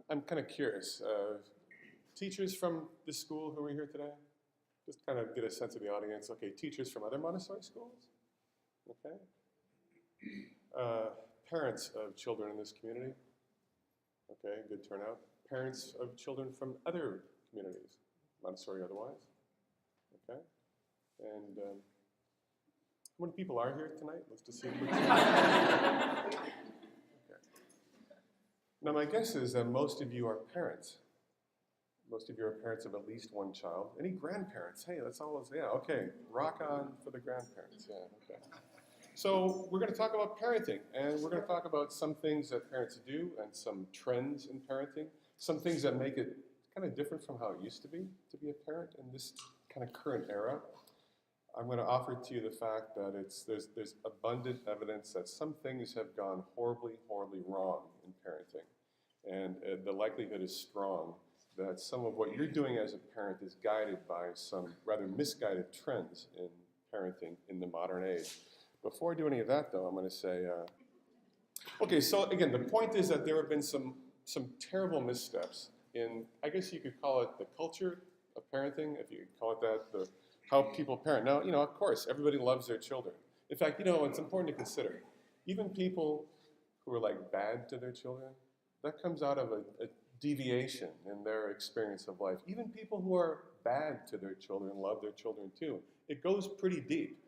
I'm kind of curious. Teachers from this school who are here today? Just kind of get a sense of the audience. Okay, teachers from other Montessori schools? Okay. Uh, Parents of children in this community? Okay, good turnout. Parents of children from other communities, Montessori otherwise? Okay. And how many people are here tonight? Let's just see. Okay. Now, my guess is that most of you are parents. Most of you are parents of at least one child. Any grandparents? Hey, that's always, yeah, okay. Rock on for the grandparents. Yeah, okay. So we're going to talk about parenting, and we're going to talk about some things that parents do and some trends in parenting, some things that make it kind of different from how it used to be a parent in this kind of current era. I'm going to offer to you the fact that there's abundant evidence that some things have gone horribly, horribly wrong in parenting. And the likelihood is strong that some of what you're doing as a parent is guided by some rather misguided trends in parenting in the modern age. Before I do any of that, though, I'm going to say, okay, so again, the point is that there have been some terrible missteps in, I guess you could call it the culture of parenting, if you could call it that, how people parent. Now, of course, everybody loves their children. In fact, it's important to consider, even people who are like bad to their children, that comes out of a deviation in their experience of life. Even people who are bad to their children love their children too. It goes pretty deep.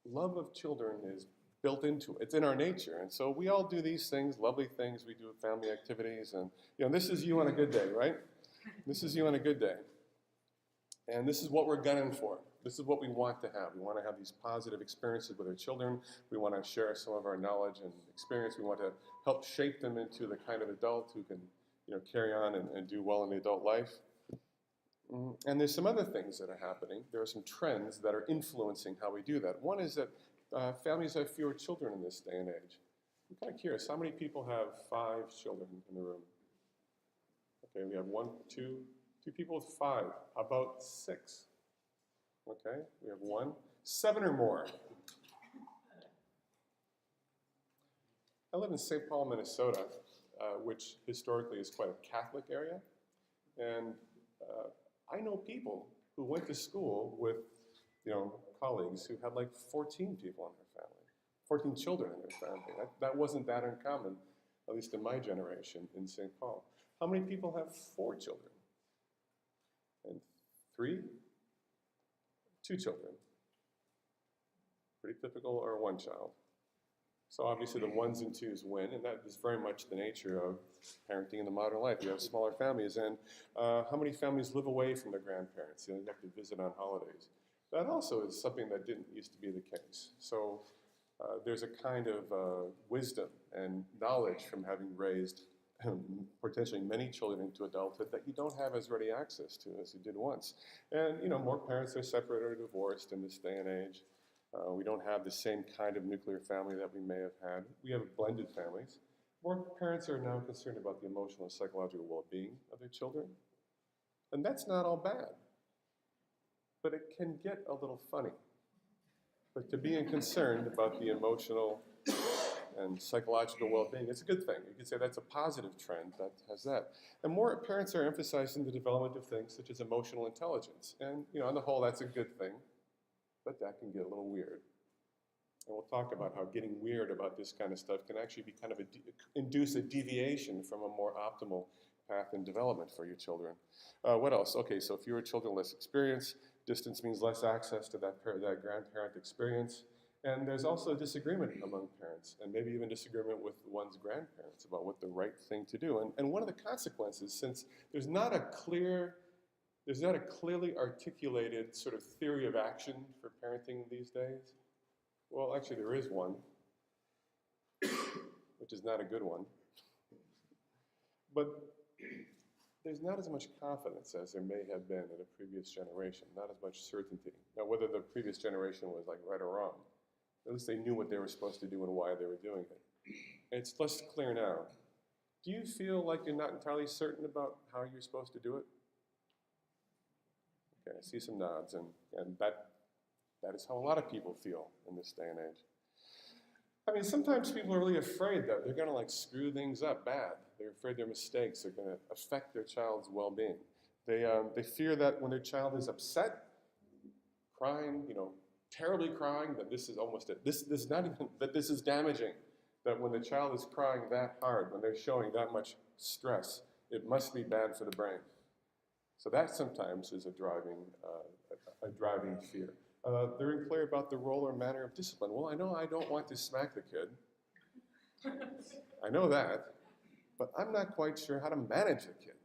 Love of children is built into it. It's in our nature. And so we all do these things, lovely things. We do family activities. And, this is you on a good day, right? This is you on a good day. And this is what we're gunning for. This is what we want to have. We want to have these positive experiences with our children. We want to share some of our knowledge and experience. We want to help shape them into the kind of adult who can, carry on and do well in the adult life. And there's some other things that are happening. There are some trends that are influencing how we do that. One is that families have fewer children in this day and age. I'm kind of curious, how many people have 5 children in the room? Okay, we have 1, 2 people with 5. How about 6? Okay, we have 1. 7 or more. I live in St. Paul, Minnesota, which historically is quite a Catholic area. And I know people who went to school with, colleagues who had like 14 people in their family, 14 children in their family. That wasn't that uncommon, at least in my generation in St. Paul. How many people have 4 children? And 3? 2 children. Pretty typical, or 1 child. So obviously the 1s and 2s win, and that is very much the nature of parenting in the modern life. You have smaller families, and how many families live away from their grandparents? You have to visit on holidays. That also is something that didn't used to be the case. So there's a kind of wisdom and knowledge from having raised potentially many children into adulthood that you don't have as ready access to as you did once. And more parents are separated or divorced in this day and age. We don't have the same kind of nuclear family that we may have had. We have blended families. More parents are now concerned about the emotional and psychological well-being of their children. And that's not all bad. But it can get a little funny. But to be concerned about the emotional and psychological well-being, it's a good thing. You could say that's a positive trend that has that. And more parents are emphasizing the development of things such as emotional intelligence. And, on the whole, that's a good thing. But that can get a little weird. And we'll talk about how getting weird about this kind of stuff can actually be kind of induce a deviation from a more optimal path in development for your children. What else? Okay, so fewer children, less experience. Distance means less access to that grandparent experience. And there's also disagreement among parents, and maybe even disagreement with one's grandparents about what the right thing to do. And one of the consequences, since there's not a clearly articulated sort of theory of action for parenting these days. Well, actually, there is one, which is not a good one. But there's not as much confidence as there may have been in a previous generation, not as much certainty. Now, whether the previous generation was like right or wrong, at least they knew what they were supposed to do and why they were doing it. And it's less clear now. Do you feel like you're not entirely certain about how you're supposed to do it? Okay, I see some nods, and that is how a lot of people feel in this day and age. I mean, sometimes people are really afraid that they're going to like screw things up bad. They're afraid their mistakes are going to affect their child's well-being. They fear that when their child is upset, crying, terribly crying, that this is almost it. This is not even that this is damaging. That when the child is crying that hard, when they're showing that much stress, it must be bad for the brain. So that sometimes is a driving fear. They're unclear about the role or manner of discipline. Well, I know I don't want to smack the kid. I know that, but I'm not quite sure how to manage the kid.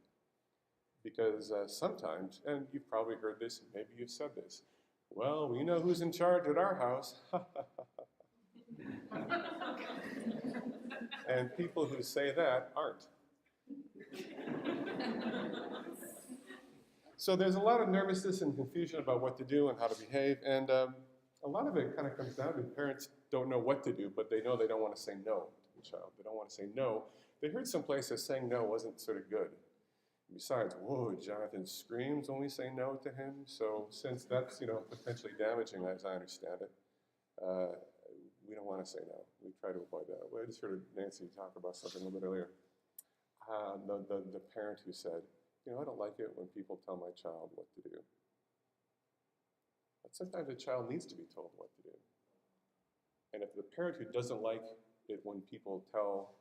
Because sometimes, and you've probably heard this, and maybe you've said this, well, we know who's in charge at our house. And people who say that aren't. So there's a lot of nervousness and confusion about what to do and how to behave, and a lot of it kind of comes down to parents don't know what to do, but they know they don't want to say no to the child. They don't want to say no. They heard someplace that saying no wasn't sort of good. Besides, whoa, Jonathan screams when we say no to him. So since that's potentially damaging, as I understand it, we don't want to say no. We try to avoid that. I just heard Nancy talk about something a little bit earlier. The parent who said, I don't like it when people tell my child what to do. But sometimes a child needs to be told what to do. And if the parent who doesn't like it when people tell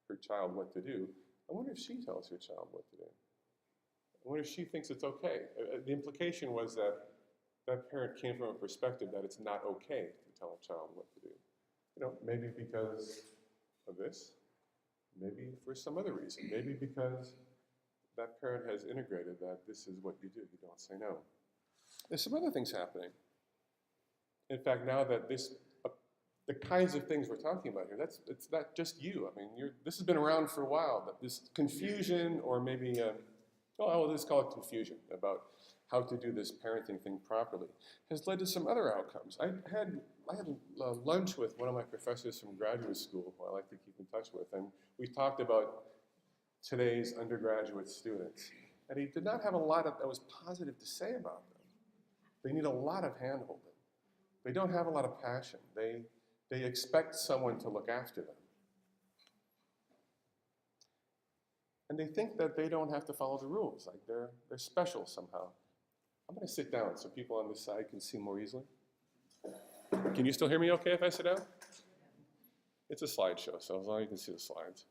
her child what to do, I wonder if she tells her child what to do. I wonder if she thinks it's okay. The implication was that that parent came from a perspective that it's not okay to tell a child what to do. Maybe because of this, maybe for some other reason, maybe because that parent has integrated that this is what you do, you don't say no. There's some other things happening. In fact, now that the kinds of things we're talking about here, it's not just you. I mean, this has been around for a while, but this confusion, or maybe, let's call it confusion about how to do this parenting thing properly, has led to some other outcomes. I had lunch with one of my professors from graduate school, who I like to keep in touch with, and we talked about today's undergraduate students. And he did not have a lot that was positive to say about them. They need a lot of hand-holding. They don't have a lot of passion. They expect someone to look after them. And they think that they don't have to follow the rules, like they're special somehow. I'm going to sit down so people on this side can see more easily. Can you still hear me okay if I sit down? It's a slideshow, so as long as you can see the slides.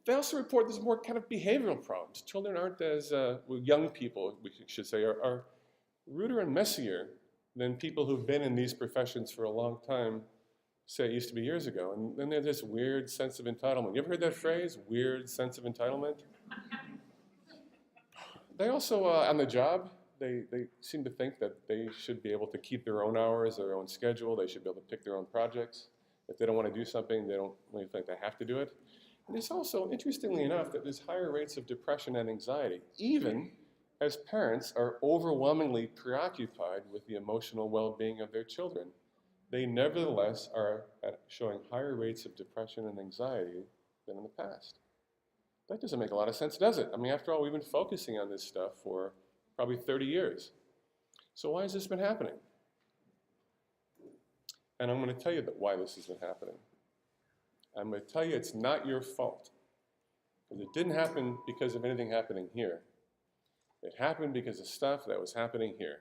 They also report there's more kind of behavioral problems. Children aren't as, young people, we should say, are ruder and messier than people who've been in these professions for a long time, say it used to be years ago. And then there's this weird sense of entitlement. You ever heard that phrase, weird sense of entitlement? They also, on the job, they seem to think that they should be able to keep their own hours, their own schedule. They should be able to pick their own projects. If they don't want to do something, they don't really think they have to do it. And it's also, interestingly enough, that there's higher rates of depression and anxiety, even as parents are overwhelmingly preoccupied with the emotional well-being of their children. They nevertheless are showing higher rates of depression and anxiety than in the past. That doesn't make a lot of sense, does it? I mean, after all, we've been focusing on this stuff for probably 30 years. So why has this been happening? And I'm going to tell you why this has been happening. I'm going to tell you it's not your fault. Because it didn't happen because of anything happening here. It happened because of stuff that was happening here.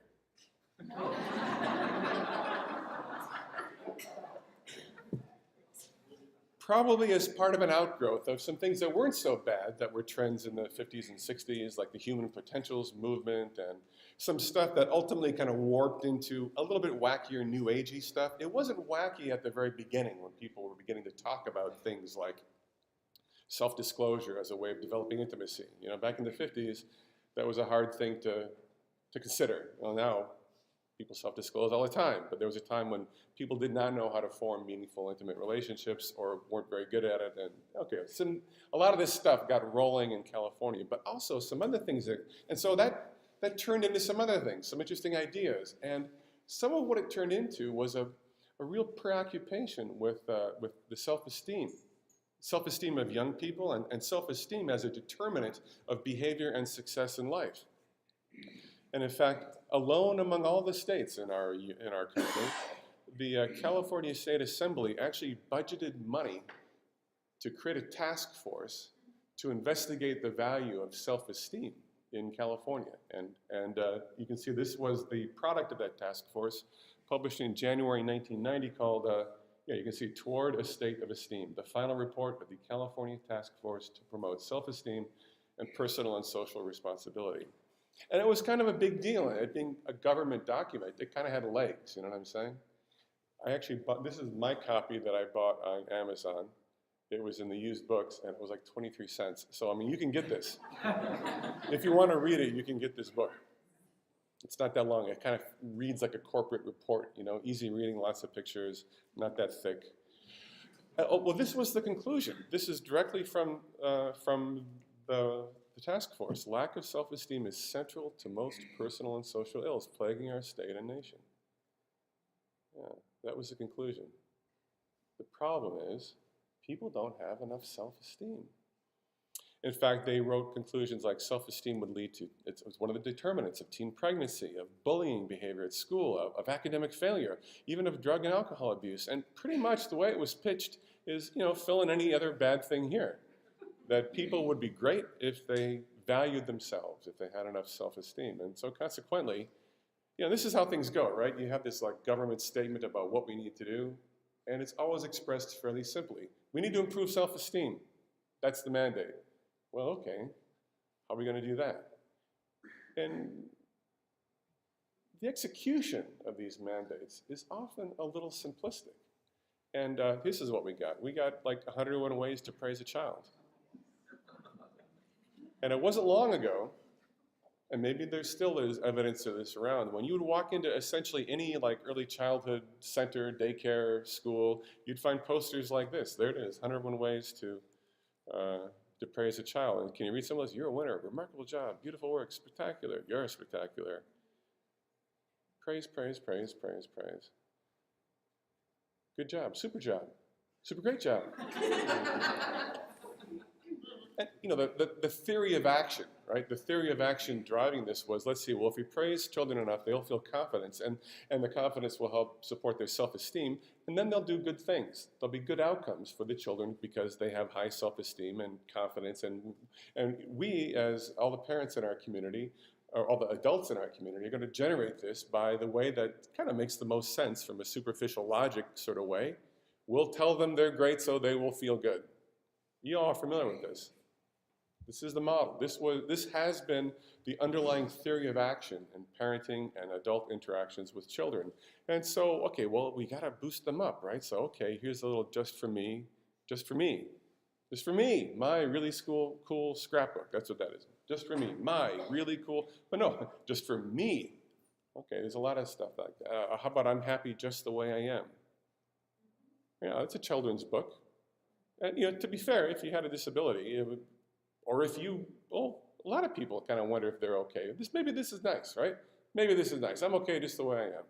Probably as part of an outgrowth of some things that weren't so bad, that were trends in the 50s and 60s, like the human potentials movement, and some stuff that ultimately kind of warped into a little bit wackier, new agey stuff. It wasn't wacky at the very beginning when people were beginning to talk about things like self-disclosure as a way of developing intimacy. Back in the 50s, that was a hard thing to consider. Well, now people self-disclose all the time, but there was a time when people did not know how to form meaningful, intimate relationships, or weren't very good at it. And a lot of this stuff got rolling in California, but also some other things and so that turned into some other things, some interesting ideas. And some of what it turned into was a real preoccupation with the self-esteem of young people, and self-esteem as a determinant of behavior and success in life. And in fact, alone among all the states in our country, the California State Assembly actually budgeted money to create a task force to investigate the value of self-esteem in California. And you can see this was the product of that task force, published in January 1990, called, you can see Toward a State of Esteem, the final report of the California Task Force to Promote Self-Esteem and Personal and Social Responsibility. And it was kind of a big deal. It being a government document, it kind of had legs, you know what I'm saying? I actually bought, this is my copy that I bought on Amazon. It was in the used books, and it was like 23 cents. So, I mean, you can get this. If you want to read it, you can get this book. It's not that long. It kind of reads like a corporate report, you know, easy reading, lots of pictures, not that thick. Well, this was the conclusion. This is directly from the task force. Lack of self-esteem is central to most personal and social ills plaguing our state and nation. Yeah, that was the conclusion. The problem is, people don't have enough self-esteem. In fact, they wrote conclusions like self-esteem would lead to, it's one of the determinants of teen pregnancy, of bullying behavior at school, of academic failure, even of drug and alcohol abuse. And pretty much the way it was pitched is, you know, fill in any other bad thing here. That people would be great if they valued themselves, if they had enough self-esteem. And so consequently, you know, this is how things go, right? You have this like government statement about what we need to do, and it's always expressed fairly simply. We need to improve self-esteem. That's the mandate. Well, okay, how are we going to do that? And the execution of these mandates is often a little simplistic. And this is what we got. We got like 101 ways to praise a child. And it wasn't long ago, and maybe there still is evidence of this around, when you would walk into essentially any like early childhood center, daycare, school, you'd find posters like this. There it is, 101 ways to praise a child. And can you read some of those? You're a winner, remarkable job, beautiful work, spectacular, you're spectacular. Praise, praise, praise, praise, praise. Good job, super great job. And, you know, the theory of action, right? The theory of action driving this was, let's see, well, if we praise children enough, they'll feel confidence, and the confidence will help support their self-esteem, and then they'll do good things. There'll be good outcomes for the children because they have high self-esteem and confidence, and we, as all the parents in our community, or all the adults in our community, are going to generate this by the way that kind of makes the most sense from a superficial logic sort of way. We'll tell them they're great so they will feel good. You all are familiar with this. This is the model. This has been the underlying theory of action in parenting and adult interactions with children. And so, okay, well, we got to boost them up, right? So, okay, here's a little just for me, just for me. Just for me, my really cool scrapbook. That's what that is. Just for me, my really cool, but no, just for me. Okay, there's a lot of stuff like that. How about I'm happy just the way I am? Yeah, it's a children's book. And, you know, to be fair, if you had a disability, it would, or if you, well, a lot of people kind of wonder if they're okay. Maybe this is nice, right? Maybe this is nice. I'm okay just the way I am.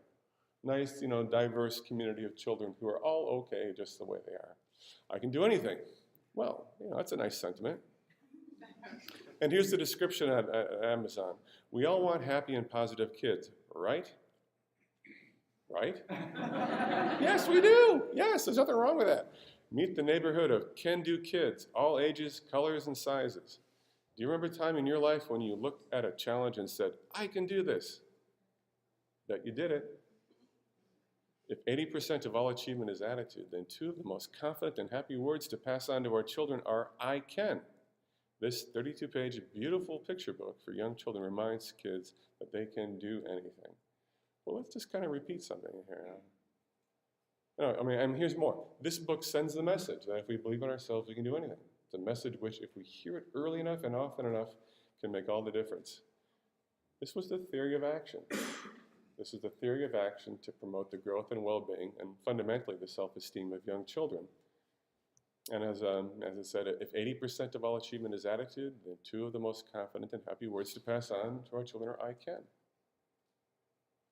Nice, you know, diverse community of children who are all okay just the way they are. I can do anything. Well, you know, that's a nice sentiment. And here's the description at Amazon. We all want happy and positive kids, right? Right? Yes, we do. Yes, there's nothing wrong with that. Meet the neighborhood of can-do kids, all ages, colors, and sizes. Do you remember a time in your life when you looked at a challenge and said, I can do this? Bet you did it. If 80% of all achievement is attitude, then two of the most confident and happy words to pass on to our children are, I can. This 32-page beautiful picture book for young children reminds kids that they can do anything. Well, let's just kind of repeat something here. No, I mean, and here's more. This book sends the message that if we believe in ourselves, we can do anything. It's a message which, if we hear it early enough and often enough, can make all the difference. This was the theory of action. This is the theory of action to promote the growth and well-being and fundamentally the self-esteem of young children. And as I said, if 80% of all achievement is attitude, then two of the most confident and happy words to pass on to our children are I can.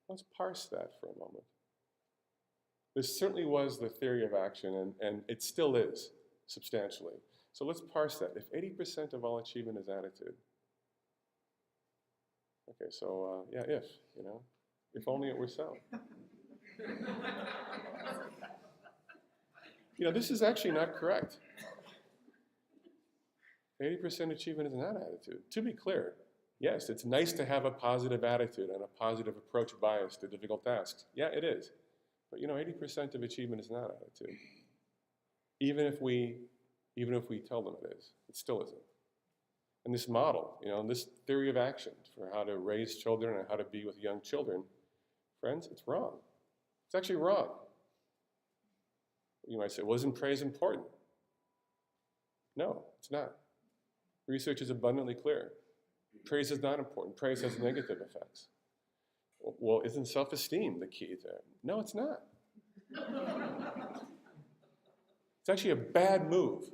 Let's parse that for a moment. This certainly was the theory of action, and it still is, substantially. So let's parse that. If 80% of all achievement is attitude. Okay, so, yeah, if only it were so. This is actually not correct. 80% achievement is not attitude. To be clear, yes, it's nice to have a positive attitude and a positive approach bias to difficult tasks. Yeah, it is. But 80% of achievement is not attitude. Even if we tell them it is, it still isn't. And this model, this theory of action for how to raise children and how to be with young children, friends, it's wrong. It's actually wrong. You might say, well, isn't praise important? No, it's not. Research is abundantly clear. Praise is not important. Praise has negative effects. Well, isn't self-esteem the key to it? No, it's not. It's actually a bad move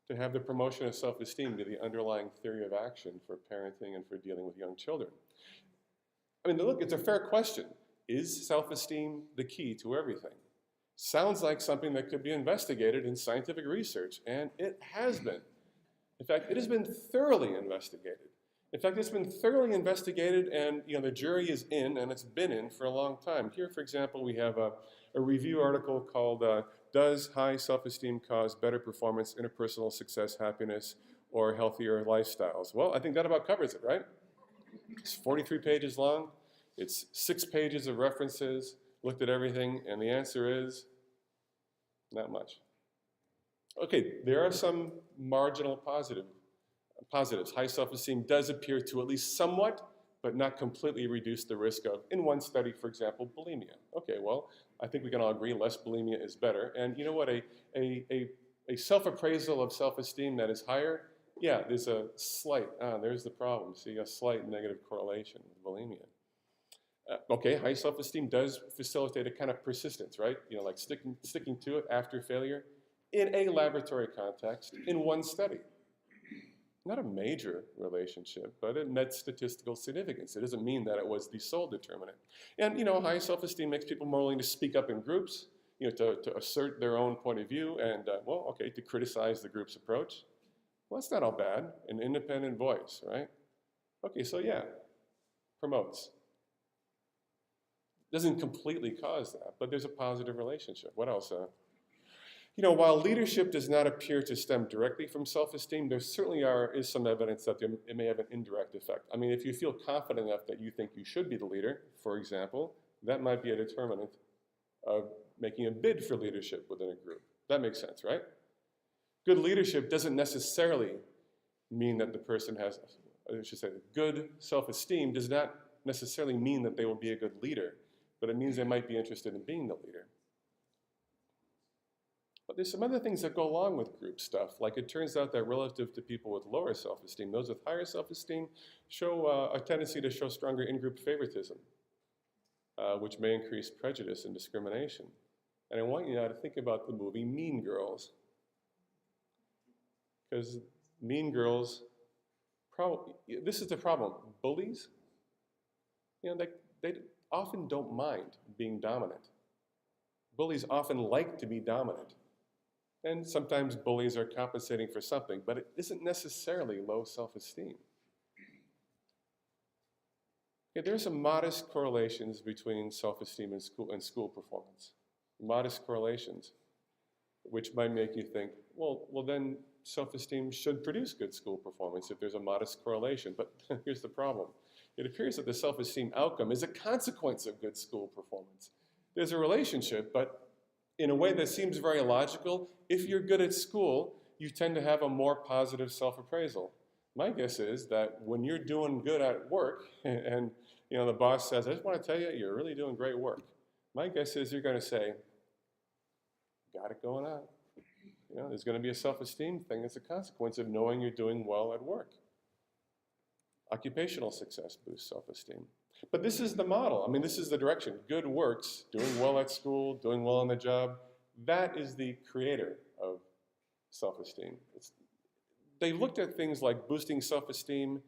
to have the promotion of self-esteem be the underlying theory of action for parenting and for dealing with young children. I mean, look, it's a fair question. Is self-esteem the key to everything? Sounds like something that could be investigated in scientific research, and it has been. In fact, it has been thoroughly investigated. In fact, it's been thoroughly investigated, and the jury is in, and it's been in for a long time. Here, for example, we have a review article called Does High Self-Esteem Cause Better Performance, Interpersonal Success, Happiness, or Healthier Lifestyles? Well, I think that about covers it, right? It's 43 pages long. It's 6 pages of references, looked at everything, and the answer is not much. Okay, there are some marginal positives. High self-esteem does appear to at least somewhat, but not completely reduce the risk of, in one study, for example, bulimia. Okay, well, I think we can all agree less bulimia is better. And you know what? A self-appraisal of self-esteem that is higher, yeah, there's a slight, there's the problem. See, a slight negative correlation with bulimia. Okay, high self-esteem does facilitate a kind of persistence, right? Like sticking to it after failure in a laboratory context in one study. Not a major relationship, but it met statistical significance. It doesn't mean that it was the sole determinant. And high self-esteem makes people more willing to speak up in groups, to assert their own point of view and, to criticize the group's approach. Well, that's not all bad. An independent voice, right? Okay, so yeah, promotes. Doesn't completely cause that, but there's a positive relationship. What else? While leadership does not appear to stem directly from self-esteem, there certainly is some evidence that it may have an indirect effect. I mean, if you feel confident enough that you think you should be the leader, for example, that might be a determinant of making a bid for leadership within a group. That makes sense, right? Good leadership doesn't necessarily mean that the person has, good self-esteem does not necessarily mean that they will be a good leader, but it means they might be interested in being the leader. But there's some other things that go along with group stuff. Like it turns out that relative to people with lower self-esteem, those with higher self-esteem show a tendency to show stronger in-group favoritism, which may increase prejudice and discrimination. And I want you now to think about the movie Mean Girls. Because Mean Girls, this is the problem. Bullies, they often don't mind being dominant. Bullies often like to be dominant. And sometimes bullies are compensating for something, but it isn't necessarily low self-esteem. Okay, there's some modest correlations between self-esteem and school performance. Modest correlations, which might make you think, well then self-esteem should produce good school performance if there's a modest correlation. But here's the problem. It appears that the self-esteem outcome is a consequence of good school performance. There's a relationship, but in a way that seems very illogical. If you're good at school, you tend to have a more positive self-appraisal. My guess is that when you're doing good at work and the boss says, I just want to tell you, you're really doing great work. My guess is you're going to say, got it going on. There's going to be a self-esteem thing as a consequence of knowing you're doing well at work. Occupational success boosts self-esteem. But this is the model. I mean, this is the direction. Good works, doing well at school, doing well on the job, that is the creator of self-esteem. They looked at things like boosting self-esteem,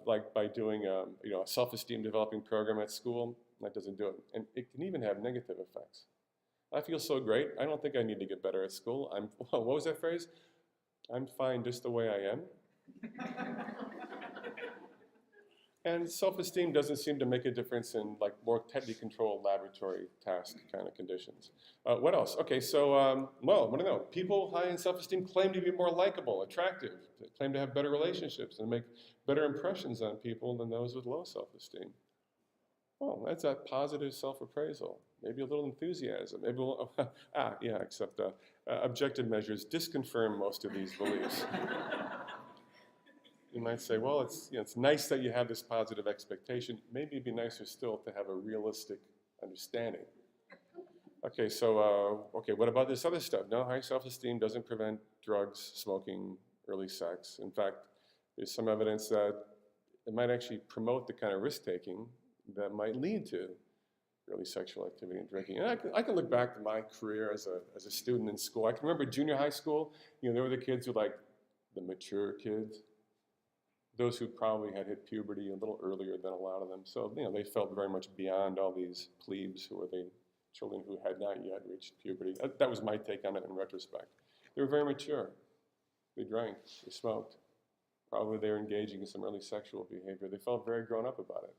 like by doing a self-esteem developing program at school. That doesn't do it. And it can even have negative effects. I feel so great. I don't think I need to get better at school. What was that phrase? I'm fine just the way I am. And self-esteem doesn't seem to make a difference in like more tightly controlled laboratory task kind of conditions. What else? Okay, so, well, what do I know? People high in self-esteem claim to be more likable, attractive. They claim to have better relationships and make better impressions on people than those with low self-esteem. Well, that's a positive self-appraisal. Maybe a little enthusiasm. Maybe yeah, except objective measures disconfirm most of these beliefs. You might say, well, it's nice that you have this positive expectation. Maybe it'd be nicer still to have a realistic understanding. Okay, so, okay, what about this other stuff? No, high self-esteem doesn't prevent drugs, smoking, early sex. In fact, there's some evidence that it might actually promote the kind of risk-taking that might lead to early sexual activity and drinking. And I can look back to my career as a student in school. I can remember junior high school, there were the kids who like the mature kids, those who probably had hit puberty a little earlier than a lot of them. So, they felt very much beyond all these plebes who were the children who had not yet reached puberty. That was my take on it in retrospect. They were very mature. They drank, they smoked. Probably they were engaging in some early sexual behavior. They felt very grown up about it.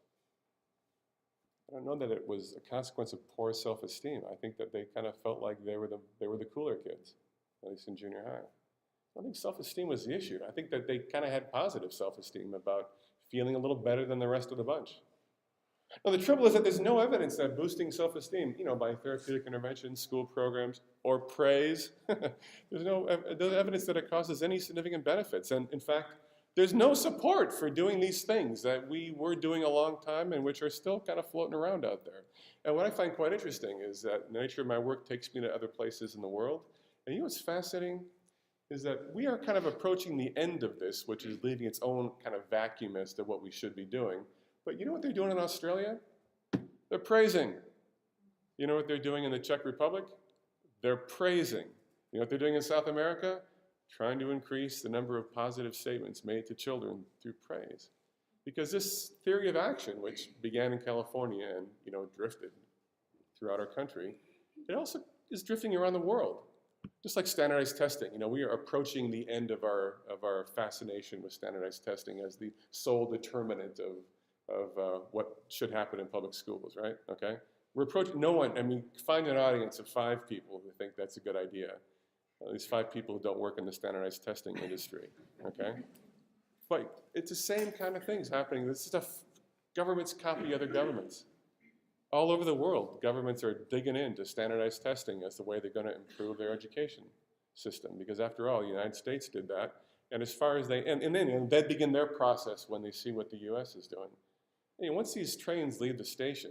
I don't know that it was a consequence of poor self-esteem. I think that they kind of felt like they were the cooler kids, at least in junior high. I don't think self-esteem was the issue. I think that they kind of had positive self-esteem about feeling a little better than the rest of the bunch. Now, the trouble is that there's no evidence that boosting self-esteem, by therapeutic interventions, school programs, or praise, there's no evidence that it causes any significant benefits. And in fact, there's no support for doing these things that we were doing a long time and which are still kind of floating around out there. And what I find quite interesting is that the nature of my work takes me to other places in the world. And what's fascinating is that we are kind of approaching the end of this, which is leaving its own kind of vacuum as to what we should be doing. But you know what they're doing in Australia? They're praising. You know what they're doing in the Czech Republic? They're praising. You know what they're doing in South America? Trying to increase the number of positive statements made to children through praise. Because this theory of action, which began in California and drifted throughout our country, it also is drifting around the world. Just like standardized testing, we are approaching the end of our fascination with standardized testing as the sole determinant of what should happen in public schools, right? Okay, we're approaching find an audience of 5 people who think that's a good idea. At least 5 people who don't work in the standardized testing industry, okay? But it's the same kind of things happening. This stuff, governments copy other governments. All over the world, governments are digging into standardized testing as the way they're going to improve their education system. Because after all, the United States did that. And as far as and then they begin their process when they see what the US is doing. And once these trains leave the station,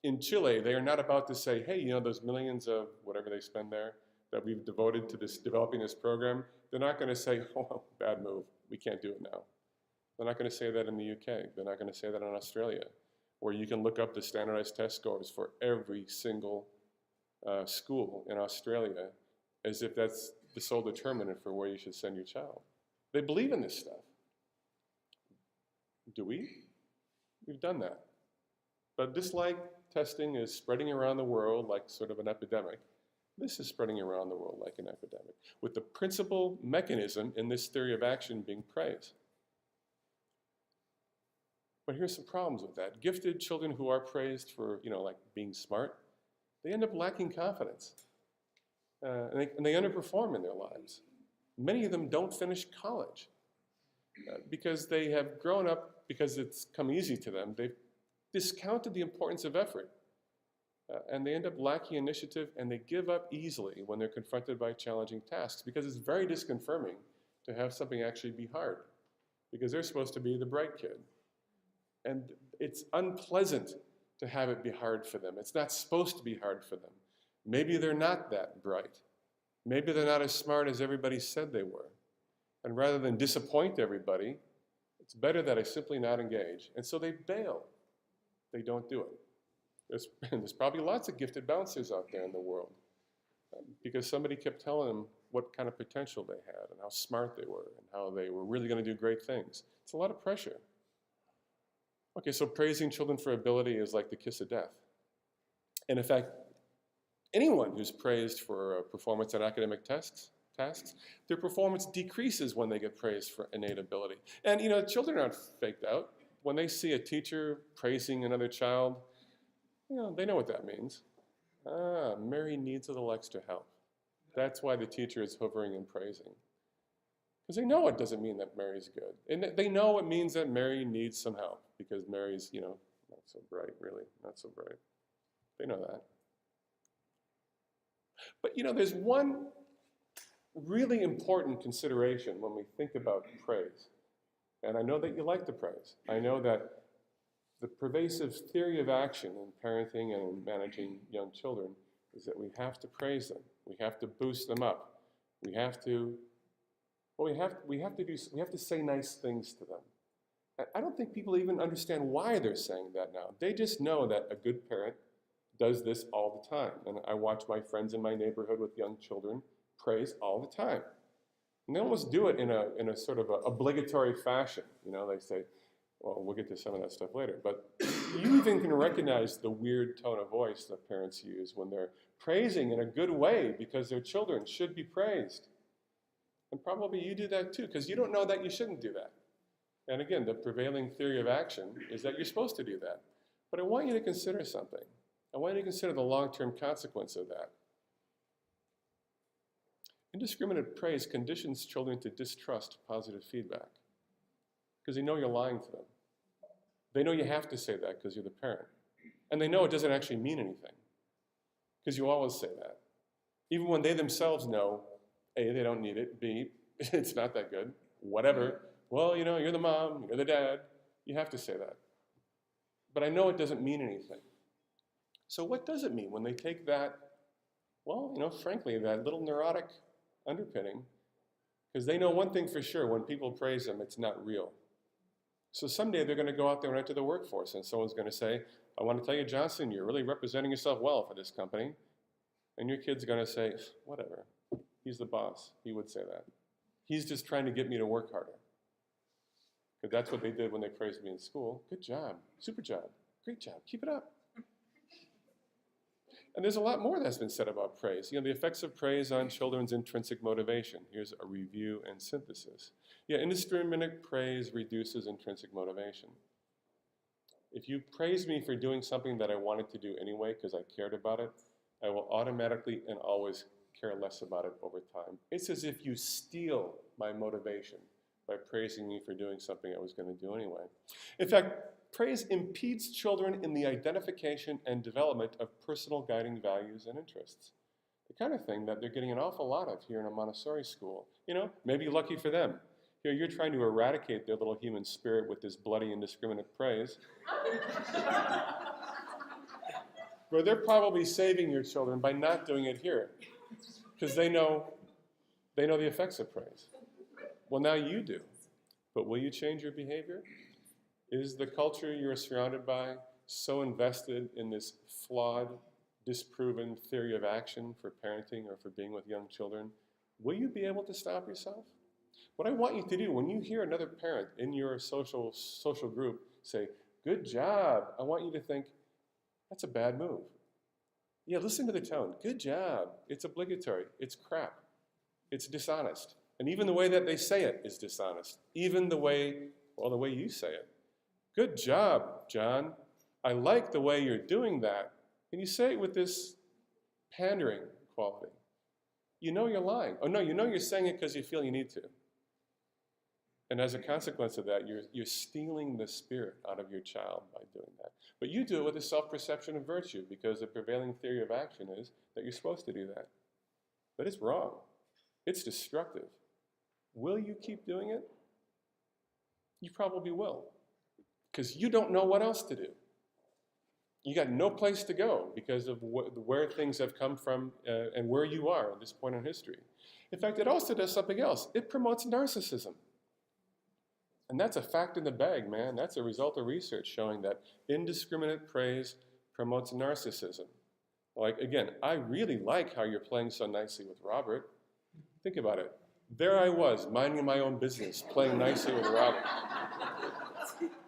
in Chile, they are not about to say, hey, those millions of whatever they spend there that we've devoted to developing this program, they're not going to say, oh, bad move, we can't do it now. They're not going to say that in the UK. They're not going to say that in Australia, where you can look up the standardized test scores for every single school in Australia as if that's the sole determinant for where you should send your child. They believe in this stuff. Do we? We've done that. But dislike testing is spreading around the world like sort of an epidemic. This is spreading around the world like an epidemic, with the principal mechanism in this theory of action being praise. But here's some problems with that. Gifted children who are praised for, like being smart, they end up lacking confidence. And they underperform in their lives. Many of them don't finish college because they have grown up, because it's come easy to them, they've discounted the importance of effort. And they end up lacking initiative, and they give up easily when they're confronted by challenging tasks, because it's very disconfirming to have something actually be hard, because they're supposed to be the bright kid. And it's unpleasant to have it be hard for them. It's not supposed to be hard for them. Maybe they're not that bright. Maybe they're not as smart as everybody said they were. And rather than disappoint everybody, it's better that I simply not engage. And so they bail. They don't do it. There's probably lots of gifted bouncers out there in the world because somebody kept telling them what kind of potential they had and how smart they were and how they were really going to do great things. It's a lot of pressure. Okay, so praising children for ability is like the kiss of death. And in fact, anyone who's praised for performance on academic tests tests, their performance decreases when they get praised for innate ability. And children aren't faked out. When they see a teacher praising another child, they know what that means. Mary needs a little extra help. That's why the teacher is hovering and praising. Because they know it doesn't mean that Mary's good. And they know it means that Mary needs some help because Mary's, not so bright, really, not so bright. They know that. But, there's one really important consideration when we think about praise. And I know that you like to praise. I know that the pervasive theory of action in parenting and in managing young children is that we have to praise them. We have to boost them up. We have to say nice things to them. I don't think people even understand why they're saying that now. They just know that a good parent does this all the time. And I watch my friends in my neighborhood with young children praise all the time. And they almost do it in a sort of a obligatory fashion. They say, well, we'll get to some of that stuff later. But you even can recognize the weird tone of voice that parents use when they're praising in a good way because their children should be praised. And probably you do that too, because you don't know that you shouldn't do that. And again, the prevailing theory of action is that you're supposed to do that. But I want you to consider something. I want you to consider the long-term consequence of that. Indiscriminate praise conditions children to distrust positive feedback because they know you're lying to them. They know you have to say that because you're the parent. And they know it doesn't actually mean anything because you always say that. Even when they themselves know, A, they don't need it, B, it's not that good, whatever. Well, you're the mom, you're the dad, you have to say that. But I know it doesn't mean anything. So what does it mean when they take that, frankly, that little neurotic underpinning, because they know one thing for sure, when people praise them, it's not real. So someday they're going to go out there and enter the workforce, and someone's going to say, I want to tell you, Johnson, you're really representing yourself well for this company. And your kid's going to say, whatever, he's the boss. He would say that. He's just trying to get me to work harder. Because that's what they did when they praised me in school. Good job, super job, great job, keep it up. And there's a lot more that's been said about praise. The effects of praise on children's intrinsic motivation. Here's a review and synthesis. Indiscriminate praise reduces intrinsic motivation. If you praise me for doing something that I wanted to do anyway because I cared about it, I will automatically and always care less about it over time. It's as if you steal my motivation by praising me for doing something I was going to do anyway. In fact, praise impedes children in the identification and development of personal guiding values and interests. The kind of thing that they're getting an awful lot of here in a Montessori school. Maybe lucky for them. You're trying to eradicate their little human spirit with this bloody, indiscriminate praise. But they're probably saving your children by not doing it here, because they know the effects of praise. Well, now you do. But will you change your behavior? Is the culture you're surrounded by so invested in this flawed, disproven theory of action for parenting or for being with young children? Will you be able to stop yourself? What I want you to do when you hear another parent in your social group say, good job, I want you to think, that's a bad move. Yeah, listen to the tone. Good job. It's obligatory. It's crap. It's dishonest. And even the way that they say it is dishonest. Even the way you say it. Good job, John. I like the way you're doing that. And you say it with this pandering quality. You know you're lying. Oh, no, you know you're saying it because you feel you need to. And as a consequence of that, you're stealing the spirit out of your child by doing that. But you do it with a self-perception of virtue because the prevailing theory of action is that you're supposed to do that. But it's wrong. It's destructive. Will you keep doing it? You probably will. Because you don't know what else to do. You got no place to go because of where things have come from and where you are at this point in history. In fact, it also does something else. It promotes narcissism. And that's a fact in the bag, man. That's a result of research showing that indiscriminate praise promotes narcissism. Like, again, I really like how you're playing so nicely with Robert. Think about it. There I was, minding my own business, playing nicely with Robert.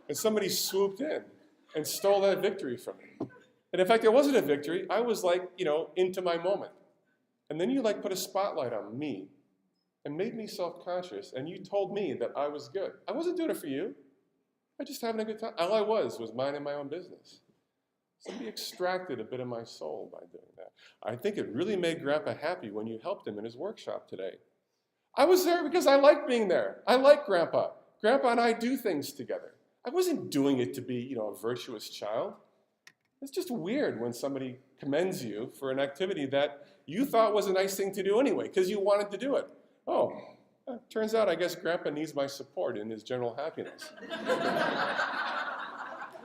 And somebody swooped in and stole that victory from me. And in fact, it wasn't a victory. I was like, into my moment. And then you put a spotlight on me and made me self-conscious, and you told me that I was good. I wasn't doing it for you. I was just having a good time. All I was minding my own business. Somebody extracted a bit of my soul by doing that. I think it really made Grandpa happy when you helped him in his workshop today. I was there because I like being there. I like Grandpa. Grandpa and I do things together. I wasn't doing it to be, a virtuous child. It's just weird when somebody commends you for an activity that you thought was a nice thing to do anyway, because you wanted to do it. Oh, turns out I guess Grandpa needs my support in his general happiness.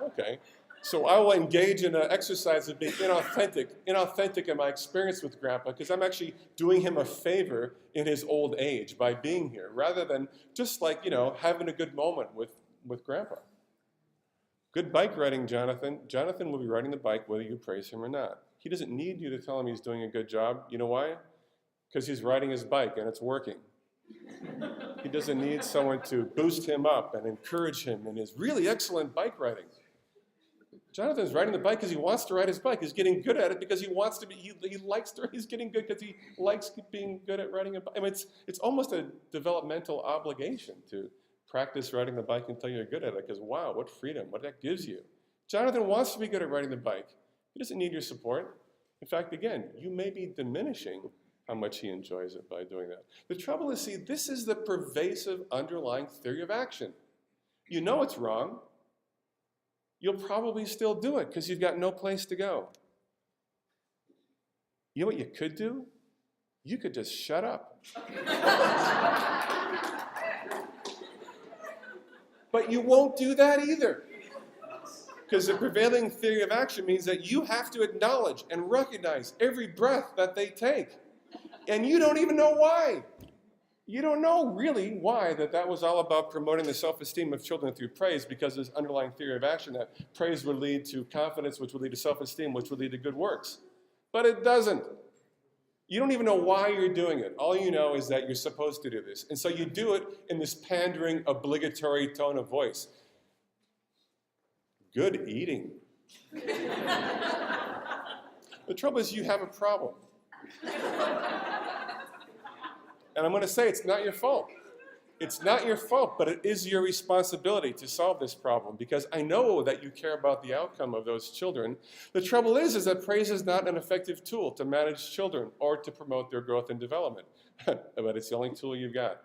Okay. So I will engage in an exercise of being inauthentic in my experience with Grandpa, because I'm actually doing him a favor in his old age by being here, rather than just like, having a good moment with Grandpa. Good bike riding, Jonathan. Jonathan will be riding the bike whether you praise him or not. He doesn't need you to tell him he's doing a good job. You know why? Because he's riding his bike and it's working. He doesn't need someone to boost him up and encourage him in his really excellent bike riding. Jonathan's riding the bike because he wants to ride his bike. He's getting good at it because he wants to be, he's getting good because he likes being good at riding a bike. I mean, it's almost a developmental obligation to practice riding the bike until you're good at it, because wow, what freedom, what that gives you. Jonathan wants to be good at riding the bike. He doesn't need your support. In fact, again, you may be diminishing how much he enjoys it by doing that. The trouble is, see, this is the pervasive underlying theory of action. You know it's wrong. You'll probably still do it because you've got no place to go. You know what you could do? You could just shut up. But you won't do that either. Because the prevailing theory of action means that you have to acknowledge and recognize every breath that they take. And you don't even know why. You don't know really why that was all about promoting the self-esteem of children through praise, because there's underlying theory of action that praise would lead to confidence, which would lead to self-esteem, which would lead to good works. But it doesn't. You don't even know why you're doing it. All you know is that you're supposed to do this. And so you do it in this pandering, obligatory tone of voice. Good eating. The trouble is you have a problem. And I'm going to say it's not your fault. It's not your fault, but it is your responsibility to solve this problem, because I know that you care about the outcome of those children. The trouble is that praise is not an effective tool to manage children or to promote their growth and development. But it's the only tool you've got.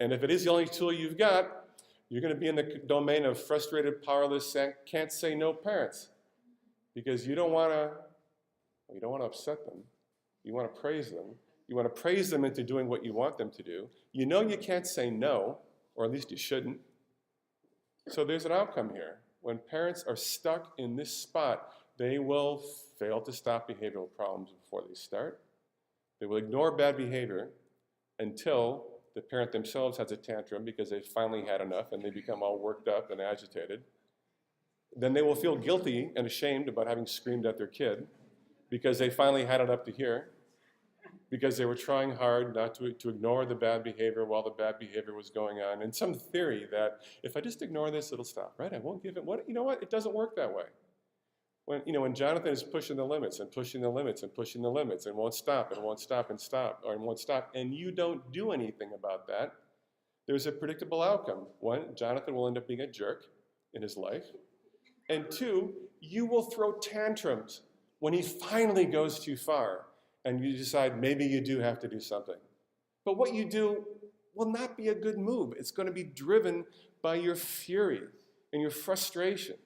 And if it is the only tool you've got, you're going to be in the domain of frustrated, powerless, can't say no parents, because you don't want to upset them. You want to praise them. You want to praise them into doing what you want them to do. You know you can't say no, or at least you shouldn't. So there's an outcome here. When parents are stuck in this spot, they will fail to stop behavioral problems before they start. They will ignore bad behavior until the parent themselves has a tantrum because they've finally had enough and they become all worked up and agitated. Then they will feel guilty and ashamed about having screamed at their kid because they finally had enough to hear, because they were trying hard not to ignore the bad behavior while the bad behavior was going on. And some theory that if I just ignore this, it'll stop, right? I won't give it, you know what? It doesn't work that way. When Jonathan is pushing the limits and pushing the limits and pushing the limits and won't stop and won't stop and stop, or won't stop, and you don't do anything about that, there's a predictable outcome. One, Jonathan will end up being a jerk in his life. And two, you will throw tantrums when he finally goes too far. And you decide maybe you do have to do something. But what you do will not be a good move. It's going to be driven by your fury and your frustration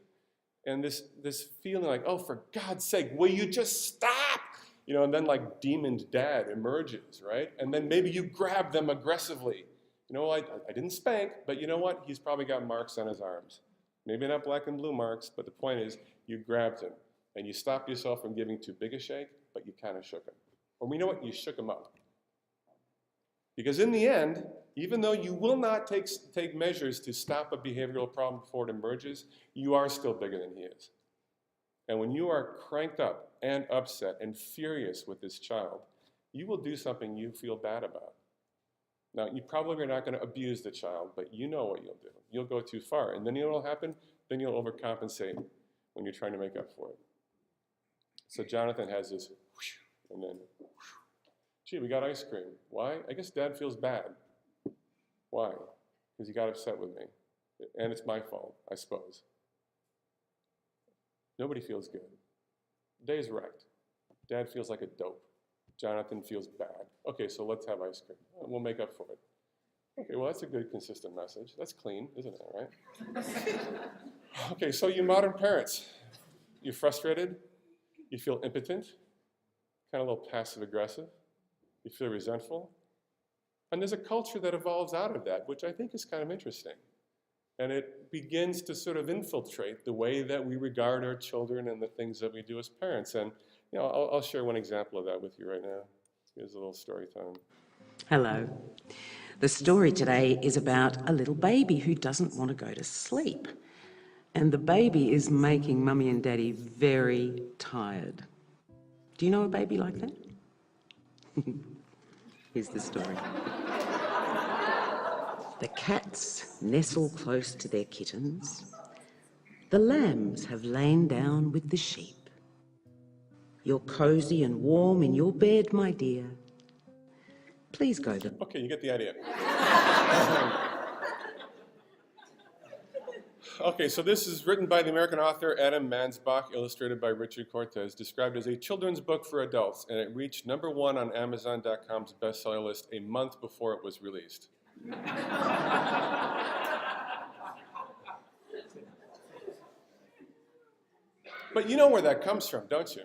and this feeling like, oh, for God's sake, will you just stop? And then like demon dad emerges, right? And then maybe you grab them aggressively. I didn't spank, but you know what? He's probably got marks on his arms. Maybe not black and blue marks, but the point is you grabbed him and you stopped yourself from giving too big a shake, but you kind of shook him. Or you know what? You shook him up. Because in the end, even though you will not take measures to stop a behavioral problem before it emerges, you are still bigger than he is. And when you are cranked up and upset and furious with this child, you will do something you feel bad about. Now, you probably are not going to abuse the child, but you know what you'll do. You'll go too far. And then you know what will happen? Then you'll overcompensate when you're trying to make up for it. So Jonathan has this whoosh, and then whoosh. Gee, we got ice cream. Why? I guess Dad feels bad. Why? Because he got upset with me. And it's my fault, I suppose. Nobody feels good. Day's wrecked. Dad feels like a dope. Jonathan feels bad. Okay, so let's have ice cream. We'll make up for it. Okay, well, that's a good, consistent message. That's clean, isn't it, right? Okay, so you modern parents, you're frustrated, you feel impotent, kind of a little passive-aggressive, you feel resentful, and there's a culture that evolves out of that, which I think is kind of interesting. And it begins to sort of infiltrate the way that we regard our children and the things that we do as parents. And I'll share one example of that with you right now. Here's a little story time. Hello. The story today is about a little baby who doesn't want to go to sleep. And the baby is making Mummy and Daddy very tired. Do you know a baby like that? Here's the story. The cats nestle close to their kittens. The lambs have lain down with the sheep. You're cosy and warm in your bed, my dear. Please go to... Okay, you get the idea. Okay, so this is written by the American author Adam Mansbach, illustrated by Richard Cortez, described as a children's book for adults, and it reached #1 on Amazon.com's bestseller list a month before it was released. But you know where that comes from, don't you?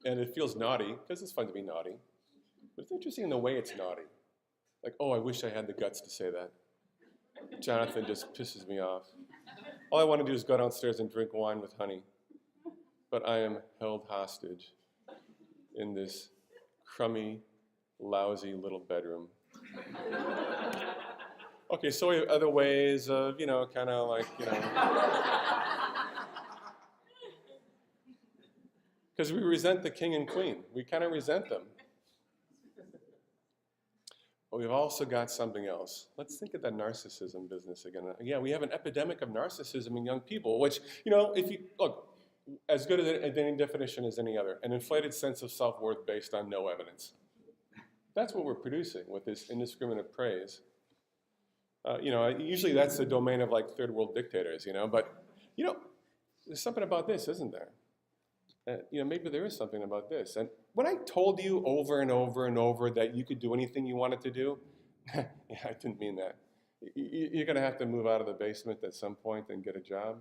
And it feels naughty, because it's fun to be naughty. But it's interesting in the way it's naughty. Like, oh, I wish I had the guts to say that. Jonathan just pisses me off. All I want to do is go downstairs and drink wine with honey. But I am held hostage in this crummy, lousy little bedroom. Okay, so we have other ways of, kind of like, because we resent the king and queen. We kind of resent them. But we've also got something else. Let's think of that narcissism business again. Yeah, we have an epidemic of narcissism in young people, which, if you, look, as good as any definition as any other, an inflated sense of self-worth based on no evidence. That's what we're producing with this indiscriminate praise. Usually that's the domain of like third world dictators, but, there's something about this, isn't there? Maybe there is something about this. And when I told you over and over and over that you could do anything you wanted to do, yeah, I didn't mean that. You're going to have to move out of the basement at some point and get a job.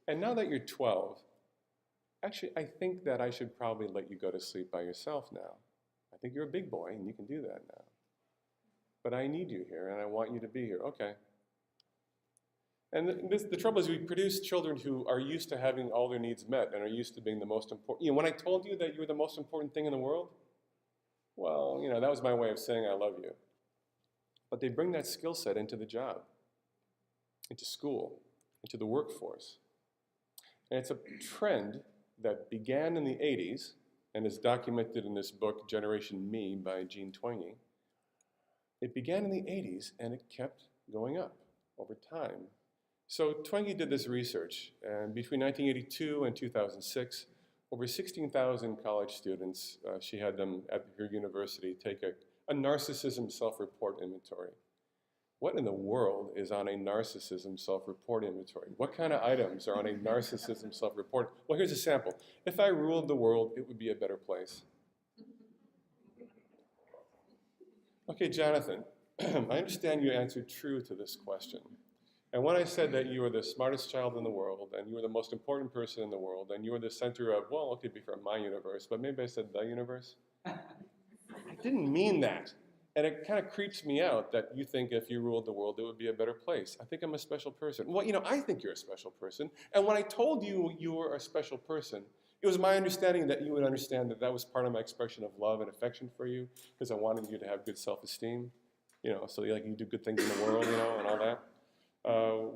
And now that you're 12, actually, I think that I should probably let you go to sleep by yourself now. I think you're a big boy and you can do that now. But I need you here and I want you to be here. Okay. And the trouble is we produce children who are used to having all their needs met and are used to being the most important. When I told you that you were the most important thing in the world, well, that was my way of saying I love you. But they bring that skill set into the job, into school, into the workforce. And it's a trend that began in the 80s and is documented in this book, Generation Me by Jean Twenge. It began in the 80s and it kept going up over time. So Twenge did this research, and between 1982 and 2006, over 16,000 college students, she had them at her university take a narcissism self-report inventory. What in the world is on a narcissism self-report inventory? What kind of items are on a narcissism self-report? Well, here's a sample. If I ruled the world, it would be a better place. Okay, Jonathan, I understand you answered true to this question. And when I said that you were the smartest child in the world, and you were the most important person in the world, and you were the center of, well, okay, before my universe, but maybe I said the universe. I didn't mean that. And it kind of creeps me out that you think if you ruled the world, it would be a better place. I think I'm a special person. Well, I think you're a special person. And when I told you you were a special person, it was my understanding that you would understand that that was part of my expression of love and affection for you, because I wanted you to have good self-esteem, so you do good things in the world, and all that.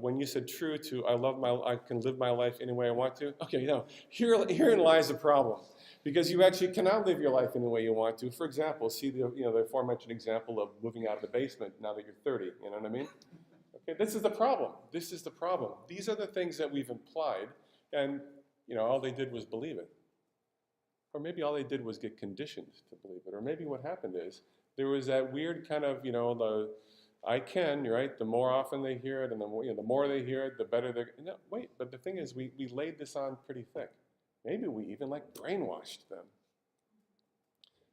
When you said true to, I can live my life any way I want to, okay, herein lies the problem. Because you actually cannot live your life any way you want to. For example, see the aforementioned example of moving out of the basement now that you're 30, you know what I mean? Okay, this is the problem. This is the problem. These are the things that we've implied, and all they did was believe it. Or maybe all they did was get conditioned to believe it. Or maybe what happened is there was that weird kind of, the I can, right? The more often they hear it and the more they hear it, the better they're. No, wait, but the thing is, we laid this on pretty thick. Maybe we even brainwashed them.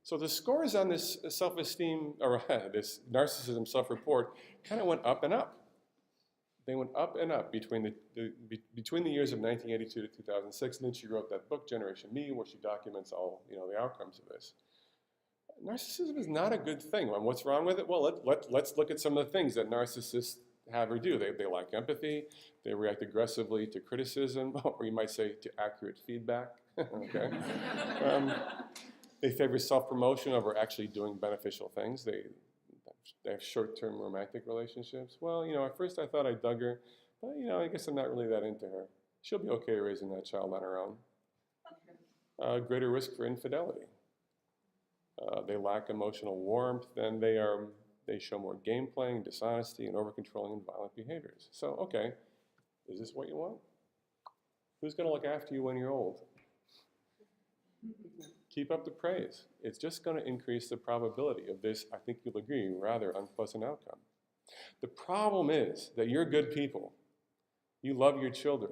So the scores on this self-esteem, or this narcissism self-report kind of went up and up. They went up and up between the years of 1982 to 2006, and then she wrote that book, Generation Me, where she documents all the outcomes of this. Narcissism is not a good thing. And what's wrong with it? Well, let's look at some of the things that narcissists have or do. They lack empathy. They react aggressively to criticism, or you might say to accurate feedback. Okay. They favor self-promotion over actually doing beneficial things. They have short-term romantic relationships. Well, at first I thought I dug her, but, I guess I'm not really that into her. She'll be okay raising that child on her own. Greater risk for infidelity. They lack emotional warmth, and they show more game playing, dishonesty, and over-controlling and violent behaviors. So, okay, is this what you want? Who's going to look after you when you're old? Keep up the praise. It's just going to increase the probability of this, I think you'll agree, rather unpleasant outcome. The problem is that you're good people. You love your children,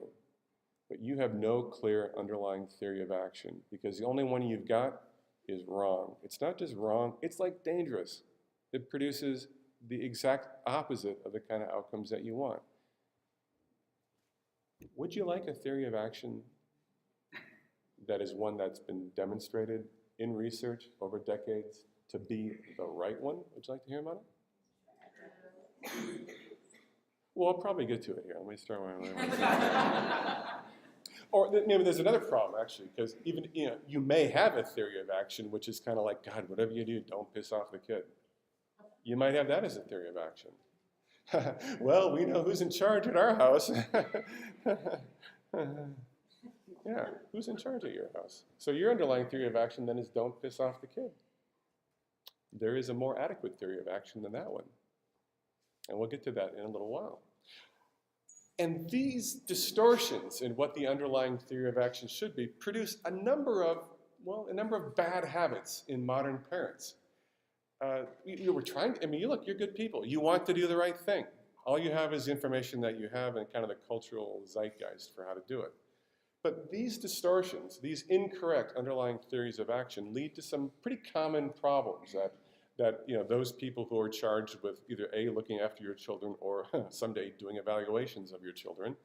but you have no clear underlying theory of action because the only one you've got is wrong. It's not just wrong, it's dangerous. It produces the exact opposite of the kind of outcomes that you want. Would you like a theory of action that is one that's been demonstrated in research over decades to be the right one? Would you like to hear about it? Well, I'll probably get to it here. Let me start where Or maybe there's another problem, actually, because even, you may have a theory of action, which is kind of like, God, whatever you do, don't piss off the kid. You might have that as a theory of action. Well, we know who's in charge at our house. Yeah, who's in charge at your house? So your underlying theory of action then is don't piss off the kid. There is a more adequate theory of action than that one. And we'll get to that in a little while. And these distortions in what the underlying theory of action should be produce a number of bad habits in modern parents. We're trying, look, you're good people. You want to do the right thing. All you have is information that you have and kind of the cultural zeitgeist for how to do it. But these distortions, these incorrect underlying theories of action lead to some pretty common problems that those people who are charged with either A, looking after your children or someday doing evaluations of your children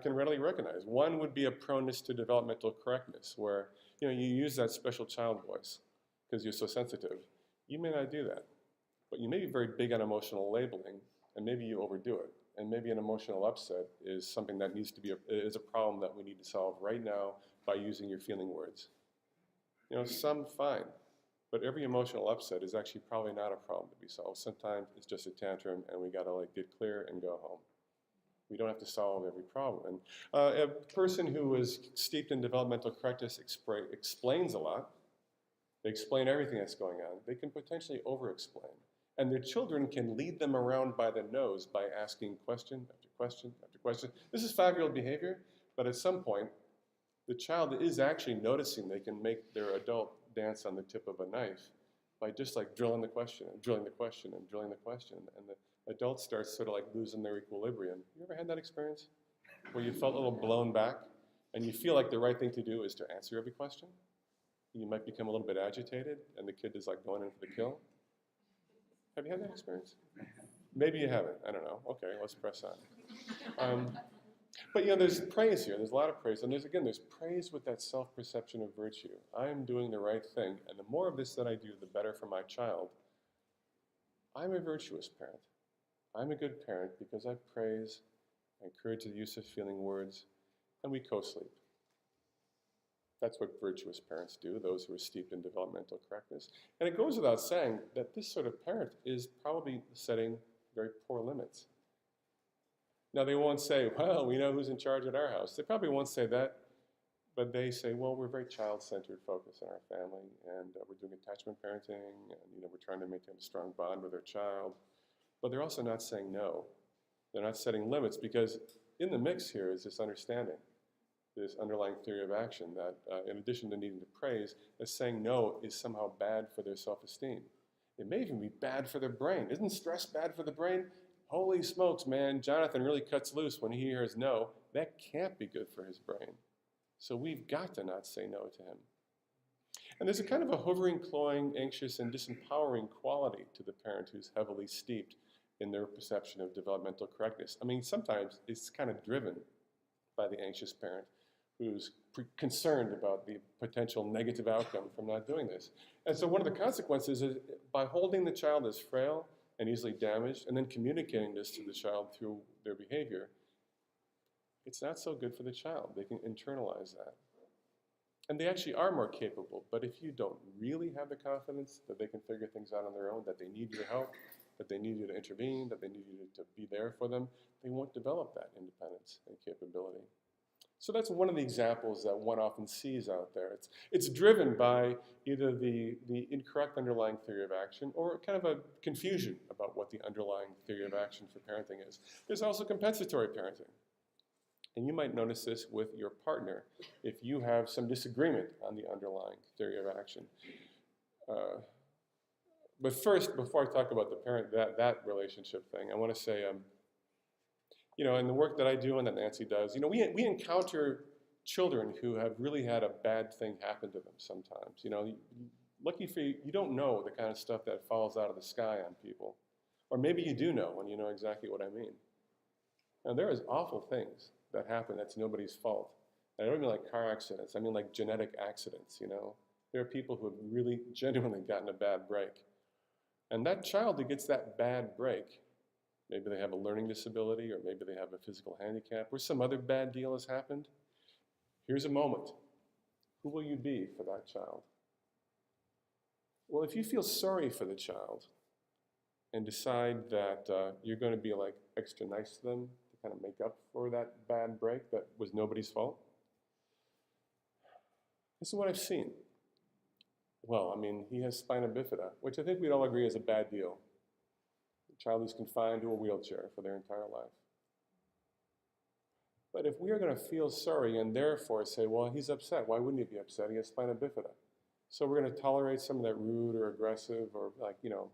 can readily recognize. One would be a proneness to developmental correctness, where you use that special child voice because you're so sensitive. You may not do that, but you may be very big on emotional labeling, and maybe you overdo it. And maybe an emotional upset is something that is a problem that we need to solve right now by using your feeling words. Some fine, but every emotional upset is actually probably not a problem to be solved. Sometimes it's just a tantrum, and we got to get clear and go home. We don't have to solve every problem. And a person who is steeped in developmental correctness explains a lot. They explain everything that's going on. They can potentially over-explain. And their children can lead them around by the nose by asking question after question after question. This is 5-year-old behavior, but at some point, the child is actually noticing they can make their adult dance on the tip of a knife by just drilling the question and drilling the question and drilling the question. And the adult starts sort of losing their equilibrium. You ever had that experience? Where you felt a little blown back and you feel like the right thing to do is to answer every question? You might become a little bit agitated and the kid is going in for the kill. Have you had that experience? Maybe you haven't. I don't know. Okay, let's press on. But there's praise here. There's a lot of praise. And there's praise with that self-perception of virtue. I am doing the right thing. And the more of this that I do, the better for my child. I'm a virtuous parent. I'm a good parent because I praise, I encourage the use of feeling words, and we co-sleep. That's what virtuous parents do, those who are steeped in developmental correctness. And it goes without saying that this sort of parent is probably setting very poor limits. Now, they won't say, well, we know who's in charge at our house. They probably won't say that, but they say, well, we're very child-centered focus in our family, and we're doing attachment parenting, and we're trying to maintain a strong bond with our child. But they're also not saying no. They're not setting limits, because in the mix here is this understanding this underlying theory of action that in addition to needing to praise, that saying no is somehow bad for their self-esteem. It may even be bad for their brain. Isn't stress bad for the brain? Holy smokes, man, Jonathan really cuts loose when he hears no. That can't be good for his brain. So we've got to not say no to him. And there's a kind of a hovering, cloying, anxious, and disempowering quality to the parent who's heavily steeped in their perception of developmental correctness. I mean, sometimes it's kind of driven by the anxious parent who's concerned about the potential negative outcome from not doing this. And so one of the consequences is by holding the child as frail and easily damaged and then communicating this to the child through their behavior, it's not so good for the child. They can internalize that. And they actually are more capable, but if you don't really have the confidence that they can figure things out on their own, that they need your help, that they need you to intervene, that they need you to be there for them, they won't develop that independence and capability. So that's one of the examples that one often sees out there. It's driven by either the incorrect underlying theory of action or kind of a confusion about what the underlying theory of action for parenting is. There's also compensatory parenting. And you might notice this with your partner if you have some disagreement on the underlying theory of action. But first, before I talk about the parent, that relationship thing, I want to say, you know, in the work that I do and that Nancy does, you know, we encounter children who have really had a bad thing happen to them sometimes. You know, lucky for you, you don't know the kind of stuff that falls out of the sky on people. Or maybe you do know, and you know exactly what I mean. And there is awful things that happen that's nobody's fault. And I don't mean like car accidents, I mean like genetic accidents, you know. There are people who have really genuinely gotten a bad break. And that child who gets that bad break, maybe they have a learning disability, or maybe they have a physical handicap, or some other bad deal has happened. Here's a moment. Who will you be for that child? Well, if you feel sorry for the child and decide that you're going to be like extra nice to them to kind of make up for that bad break that was nobody's fault, this is what I've seen. Well, I mean, he has spina bifida, which I think we'd all agree is a bad deal. A child who's confined to a wheelchair for their entire life. But if we are going to feel sorry and therefore say, well, he's upset, why wouldn't he be upset? He has spina bifida. So we're going to tolerate some of that rude or aggressive or like, you know,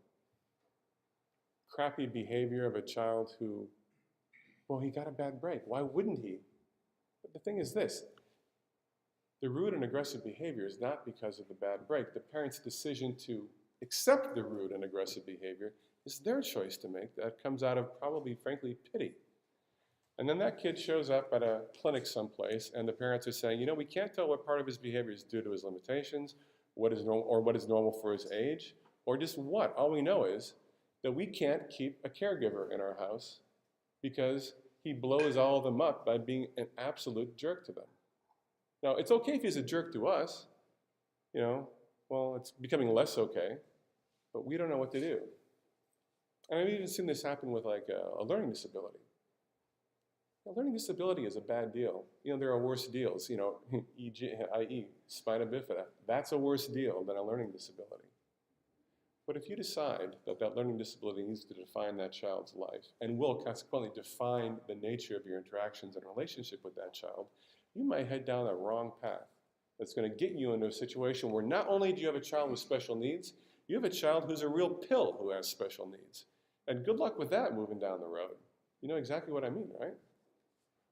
crappy behavior of a child who, well, he got a bad break. Why wouldn't he? But the thing is this. The rude and aggressive behavior is not because of the bad break. The parent's decision to accept the rude and aggressive behavior is their choice to make. That comes out of probably, frankly, pity. And then that kid shows up at a clinic someplace, and the parents are saying, you know, we can't tell what part of his behavior is due to his limitations, what is normal for his age, or just what. All we know is that we can't keep a caregiver in our house because he blows all of them up by being an absolute jerk to them. Now, it's okay if he's a jerk to us, you know, well, it's becoming less okay, but we don't know what to do. And I've even seen this happen with like a learning disability. A learning disability is a bad deal. You know, there are worse deals, you know, i.e. spina bifida. That's a worse deal than a learning disability. But if you decide that that learning disability needs to define that child's life and will consequently define the nature of your interactions and relationship with that child, you might head down a wrong path that's going to get you into a situation where not only do you have a child with special needs, you have a child who's a real pill who has special needs. And good luck with that moving down the road. You know exactly what I mean, right?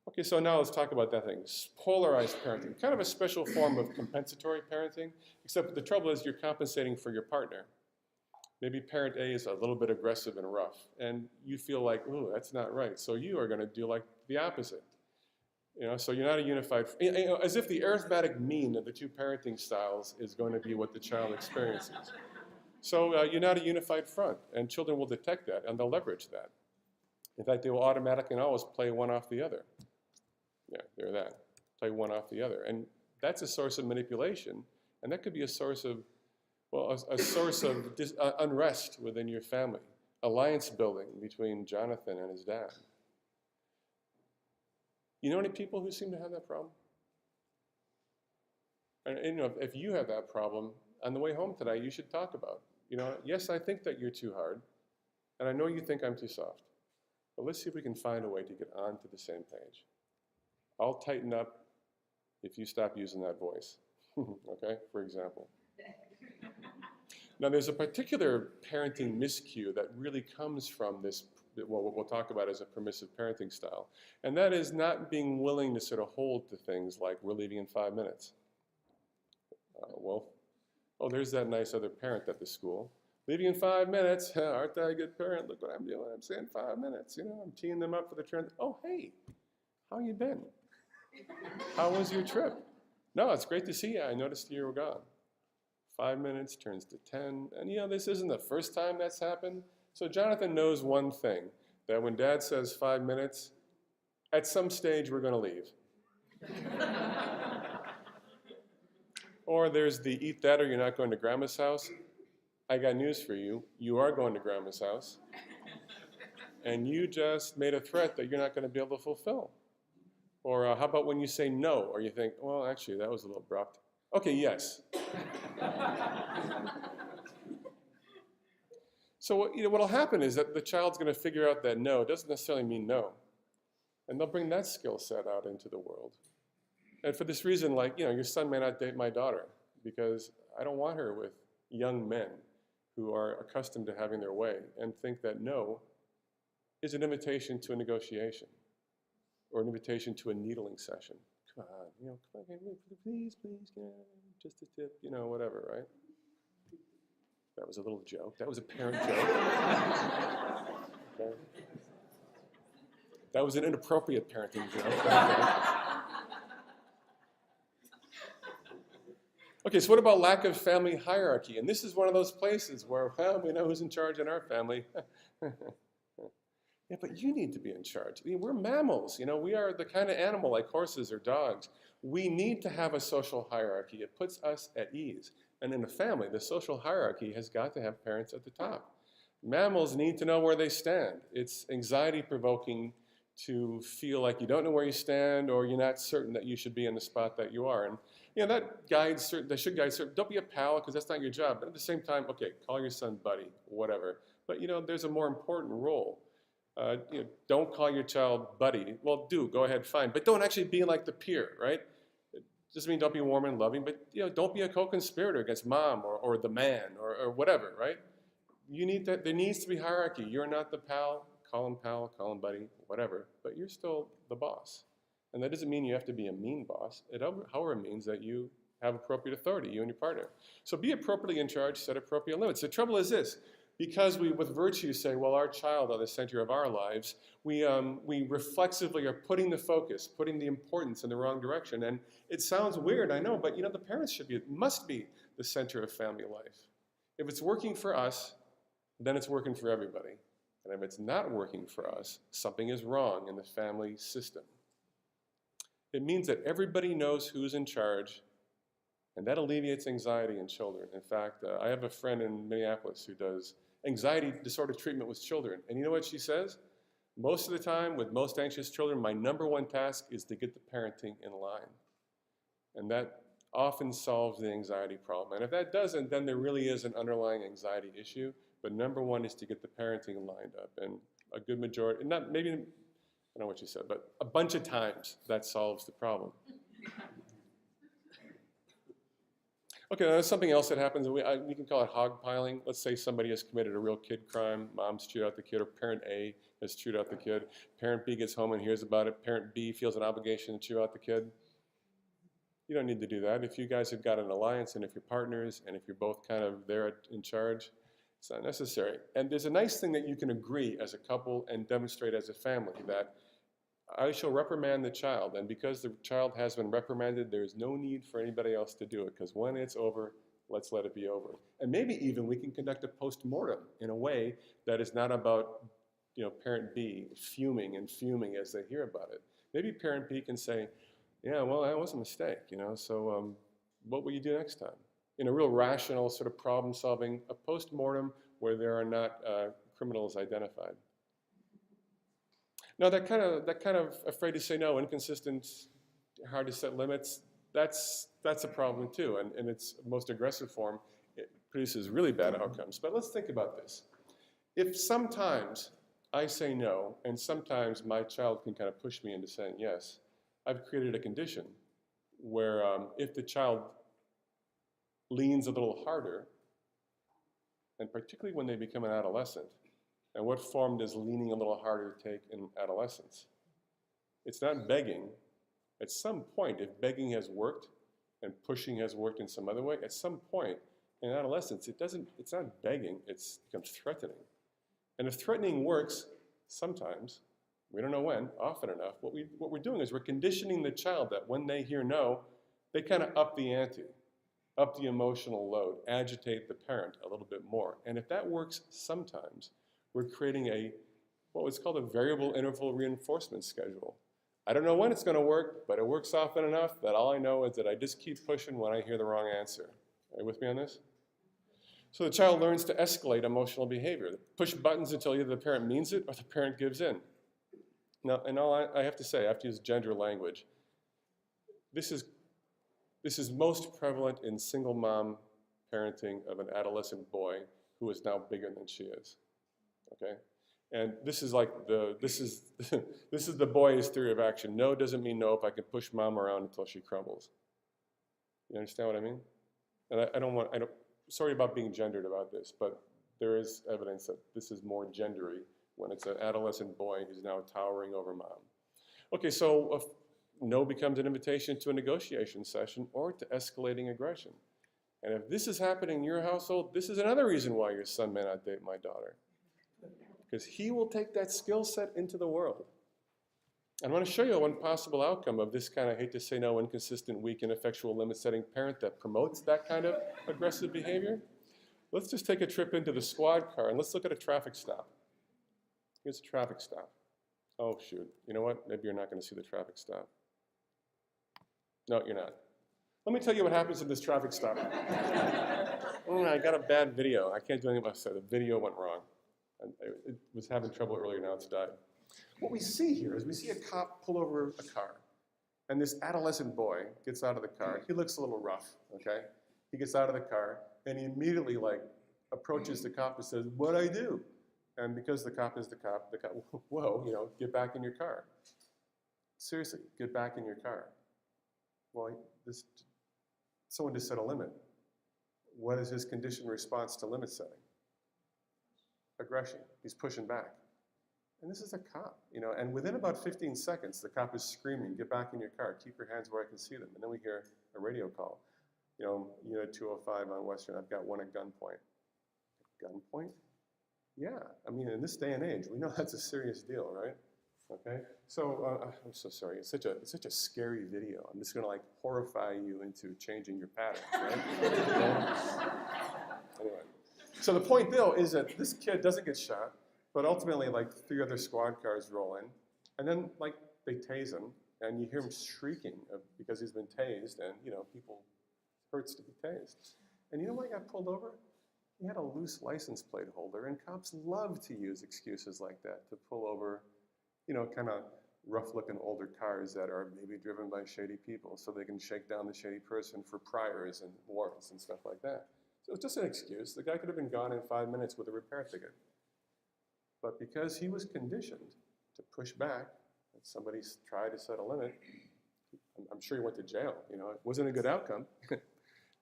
Okay, so now let's talk about that thing. Polarized parenting, kind of a special form of compensatory parenting, except the trouble is you're compensating for your partner. Maybe parent A is a little bit aggressive and rough, and you feel like, ooh, that's not right. So you are going to do like the opposite. You know, so you're not a unified, you know, as if the arithmetic mean of the two parenting styles is going to be what the child experiences. So you're not a unified front, and children will detect that, and they'll leverage that. In fact, they will automatically always play one off the other. Yeah, they're that. Play one off the other. And that's a source of manipulation, and that could be a source of, well, a source of unrest within your family, alliance building between Jonathan and his dad. You know any people who seem to have that problem? And you know, if you have that problem, on the way home today, you should talk about, you know, yes, I think that you're too hard, and I know you think I'm too soft, but let's see if we can find a way to get onto the same page. I'll tighten up, if you stop using that voice, okay, for example. Now, there's a particular parenting miscue that really comes from this, what we'll talk about as a permissive parenting style, and that is not being willing to sort of hold to things like, we're leaving in 5 minutes. Oh, there's that nice other parent at the school. Leaving in 5 minutes, aren't I a good parent? Look what I'm doing. I'm saying 5 minutes. I'm teeing them up for the trend. Oh, hey, how you been? How was your trip? No, it's great to see you. I noticed you were gone. 5 minutes turns to 10. And this isn't the first time that's happened. So Jonathan knows one thing, that when Dad says 5 minutes, at some stage we're going to leave. Or there's the eat that or you're not going to Grandma's house. I got news for you. You are going to Grandma's house. And you just made a threat that you're not going to be able to fulfill. Or how about when you say no, or you think, well, actually, that was a little abrupt. Okay, yes. So what'll happen is that the child's going to figure out that no doesn't necessarily mean no. And they'll bring that skill set out into the world. And for this reason, your son may not date my daughter because I don't want her with young men who are accustomed to having their way and think that no is an invitation to a negotiation or an invitation to a needling session. Come on, please, just a tip, whatever, right? That was a little joke. That was a parent joke. Okay. That was an inappropriate parenting joke. Okay, so what about lack of family hierarchy? And this is one of those places where, well, we know who's in charge in our family. Yeah, but you need to be in charge. We're mammals. We are the kind of animal like horses or dogs. We need to have a social hierarchy. It puts us at ease. And in a family, the social hierarchy has got to have parents at the top. Mammals need to know where they stand. It's anxiety-provoking to feel like you don't know where you stand or you're not certain that you should be in the spot that you are. And that should guide certain. Don't be a pal because that's not your job. But at the same time, okay, call your son buddy, whatever. But there's a more important role. Don't call your child buddy. Well, go ahead, fine. But don't actually be like the peer, right? It doesn't mean don't be warm and loving, but don't be a co-conspirator against mom or the man or whatever, right? There needs to be hierarchy. You're not the pal. Call him buddy, whatever. But you're still the boss. And that doesn't mean you have to be a mean boss. It, however, means that you have appropriate authority, you and your partner. So be appropriately in charge, set appropriate limits. The trouble is this. Because we, with virtue, say, well, our child are the center of our lives, we reflexively are putting the focus, putting the importance in the wrong direction. And it sounds weird, I know, but the parents must be the center of family life. If it's working for us, then it's working for everybody. And if it's not working for us, something is wrong in the family system. It means that everybody knows who's in charge, and that alleviates anxiety in children. In fact, I have a friend in Minneapolis who does anxiety disorder treatment with children. And you know what she says? Most of the time, with most anxious children, my number one task is to get the parenting in line. And that often solves the anxiety problem. And if that doesn't, then there really is an underlying anxiety issue. But number one is to get the parenting lined up. And a good majority, not maybe, I don't know what she said, but a bunch of times that solves the problem. Okay, now there's something else that happens. We can call it hog piling. Let's say somebody has committed a real kid crime. Mom's chewed out the kid, or parent A has chewed out the kid. Parent B gets home and hears about it. Parent B feels an obligation to chew out the kid. You don't need to do that. If you guys have got an alliance and if you're partners and if you're both kind of there in charge, it's not necessary. And there's a nice thing that you can agree as a couple and demonstrate as a family, that I shall reprimand the child, and because the child has been reprimanded, there is no need for anybody else to do it, because when it's over, let's let it be over. And maybe even we can conduct a post-mortem in a way that is not about parent B fuming as they hear about it. Maybe parent B can say, yeah, well, that was a mistake, so what will you do next time? In a real rational sort of problem-solving, a post-mortem where there are not criminals identified. Now, that kind of afraid to say no, inconsistent, hard to set limits, that's a problem too. And in its most aggressive form, it produces really bad outcomes. But let's think about this. If sometimes I say no, and sometimes my child can kind of push me into saying yes, I've created a condition where if the child leans a little harder, and particularly when they become an adolescent, and what form does leaning a little harder take in adolescence? It's not begging. At some point, if begging has worked and pushing has worked in some other way, at some point in adolescence, it's not begging, it becomes threatening. And if threatening works, sometimes, we don't know when, often enough, what we're doing is we're conditioning the child that when they hear no, they kind of up the ante, up the emotional load, agitate the parent a little bit more. And if that works sometimes, we're creating what was called a variable interval reinforcement schedule. I don't know when it's going to work, but it works often enough that all I know is that I just keep pushing when I hear the wrong answer. Are you with me on this? So the child learns to escalate emotional behavior. Push buttons until either the parent means it or the parent gives in. Now, and all I have to say, I have to use gender language. This is most prevalent in single mom parenting of an adolescent boy who is now bigger than she is. Okay? And this is the boy's theory of action. No doesn't mean no if I can push mom around until she crumbles. You understand what I mean? And sorry about being gendered about this, but there is evidence that this is more gendery when it's an adolescent boy who's now towering over mom. Okay, so no becomes an invitation to a negotiation session or to escalating aggression. And if this is happening in your household, this is another reason why your son may not date my daughter. Because he will take that skill set into the world. And I want to show you one possible outcome of this kind of, I hate to say no, inconsistent, weak, ineffectual, limit-setting parent that promotes that kind of aggressive behavior. Let's just take a trip into the squad car and let's look at a traffic stop. Here's a traffic stop. Oh, shoot. You know what? Maybe you're not going to see the traffic stop. No, you're not. Let me tell you what happens in this traffic stop. I got a bad video. I can't do anything about it. The video went wrong. It was having trouble earlier, now it's died. What we see here is we see a cop pull over a car. And this adolescent boy gets out of the car. He looks a little rough, okay? He gets out of the car, and he immediately, approaches the cop and says, "What'd I do?" And because the cop is the cop, whoa, get back in your car. Seriously, get back in your car. Well, someone just set a limit. What is his conditioned response to limit setting? Aggression. He's pushing back. And this is a cop, and within about 15 seconds, the cop is screaming, "Get back in your car, keep your hands where I can see them." And then we hear a radio call. Unit 205 on Western, I've got one at gunpoint. Gunpoint? Yeah, in this day and age, we know that's a serious deal, right? Okay, so I'm so sorry. It's such a scary video. I'm just gonna horrify you into changing your patterns, right? Anyway, so the point though is that this kid doesn't get shot, but ultimately 3 other squad cars roll in, and then they tase him, and you hear him shrieking because he's been tased, and people hurts to be tased. And you know why he got pulled over? He had a loose license plate holder, and cops love to use excuses like that to pull over, kind of rough-looking older cars that are maybe driven by shady people, so they can shake down the shady person for priors and warrants and stuff like that. So it's just an excuse. The guy could have been gone in 5 minutes with a repair ticket. But because he was conditioned to push back, and somebody tried to set a limit, I'm sure he went to jail. It wasn't a good outcome.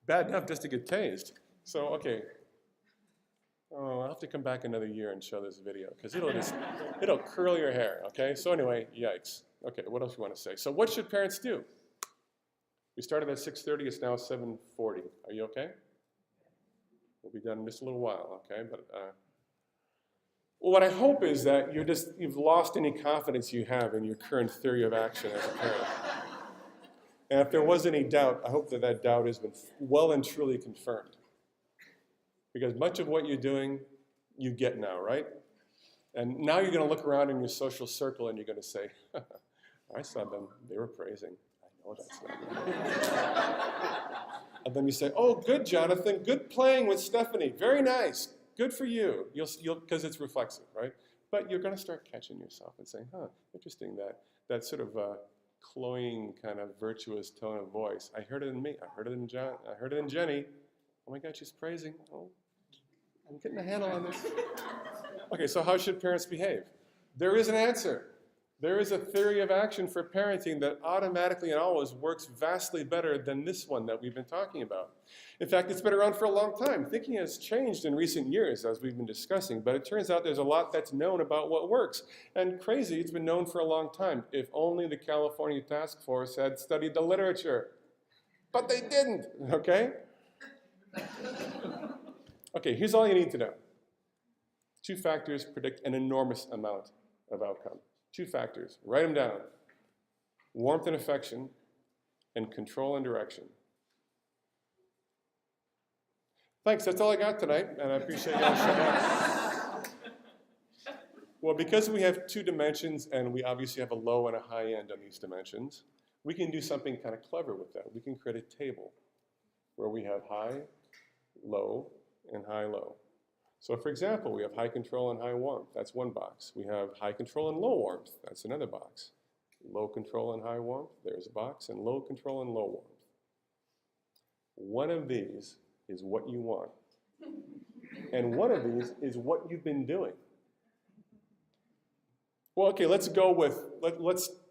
Bad enough just to get tased. So, okay. Oh, I'll have to come back another year and show this video because it'll curl your hair, okay? So anyway, yikes. Okay, what else you want to say? So what should parents do? We started at 6:30, it's now 7:40. Are you okay? We'll be done in just a little while, okay? But well, what I hope is that you've lost any confidence you have in your current theory of action as a parent. And if there was any doubt, I hope that doubt has been well and truly confirmed. Because much of what you're doing, you get now, right? And now you're going to look around in your social circle and you're going to say, I saw them, they were praising. I know that's not right. And then you say, oh, good, Jonathan, good playing with Stephanie, very nice, good for you. You'll because it's reflexive, right? But you're going to start catching yourself and saying, interesting, that sort of cloying kind of virtuous tone of voice. I heard it in me, I heard it in John, I heard it in Jenny. Oh my God, she's praising. Oh, I'm getting a handle on this. Okay, so how should parents behave? There is an answer. There is a theory of action for parenting that automatically and always works vastly better than this one that we've been talking about. In fact, it's been around for a long time. Thinking has changed in recent years, as we've been discussing, but it turns out there's a lot that's known about what works. And crazy, it's been known for a long time. If only the California Task Force had studied the literature. But they didn't, okay? Okay, here's all you need to know. 2 factors predict an enormous amount of outcome. 2 factors. Write them down. Warmth and affection, and control and direction. Thanks, that's all I got tonight, and I appreciate y'all showing up. Well, because we have 2 dimensions, and we obviously have a low and a high end on these dimensions, we can do something kind of clever with that. We can create a table where we have high, low, and high, low. So for example, we have high control and high warmth. That's one box. We have high control and low warmth. That's another box. Low control and high warmth. There's a box. And low control and low warmth. One of these is what you want. And one of these is what you've been doing. Well, okay, let's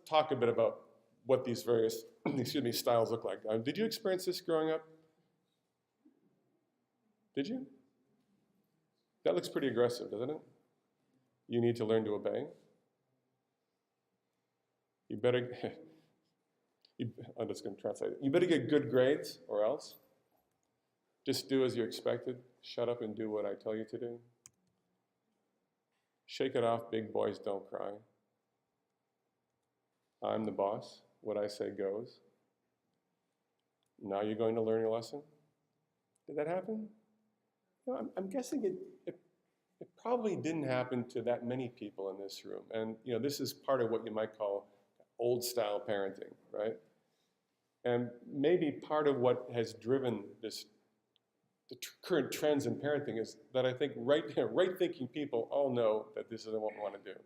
talk a bit about what these various styles look like. Did you experience this growing up? Did you? That looks pretty aggressive, doesn't it? You need to learn to obey. You better, I'm just going to translate it. You better get good grades or else. Just do as you're expected. Shut up and do what I tell you to do. Shake it off, big boys don't cry. I'm the boss. What I say goes. Now you're going to learn your lesson. Did that happen? You know, I'm guessing it probably didn't happen to that many people in this room. And you know, this is part of what you might call old style parenting, right? And maybe part of what has driven the current trends in parenting is that I think right thinking people all know that this isn't what we want to do.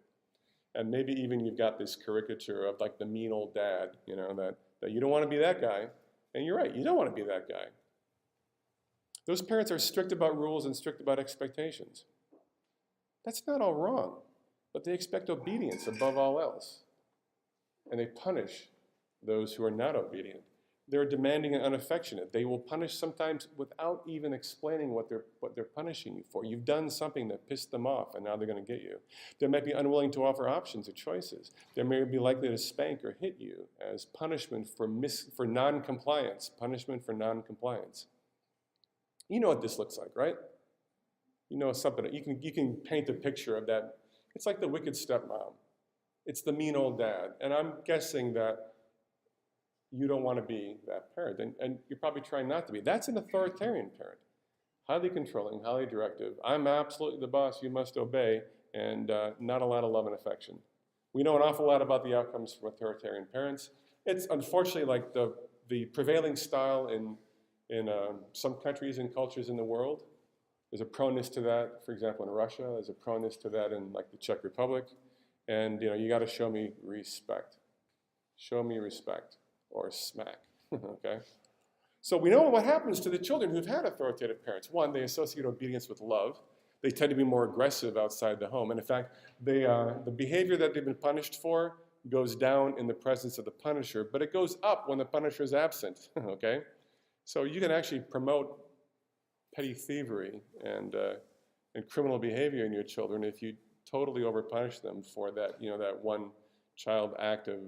And maybe even you've got this caricature of like the mean old dad, you know, that you don't want to be that guy. And you're right, you don't want to be that guy. Those parents are strict about rules and strict about expectations. That's not all wrong, but they expect obedience above all else. And they punish those who are not obedient. They're demanding and unaffectionate. They will punish sometimes without even explaining what they're punishing you for. You've done something that pissed them off, and now they're going to get you. They might be unwilling to offer options or choices. They may be likely to spank or hit you as punishment for non-compliance, punishment for non-compliance. You know what this looks like, right? You know something. You can paint a picture of that. It's like the wicked stepmom. It's the mean old dad. And I'm guessing that you don't want to be that parent. And you're probably trying not to be. That's an authoritarian parent. Highly controlling, highly directive. I'm absolutely the boss. You must obey. And not a lot of love and affection. We know an awful lot about the outcomes from authoritarian parents. It's unfortunately like the prevailing style in some countries and cultures in the world. There's a proneness to that, for example, in Russia. There's a proneness to that in like the Czech Republic. And you know, you got to show me respect. Show me respect or smack, okay? So we know what happens to the children who've had authoritative parents. One, they associate obedience with love. They tend to be more aggressive outside the home. And in fact, the behavior that they've been punished for goes down in the presence of the punisher, but it goes up when the punisher is absent, okay? So you can actually promote petty thievery and criminal behavior in your children if you totally overpunish them for that, you know, that one child act of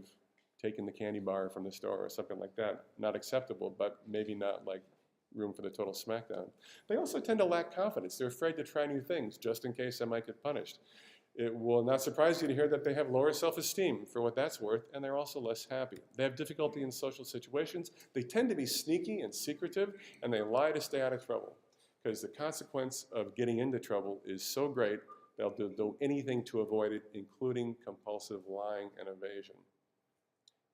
taking the candy bar from the store or something like that. Not acceptable, but maybe not like room for the total smackdown. They also tend to lack confidence. They're afraid to try new things just in case they might get punished. It will not surprise you to hear that they have lower self-esteem for what that's worth, and they're also less happy. They have difficulty in social situations. They tend to be sneaky and secretive, and they lie to stay out of trouble because the consequence of getting into trouble is so great, they'll do anything to avoid it, including compulsive lying and evasion.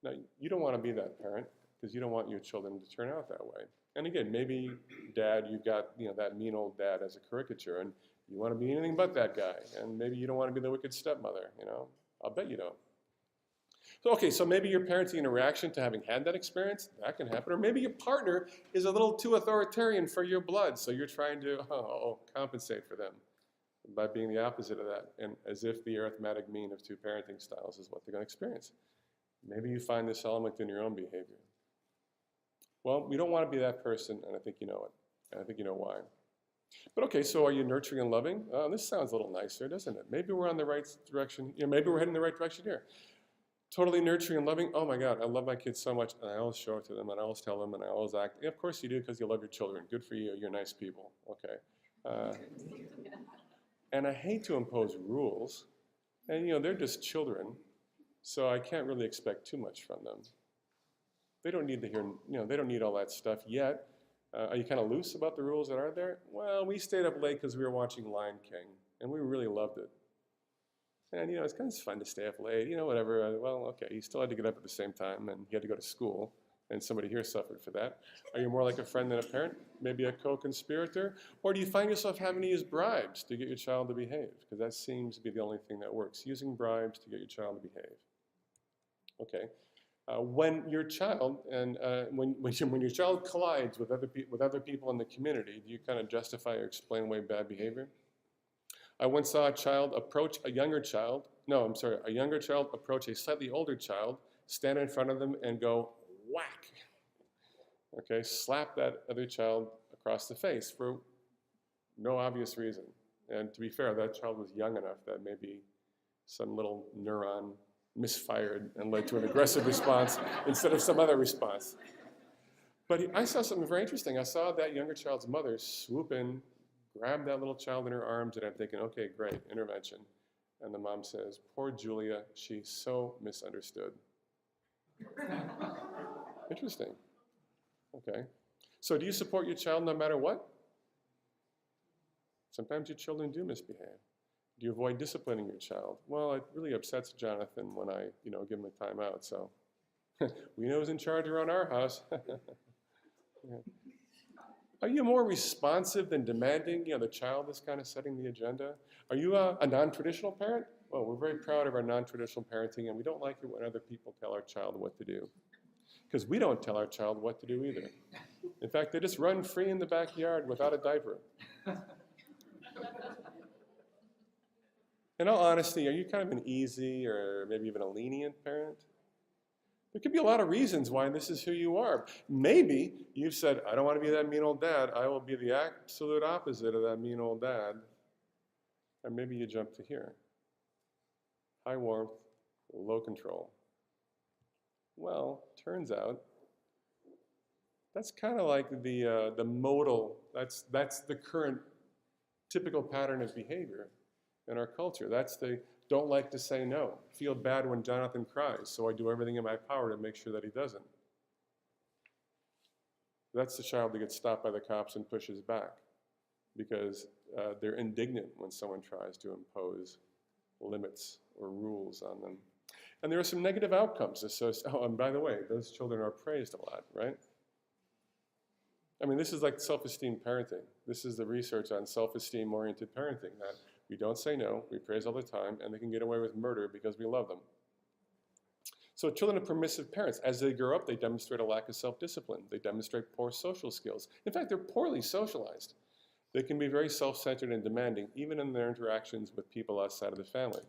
Now, you don't want to be that parent because you don't want your children to turn out that way. And again, maybe dad, you've got that mean old dad as a caricature, and you want to be anything but that guy. And maybe you don't want to be the wicked stepmother, I'll bet you don't. So, okay, so maybe you're parenting in a reaction to having had that experience. That can happen. Or maybe your partner is a little too authoritarian for your blood, so you're trying to compensate for them. by being the opposite of that, and as if the arithmetic mean of two parenting styles is what they're going to experience. Maybe you find this element in your own behavior. Well, we don't want to be that person, and I think you know it, and I think you know why. But okay, so are you nurturing and loving? This sounds a little nicer, doesn't it? Maybe we're on the right direction. Maybe we're heading in the right direction here. Totally nurturing and loving. Oh my God, I love my kids so much, and I always show it to them, and I always tell them, and I always act. Yeah, of course you do, because you love your children. Good for you. You're nice people. Okay. And I hate to impose rules, and they're just children, so I can't really expect too much from them. They don't need to hear, they don't need all that stuff yet. Are you kind of loose about the rules that are there? Well, we stayed up late because we were watching Lion King, and we really loved it. And, it's kind of fun to stay up late, whatever. Well, okay, you still had to get up at the same time, and you had to go to school, and somebody here suffered for that. Are you more like a friend than a parent? Maybe a co-conspirator? Or do you find yourself having to use bribes to get your child to behave? Because that seems to be the only thing that works, using bribes to get your child to behave. Okay. When your child when your child collides with other people in the community, do you kind of justify or explain away bad behavior? I once saw a younger child approach a slightly older child, stand in front of them, and go whack. Okay, slap that other child across the face for no obvious reason. And to be fair, that child was young enough that maybe some little neuron misfired and led to an aggressive response instead of some other response. But I saw something very interesting. I saw that younger child's mother swoop in, grab that little child in her arms, and I'm thinking, okay, great, intervention. And the mom says, poor Julia, she's so misunderstood. Interesting. Okay. So do you support your child no matter what? Sometimes your children do misbehave. Do you avoid disciplining your child? Well, it really upsets Jonathan when I, give him a timeout. So we know who's in charge around our house. Yeah. Are you more responsive than demanding? The child is kind of setting the agenda. Are you a non-traditional parent? Well, we're very proud of our non-traditional parenting, and we don't like it when other people tell our child what to do. Because we don't tell our child what to do either. In fact, they just run free in the backyard without a diaper. In all honesty, are you kind of an easy or maybe even a lenient parent? There could be a lot of reasons why this is who you are. Maybe you've said, I don't want to be that mean old dad. I will be the absolute opposite of that mean old dad. And maybe you jump to here. High warmth, low control. Well, turns out that's kind of like the modal, that's the current typical pattern of behavior in our culture. That's the don't like to say no. Feel bad when Jonathan cries, so I do everything in my power to make sure that he doesn't. That's the child that gets stopped by the cops and pushes back because they're indignant when someone tries to impose limits or rules on them. And there are some negative outcomes associated. Oh, and by the way, those children are praised a lot, right? I mean, this is like self-esteem parenting. This is the research on self-esteem-oriented parenting, that we don't say no, we praise all the time, and they can get away with murder because we love them. So children of permissive parents, as they grow up, they demonstrate a lack of self-discipline. They demonstrate poor social skills. In fact, they're poorly socialized. They can be very self-centered and demanding, even in their interactions with people outside of the family.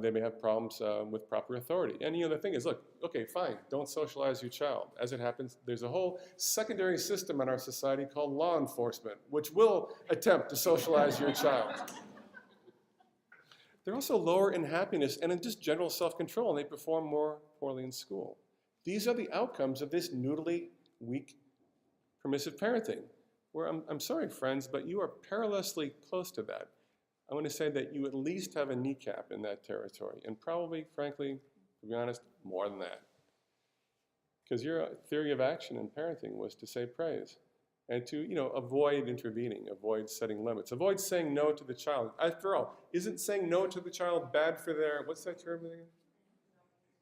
They may have problems with proper authority. And the thing is, look, okay, fine, don't socialize your child. As it happens, there's a whole secondary system in our society called law enforcement, which will attempt to socialize your child. They're also lower in happiness and in just general self-control, and they perform more poorly in school. These are the outcomes of this noodly, weak, permissive parenting, where I'm sorry, friends, but you are perilously close to that. I want to say that you at least have a kneecap in that territory, and probably, frankly, to be honest, more than that. Because your theory of action in parenting was to say praise and to, avoid intervening, avoid setting limits, avoid saying no to the child. After all, isn't saying no to the child bad for their, what's that term again?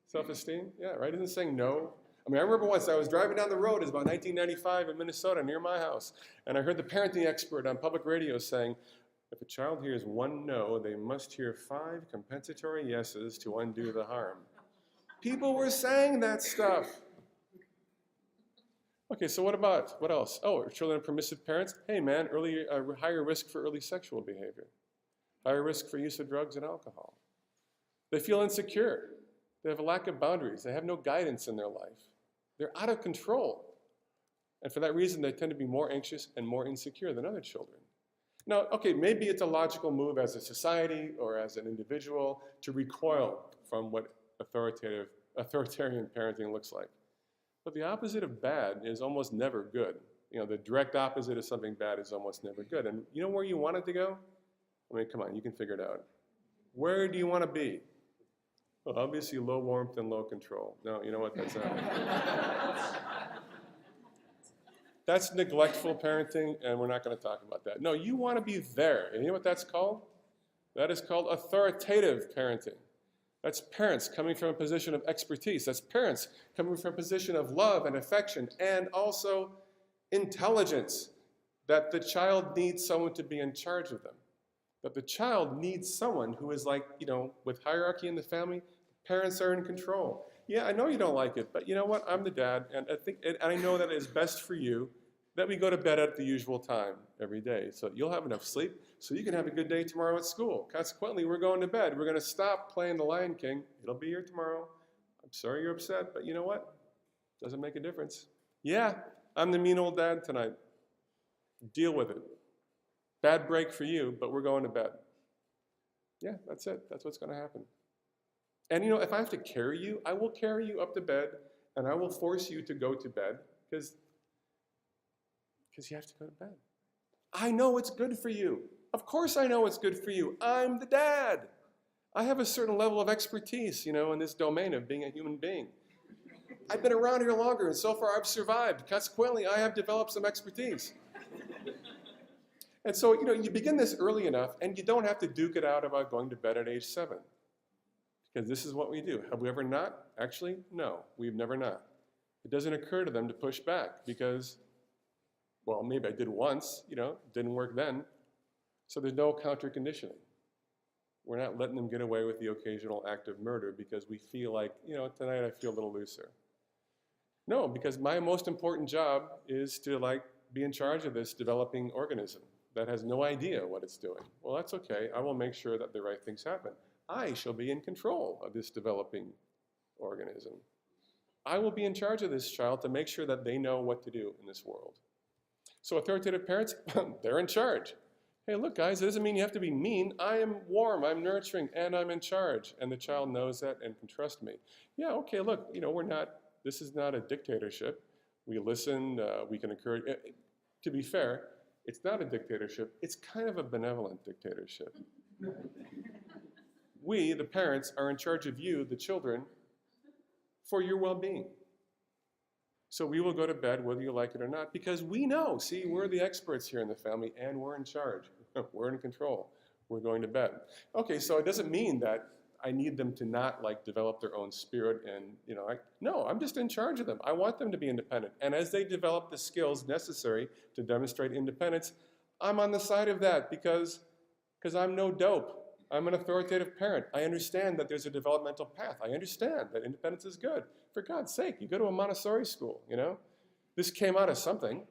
Self-esteem? Yeah, right? Isn't saying no? I mean, I remember once I was driving down the road, it was about 1995 in Minnesota near my house, and I heard the parenting expert on public radio saying, if a child hears one no, they must hear 5 compensatory yeses to undo the harm. People were saying that stuff. Okay, so what else? Oh, are children of permissive parents? Hey man, higher risk for early sexual behavior. higher risk for use of drugs and alcohol. They feel insecure. They have a lack of boundaries. They have no guidance in their life. They're out of control. And for that reason, they tend to be more anxious and more insecure than other children. Now, okay, maybe it's a logical move as a society or as an individual to recoil from what authoritarian parenting looks like. But the opposite of bad is almost never good. You know, the direct opposite of something bad is almost never good. And you know where you want it to go? I mean, come on, you can figure it out. Where do you want to be? Well, obviously low warmth and low control. No, you know what, that's not. That's neglectful parenting, and we're not going to talk about that. No, you want to be there. And you know what that's called? That is called authoritative parenting. That's parents coming from a position of expertise. That's parents coming from a position of love and affection and also intelligence, that the child needs someone to be in charge of them. That the child needs someone who is like, you know, with hierarchy in the family, parents are in control. Yeah, I know you don't like it, but you know what? I'm the dad, and I know that it is best for you that we go to bed at the usual time every day. So you'll have enough sleep, so you can have a good day tomorrow at school. Consequently, we're going to bed. We're going to stop playing the Lion King. It'll be here tomorrow. I'm sorry you're upset, but you know what? Doesn't make a difference. Yeah, I'm the mean old dad tonight. Deal with it. Bad break for you, but we're going to bed. Yeah, that's it. That's what's going to happen. And you know, if I have to carry you, I will carry you up to bed, and I will force you to go to bed because you have to go to bed. I know it's good for you. Of course I know it's good for you. I'm the dad. I have a certain level of expertise, you know, in this domain of being a human being. I've been around here longer, and so far I've survived. Consequently, I have developed some expertise. And so, you know, you begin this early enough, and you don't have to duke it out about going to bed at age 7. Because this is what we do. Have we ever not? Actually, no, we've never not. It doesn't occur to them to push back because, well, maybe I did once, you know, didn't work then. So there's no counter conditioning. We're not letting them get away with the occasional act of murder because we feel like, you know, tonight I feel a little looser. No, because my most important job is to like be in charge of this developing organism that has no idea what it's doing. Well, that's okay. I will make sure that the right things happen. I shall be in control of this developing organism. I will be in charge of this child to make sure that they know what to do in this world. So authoritative parents, they're in charge. Hey, look, guys, it doesn't mean you have to be mean. I am warm, I'm nurturing, and I'm in charge. And the child knows that and can trust me. Yeah, okay, look, you know, this is not a dictatorship. We listen, we can encourage. To be fair, it's not a dictatorship. It's kind of a benevolent dictatorship. We, the parents, are in charge of you, the children, for your well-being. So we will go to bed whether you like it or not because we know, see, we're the experts here in the family and we're in charge. We're in control. We're going to bed. Okay, so it doesn't mean that I need them to not like develop their own spirit and, you know, no, I'm just in charge of them. I want them to be independent. And as they develop the skills necessary to demonstrate independence, I'm on the side of that because I'm no dope. I'm an authoritative parent. I understand that there's a developmental path. I understand that independence is good. For God's sake, you go to a Montessori school, you know? This came out of something.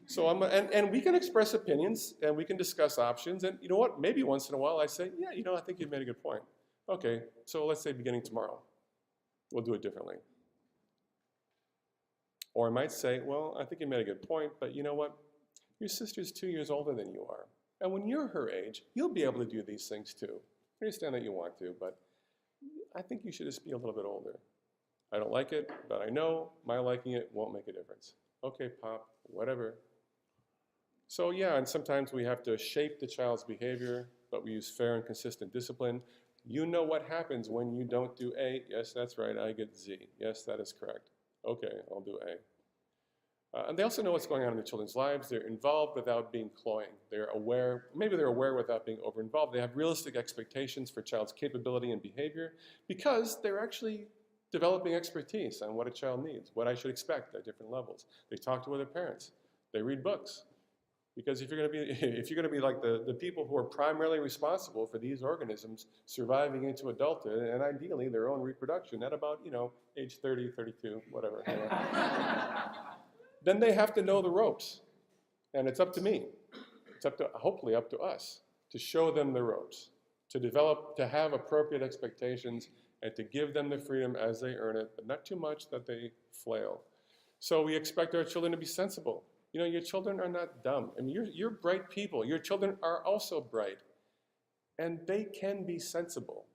So and we can express opinions and we can discuss options. And you know what? Maybe once in a while I say, yeah, you know, I think you've made a good point. Okay, so let's say beginning tomorrow, we'll do it differently. Or I might say, well, I think you made a good point, but you know what? Your sister's 2 years older than you are. And when you're her age, you'll be able to do these things too. I understand that you want to, but I think you should just be a little bit older. I don't like it, but I know my liking it won't make a difference. Okay, Pop, whatever. So yeah, and sometimes we have to shape the child's behavior, but we use fair and consistent discipline. You know what happens when you don't do A. Yes, that's right, I get Z. Yes, that is correct. Okay, I'll do A. And they also know what's going on in the children's lives. They're involved without being cloying. They're aware, maybe they're aware without being over-involved. They have realistic expectations for a child's capability and behavior because they're actually developing expertise on what a child needs, what I should expect at different levels. They talk to other parents. They read books. Because if you're going to be like the people who are primarily responsible for these organisms surviving into adulthood and ideally their own reproduction at about, you know, age 30, 32, whatever. Then they have to know the ropes. And it's up to me. It's hopefully up to us to show them the ropes, to develop, to have appropriate expectations, and to give them the freedom as they earn it, but not too much that they flail. So we expect our children to be sensible. You know, your children are not dumb. I mean, you're bright people. Your children are also bright. And they can be sensible.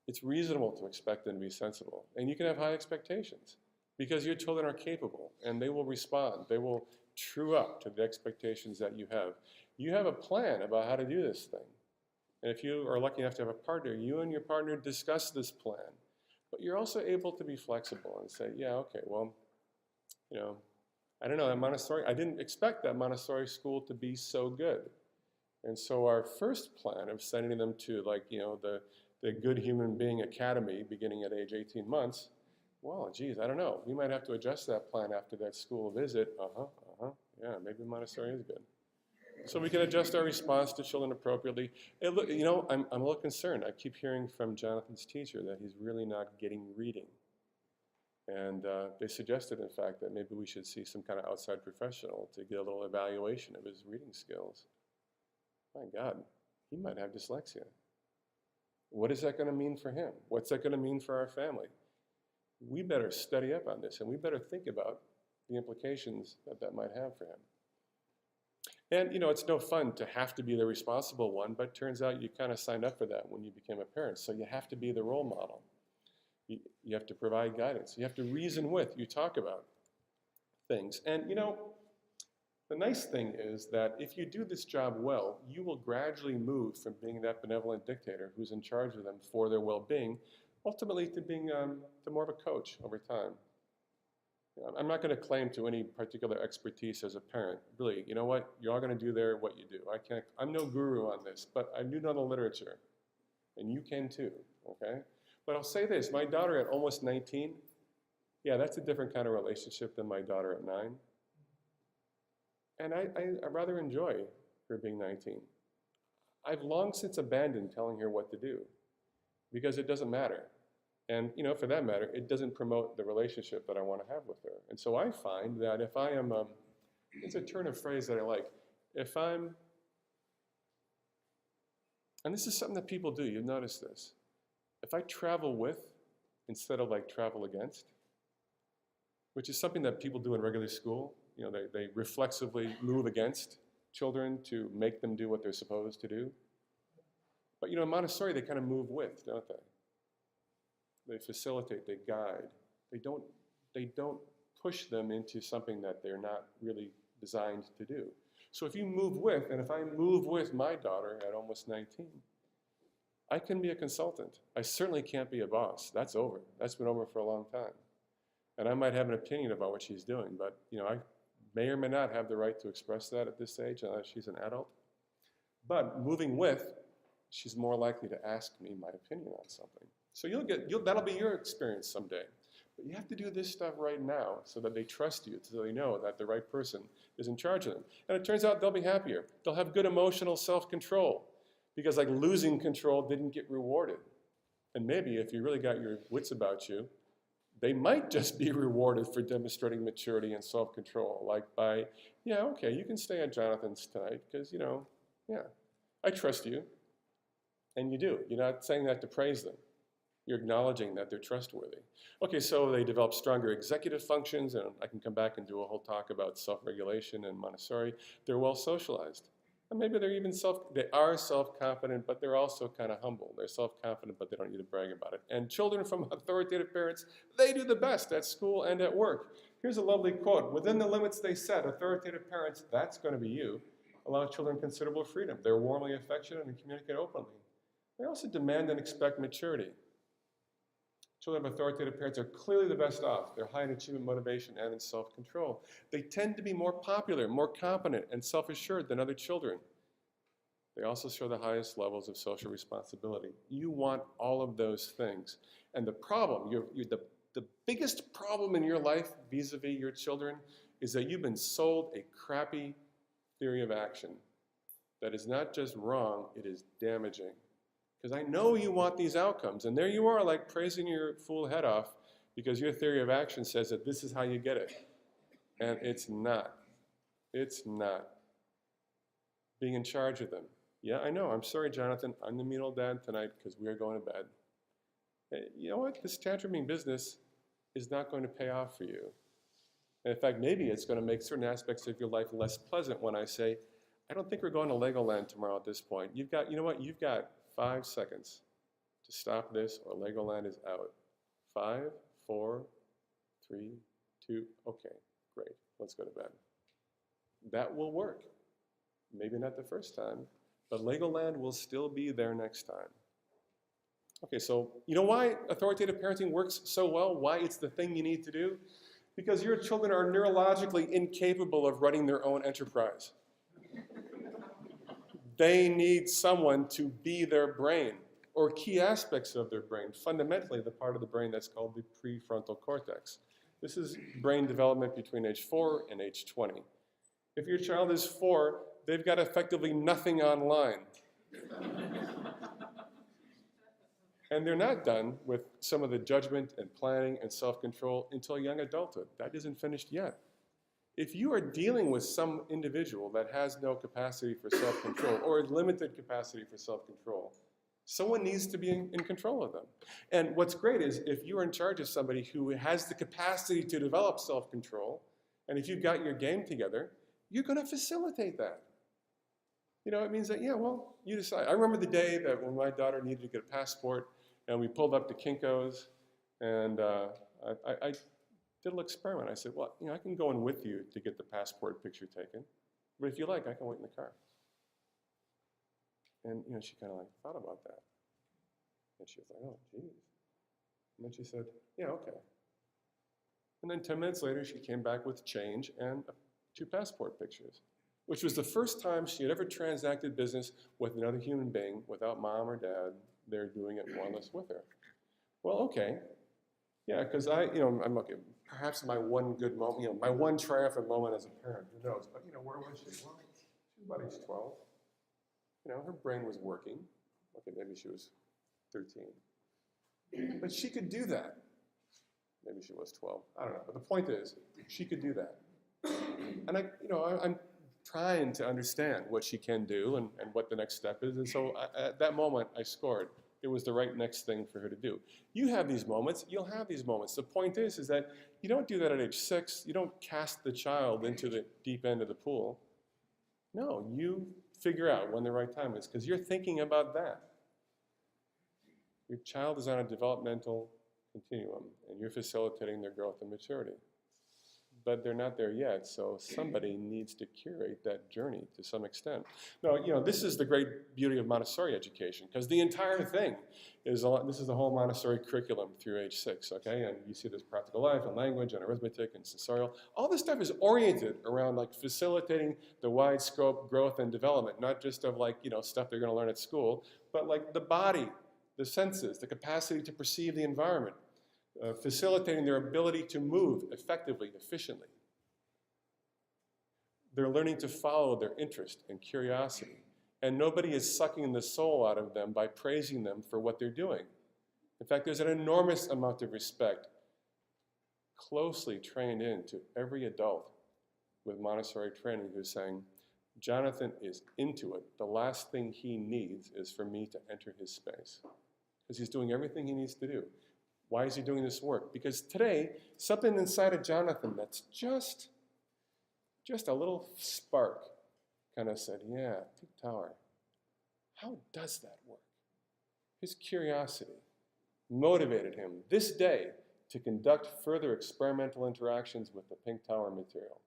It's reasonable to expect them to be sensible. And you can have high expectations because your children are capable and they will respond. They will true up to the expectations that you have. You have a plan about how to do this thing. And if you are lucky enough to have a partner, you and your partner discuss this plan. But you're also able to be flexible and say, yeah, okay, well, you know, I don't know, that Montessori, I didn't expect that Montessori school to be so good. And so our first plan of sending them to, like, you know, the Good Human Being Academy beginning at age 18 months, well, geez, I don't know. We might have to adjust that plan after that school visit. Yeah, maybe Montessori is good. So we can adjust our response to children appropriately. You know, I'm a little concerned. I keep hearing from Jonathan's teacher that he's really not getting reading. And they suggested, in fact, that maybe we should see some kind of outside professional to get a little evaluation of his reading skills. My God, he might have dyslexia. What is that going to mean for him? What's that going to mean for our family? We better study up on this, and we better think about the implications that that might have for him. And, you know, it's no fun to have to be the responsible one, but it turns out you kind of signed up for that when you became a parent. So you have to be the role model. You have to provide guidance. You have to reason with. You talk about things. And, you know, the nice thing is that if you do this job well, you will gradually move from being that benevolent dictator who's in charge of them for their well-being, ultimately to being to more of a coach over time. You know, I'm not going to claim to any particular expertise as a parent. Really, you know what? You're all going to do there what you do. I'm no guru on this, but I do know the literature, and you can too, okay? But I'll say this, my daughter at almost 19, yeah, that's a different kind of relationship than my daughter at 9. And I rather enjoy her being 19. I've long since abandoned telling her what to do because it doesn't matter. And, you know, for that matter, it doesn't promote the relationship that I want to have with her. And so I find that if I am, it's a turn of phrase that I like, if I'm, and this is something that people do, you've noticed this, if I travel with instead of like travel against, which is something that people do in regular school, you know, they reflexively move against children to make them do what they're supposed to do. But, you know, in Montessori, they kind of move with, don't they? They facilitate, they guide. They don't push them into something that they're not really designed to do. So if you move with, and if I move with my daughter at almost 19, I can be a consultant. I certainly can't be a boss. That's over. That's been over for a long time. And I might have an opinion about what she's doing, but, you know, I may or may not have the right to express that at this age, unless she's an adult. But moving with, she's more likely to ask me my opinion on something. So that'll be your experience someday. But you have to do this stuff right now so that they trust you, so they know that the right person is in charge of them. And it turns out they'll be happier. They'll have good emotional self-control because, like, losing control didn't get rewarded. And maybe if you really got your wits about you, they might just be rewarded for demonstrating maturity and self-control, like by, yeah, okay, you can stay at Jonathan's tonight because, you know, yeah, I trust you. And you do. You're not saying that to praise them. You're acknowledging that they're trustworthy. Okay, so they develop stronger executive functions, and I can come back and do a whole talk about self-regulation and Montessori. They're well socialized. And maybe they're even they are self-confident, but they're also kind of humble. They're self-confident, but they don't need to brag about it. And children from authoritative parents, they do the best at school and at work. Here's a lovely quote. Within the limits they set, authoritative parents, that's going to be you, allow children considerable freedom. They're warmly affectionate and communicate openly. They also demand and expect maturity. Children of authoritative parents are clearly the best off. They're high in achievement, motivation, and in self-control. They tend to be more popular, more competent, and self-assured than other children. They also show the highest levels of social responsibility. You want all of those things. And the problem, the biggest problem in your life vis-a-vis your children is that you've been sold a crappy theory of action that is not just wrong, it is damaging. Because I know you want these outcomes, and there you are, like praising your fool head off because your theory of action says that this is how you get it. And it's not. It's not. being in charge of them. Yeah, I know. I'm sorry, Jonathan. I'm the mean old dad tonight because we are going to bed. You know what? This tantruming business is not going to pay off for you. And in fact, maybe it's going to make certain aspects of your life less pleasant when I say, I don't think we're going to Legoland tomorrow at this point. You've got, you know what? You've got 5 seconds to stop this or Legoland is out. 5, 4, 3, 2, okay, great. Let's go to bed. That will work. Maybe not the first time, but Legoland will still be there next time. Okay, so you know why authoritative parenting works so well? Why it's the thing you need to do? Because your children are neurologically incapable of running their own enterprise. They need someone to be their brain, or key aspects of their brain, fundamentally the part of the brain that's called the prefrontal cortex. This is brain development between age 4 and age 20. If your child is 4, they've got effectively nothing online. And they're not done with some of the judgment and planning and self-control until young adulthood. That isn't finished yet. If you are dealing with some individual that has no capacity for self-control or limited capacity for self-control, someone needs to be in control of them. And what's great is if you're in charge of somebody who has the capacity to develop self-control, and if you've got your game together, you're going to facilitate that. You know, it means that, yeah, well, you decide. I remember the day that when my daughter needed to get a passport, and we pulled up to Kinko's, and I did a little experiment. I said, well, you know, I can go in with you to get the passport picture taken, but if you like, I can wait in the car. And, you know, she kind of like thought about that. And she was like, oh, geez. And then she said, yeah, okay. And then 10 minutes later, she came back with change and 2 passport pictures, which was the first time she had ever transacted business with another human being without mom or dad there doing it more or less with her. Well, okay. Yeah, because I'm okay. Perhaps my one good moment, you know, my one triumphant moment as a parent, who knows? But, you know, where was she? Well, she was about age 12. You know, her brain was working. Okay, maybe she was 13. But she could do that. Maybe she was 12. I don't know. But the point is, she could do that. And I'm trying to understand what she can do and what the next step is. And so at that moment, I scored. It was the right next thing for her to do. You have these moments. You'll have these moments. The point is that you don't do that at age 6. You don't cast the child into the deep end of the pool. No, you figure out when the right time is because you're thinking about that. Your child is on a developmental continuum, and you're facilitating their growth and maturity. But they're not there yet, so somebody needs to curate that journey to some extent. Now, you know, this is the great beauty of Montessori education, because the entire thing is, this is the whole Montessori curriculum through age 6, okay? And you see this practical life and language and arithmetic and sensorial. All this stuff is oriented around like facilitating the wide scope growth and development, not just of like, you know, stuff they're gonna learn at school, but like the body, the senses, the capacity to perceive the environment. Facilitating their ability to move effectively, efficiently. They're learning to follow their interest and curiosity. And nobody is sucking the soul out of them by praising them for what they're doing. In fact, there's an enormous amount of respect closely trained into every adult with Montessori training who's saying, Jonathan is into it. The last thing he needs is for me to enter his space. Because he's doing everything he needs to do. Why is he doing this work? Because today, something inside of Jonathan that's just a little spark kind of said, yeah, Pink Tower, how does that work? His curiosity motivated him this day to conduct further experimental interactions with the Pink Tower material.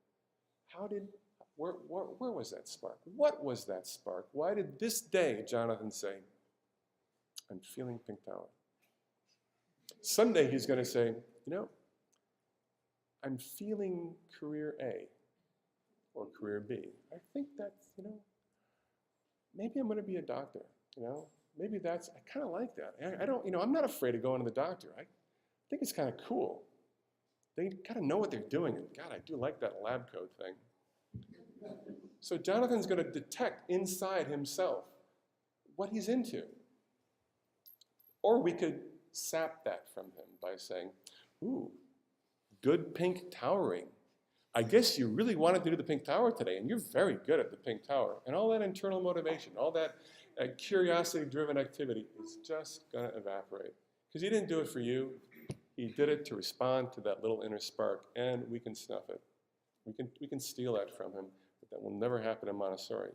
Where was that spark? What was that spark? Why did this day Jonathan say, I'm feeling Pink Tower? Someday he's going to say, you know, I'm feeling career A or career B. I think that's, you know, maybe I'm going to be a doctor, you know. Maybe that's, I kind of like that. I don't, you know, I'm not afraid of going to the doctor. I think it's kind of cool. They kind of know what they're doing. And God, I do like that lab coat thing. So Jonathan's going to detect inside himself what he's into. Or we could sap that from him by saying, ooh, good pink towering. I guess you really wanted to do the pink tower today, and you're very good at the pink tower. And all that internal motivation, all that curiosity-driven activity is just going to evaporate. Because he didn't do it for you. He did it to respond to that little inner spark, and we can snuff it. We can steal that from him, but that will never happen in Montessori.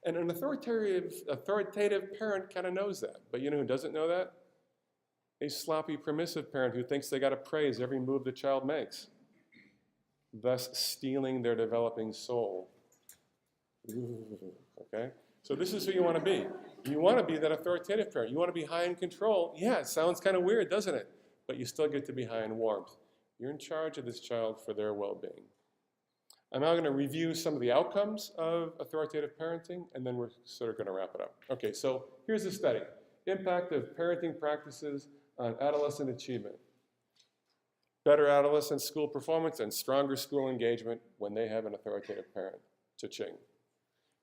And an authoritative parent kind of knows that. But you know who doesn't know that? A sloppy, permissive parent who thinks they got to praise every move the child makes, thus stealing their developing soul. Ooh, okay? So this is who you want to be. You want to be that authoritative parent. You want to be high in control. Yeah, it sounds kind of weird, doesn't it? But you still get to be high in warmth. You're in charge of this child for their well-being. I'm now going to review some of the outcomes of authoritative parenting, and then we're sort of going to wrap it up. Okay, so here's the study. Impact of parenting practices on adolescent achievement. Better adolescent school performance and stronger school engagement when they have an authoritative parent. Cha-ching.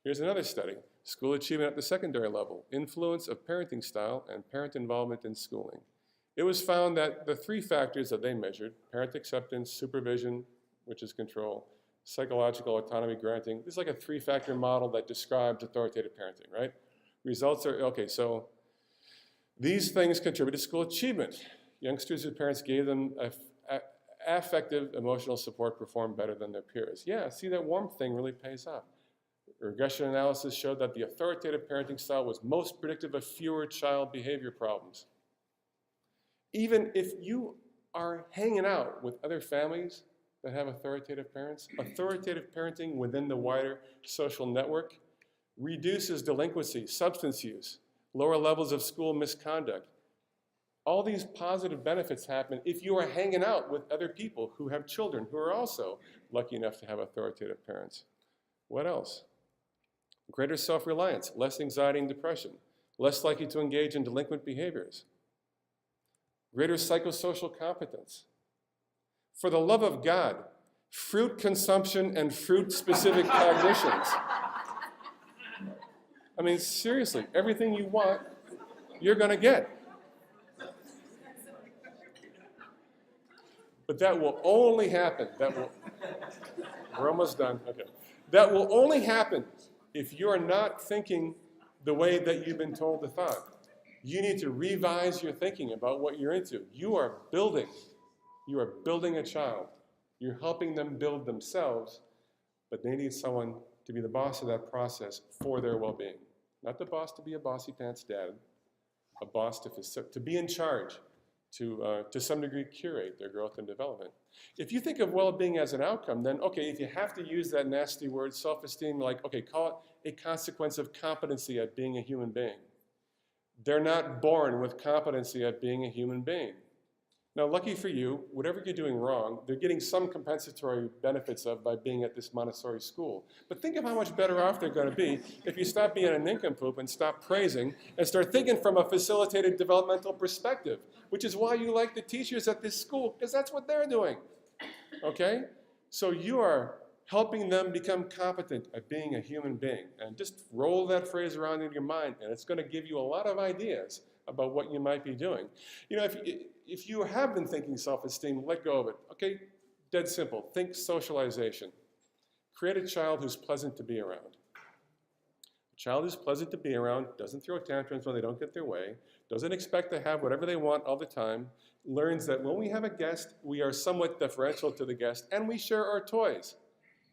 Here's another study. School achievement at the secondary level. Influence of parenting style and parent involvement in schooling. It was found that the three factors that they measured, parent acceptance, supervision, which is control, psychological autonomy granting, this is like a three-factor model that describes authoritative parenting, right? Results are, okay, so these things contribute to school achievement. Youngsters whose parents gave them affective emotional support perform better than their peers. Yeah, see, that warmth thing really pays off. Regression analysis showed that the authoritative parenting style was most predictive of fewer child behavior problems. Even if you are hanging out with other families that have authoritative parents, authoritative parenting within the wider social network reduces delinquency, substance use, lower levels of school misconduct. All these positive benefits happen if you are hanging out with other people who have children who are also lucky enough to have authoritative parents. What else? Greater self-reliance, less anxiety and depression, less likely to engage in delinquent behaviors. Greater psychosocial competence. For the love of God, fruit consumption and fruit-specific cognitions. I mean, seriously, everything you want, you're going to get. But that will only happen, we're almost done, okay. That will only happen if you're not thinking the way that you've been told to think. You need to revise your thinking about what you're into. You are building a child. You're helping them build themselves, but they need someone to be the boss of that process for their well-being. Not the boss to be a bossy pants dad, a boss to be in charge, to some degree curate their growth and development. If you think of well-being as an outcome, then okay, if you have to use that nasty word, self-esteem, like, okay, call it a consequence of competency at being a human being. They're not born with competency at being a human being. Now, lucky for you, whatever you're doing wrong, they're getting some compensatory benefits of by being at this Montessori school. But think of how much better off they're going to be if you stop being a nincompoop and stop praising and start thinking from a facilitated developmental perspective, which is why you like the teachers at this school, because that's what they're doing. Okay? So you are helping them become competent at being a human being. And just roll that phrase around in your mind, and it's going to give you a lot of ideas about what you might be doing. You know, if you have been thinking self-esteem, let go of it. Okay, dead simple. Think socialization. Create a child who's pleasant to be around. A child who's pleasant to be around, doesn't throw tantrums when they don't get their way, doesn't expect to have whatever they want all the time, learns that when we have a guest, we are somewhat deferential to the guest, and we share our toys.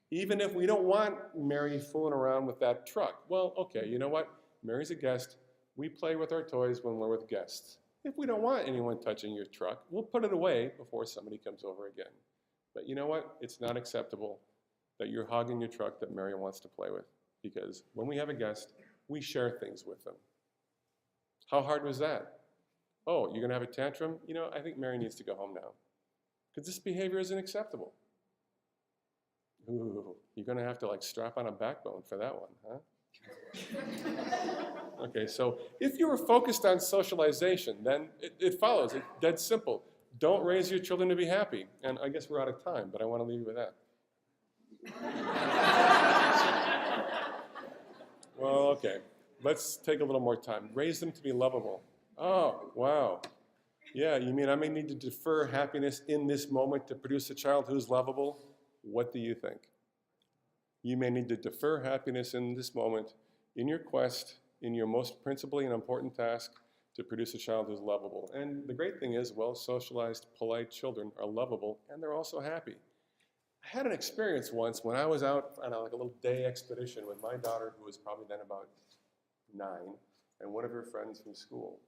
Even if we don't want Mary fooling around with that truck. Well, okay, you know what? Mary's a guest. We play with our toys when we're with guests. If we don't want anyone touching your truck, we'll put it away before somebody comes over again. But you know what? It's not acceptable that you're hogging your truck that Mary wants to play with, because when we have a guest, we share things with them. How hard was that? Oh, you're going to have a tantrum? You know, I think Mary needs to go home now, because this behavior isn't acceptable. Ooh, you're going to have to like strap on a backbone for that one, huh? Okay, so if you were focused on socialization, then it follows. It's dead simple. Don't raise your children to be happy. And I guess we're out of time, but I want to leave you with that. Well, okay. Let's take a little more time. Raise them to be lovable. Oh, wow. Yeah, you mean I may need to defer happiness in this moment to produce a child who's lovable? What do you think? You may need to defer happiness in this moment in your quest, in your most principally and important task, to produce a child who's lovable. And the great thing is, well-socialized, polite children are lovable, and they're also happy. I had an experience once when I was out on like a little day expedition with my daughter, who was probably then about 9, and one of her friends from school.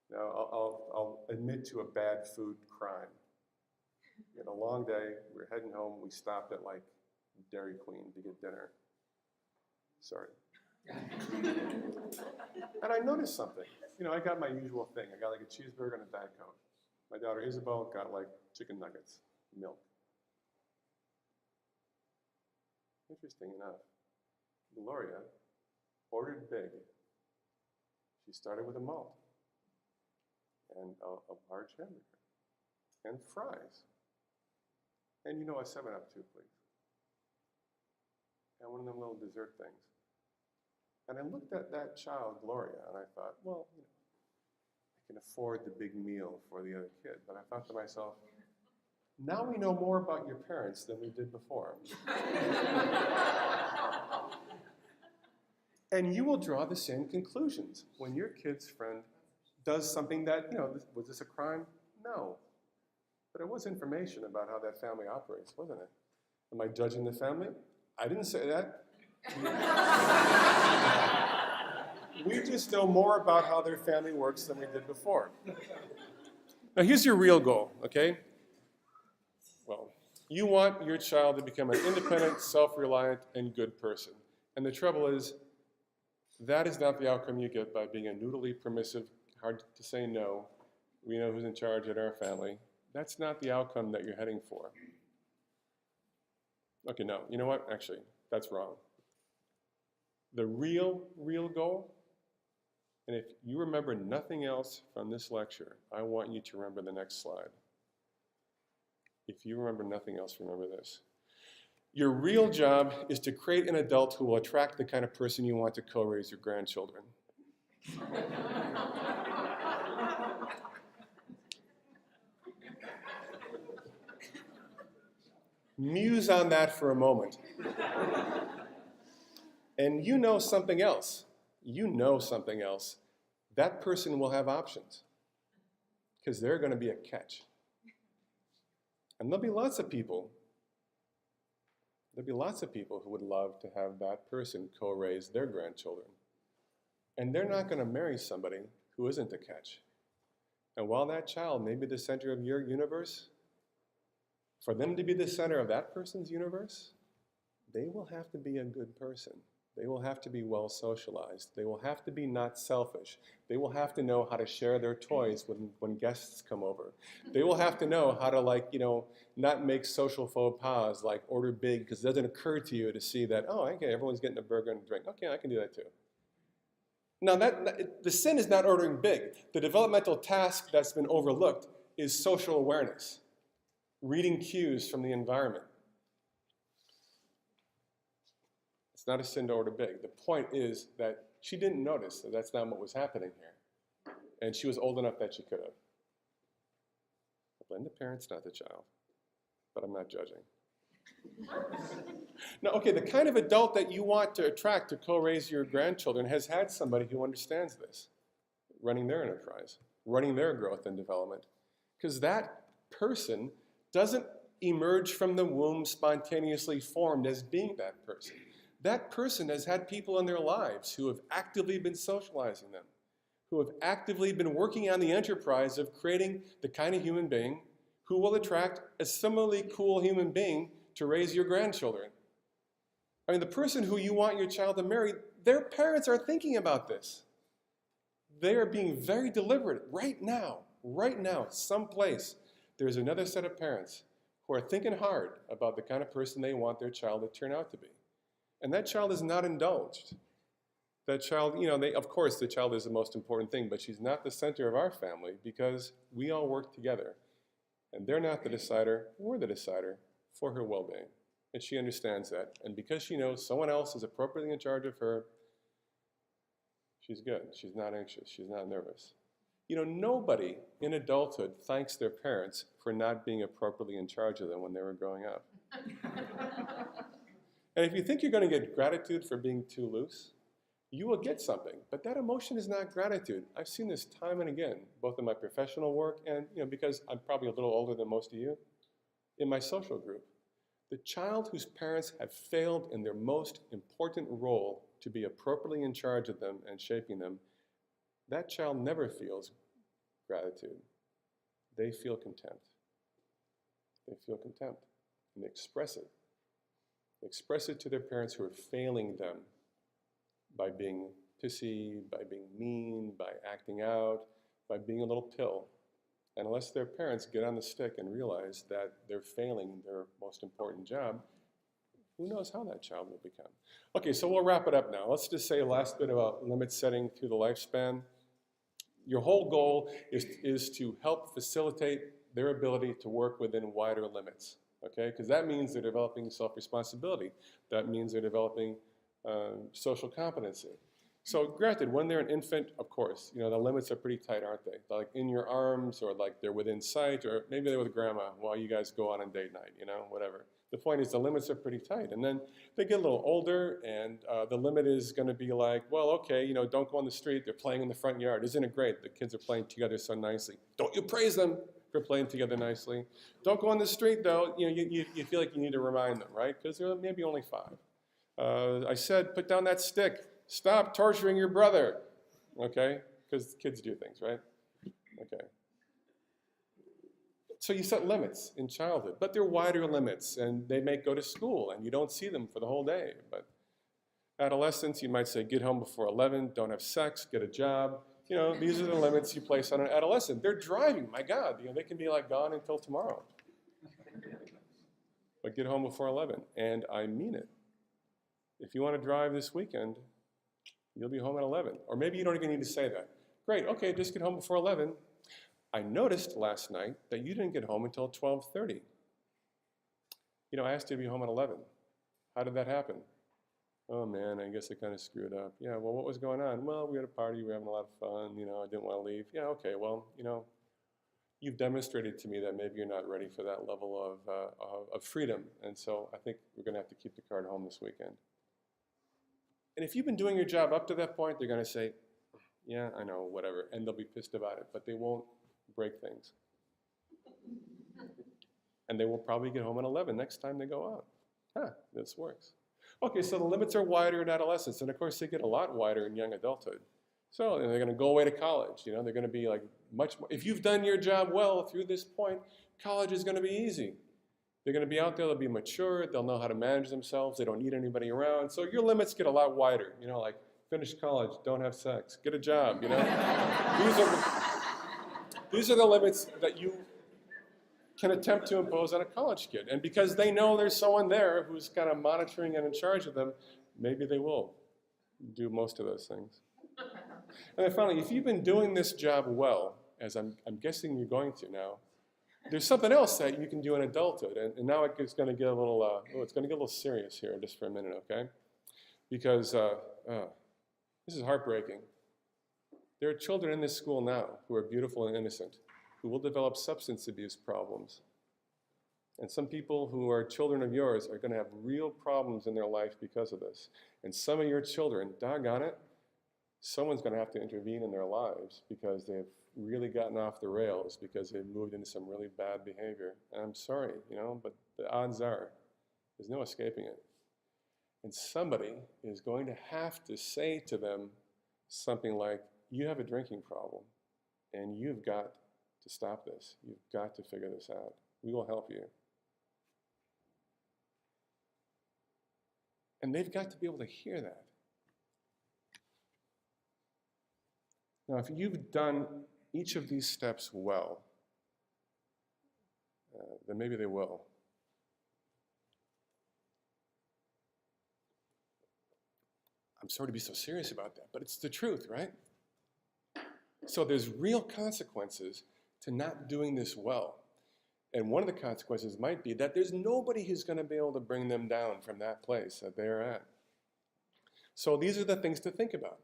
Now, I'll admit to a bad food crime. We had a long day, we were heading home, we stopped at like Dairy Queen to get dinner. Sorry. And I noticed something. You know, I got my usual thing. I got like a cheeseburger and a Diet Coke. My daughter Isabel got like chicken nuggets, milk. Interesting enough, Gloria ordered big. She started with a malt and a large hamburger and fries. And you know, a 7-Up too, please. And one of them little dessert things. And I looked at that child, Gloria, and I thought, well, you know, I can afford the big meal for the other kid. But I thought to myself, now we know more about your parents than we did before. And you will draw the same conclusions when your kid's friend does something that, you know, was this a crime? No. But it was information about how that family operates, wasn't it? Am I judging the family? I didn't say that. We just know more about how their family works than we did before. Now here's your real goal, okay? Well, you want your child to become an independent, self-reliant, and good person. And the trouble is, that is not the outcome you get by being a noodly, permissive, hard to say no, we know who's in charge at our family. That's not the outcome that you're heading for. Okay, no, you know what? Actually, that's wrong. The real goal, and if you remember nothing else from this lecture, I want you to remember the next slide. If you remember nothing else, remember this. Your real job is to create an adult who will attract the kind of person you want to co-raise your grandchildren. Muse on that for a moment. And you know something else. You know something else. That person will have options because they're going to be a catch. And there'll be lots of people. There'll be lots of people who would love to have that person co-raise their grandchildren. And they're not going to marry somebody who isn't a catch. And while that child may be the center of your universe, for them to be the center of that person's universe, they will have to be a good person. They will have to be well socialized. They will have to be not selfish. They will have to know how to share their toys when guests come over. They will have to know how to, like, you know, not make social faux pas, like order big, because it doesn't occur to you to see that, oh, okay, everyone's getting a burger and a drink. Okay, I can do that too. Now, the sin is not ordering big. The developmental task that's been overlooked is social awareness, reading cues from the environment. It's not a sin to order big. The point is that she didn't notice that that's not what was happening here. And she was old enough that she could have. I blame the parents, not the child. But I'm not judging. Now, okay, the kind of adult that you want to attract to co-raise your grandchildren has had somebody who understands this, running their enterprise, running their growth and development. Because that person doesn't emerge from the womb spontaneously formed as being that person. That person has had people in their lives who have actively been socializing them, who have actively been working on the enterprise of creating the kind of human being who will attract a similarly cool human being to raise your grandchildren. I mean, the person who you want your child to marry, their parents are thinking about this. They are being very deliberate right now, someplace. There's another set of parents who are thinking hard about the kind of person they want their child to turn out to be. And that child is not indulged. That child, you know, of course the child is the most important thing, but she's not the center of our family because we all work together. And they're not the decider, we're the decider for her well-being. And she understands that. And because she knows someone else is appropriately in charge of her, she's good. She's not anxious. She's not nervous. Nobody in adulthood thanks their parents for not being appropriately in charge of them when they were growing up. And if you think you're going to get gratitude for being too loose, you will get something. But that emotion is not gratitude. I've seen this time and again, both in my professional work and, because I'm probably a little older than most of you, in my social group. The child whose parents have failed in their most important role to be appropriately in charge of them and shaping them, that child never feels gratitude. They feel contempt. They feel contempt, and they express it. They express it to their parents who are failing them by being pissy, by being mean, by acting out, by being a little pill. And unless their parents get on the stick and realize that they're failing their most important job, who knows how that child will become. Okay, so we'll wrap it up now. Let's just say a last bit about limit setting through the lifespan. Your whole goal is to help facilitate their ability to work within wider limits, okay? Because that means they're developing self-responsibility. That means they're developing social competency. So granted, when they're an infant, of course, the limits are pretty tight, aren't they? They're like in your arms, or like they're within sight, or maybe they're with grandma while you guys go on date night, whatever. The point is the limits are pretty tight. And then they get a little older, and the limit is going to be like, well, okay, don't go on the street. They're playing in the front yard. Isn't it great? The kids are playing together so nicely. Don't you praise them for playing together nicely. Don't go on the street, though. You feel like you need to remind them, right? Because they're maybe only 5. I said, put down that stick. Stop torturing your brother, okay? Because kids do things, right? Okay. So you set limits in childhood, but they're wider limits, and they may go to school, and you don't see them for the whole day. But adolescence, you might say, get home before 11, don't have sex, get a job. These are the limits you place on an adolescent. They're driving, my God. They can be like gone until tomorrow. But get home before 11, and I mean it. If you want to drive this weekend, you'll be home at 11. Or maybe you don't even need to say that. Great, okay, just get home before 11. I noticed last night that you didn't get home until 12:30. I asked you to be home at 11. How did that happen? Oh man, I guess I kind of screwed up. Yeah, well, what was going on? Well, we had a party, we were having a lot of fun, I didn't want to leave. Yeah, okay, well, you've demonstrated to me that maybe you're not ready for that level of freedom. And so I think we're going to have to keep the car at home this weekend. And if you've been doing your job up to that point, they're going to say, yeah, I know, whatever, and they'll be pissed about it, but they won't break things. And they will probably get home at 11 next time they go out. This works. Okay, so the limits are wider in adolescence, and of course they get a lot wider in young adulthood. So they're going to go away to college. They're going to be like much more. If you've done your job well through this point, college is going to be easy. They're going to be out there, they'll be mature, they'll know how to manage themselves, they don't need anybody around. So your limits get a lot wider, like finish college, don't have sex, get a job, These are the limits that you can attempt to impose on a college kid. And because they know there's someone there who's kind of monitoring and in charge of them, maybe they will do most of those things. And then finally, if you've been doing this job well, as I'm guessing you're going to now, there's something else that you can do in adulthood, and now it's going to get a little, it's going to get a little serious here just for a minute, okay? Because this is heartbreaking. There are children in this school now who are beautiful and innocent, who will develop substance abuse problems. And some people who are children of yours are going to have real problems in their life because of this. And some of your children, doggone it, someone's going to have to intervene in their lives because they've really gotten off the rails, because they've moved into some really bad behavior. And I'm sorry, but the odds are there's no escaping it. And somebody is going to have to say to them something like, you have a drinking problem, and you've got to stop this. You've got to figure this out. We will help you. And they've got to be able to hear that. Now, if you've done each of these steps well, then maybe they will. I'm sorry to be so serious about that, but it's the truth, right? So there's real consequences to not doing this well. And one of the consequences might be that there's nobody who's going to be able to bring them down from that place that they're at. So these are the things to think about.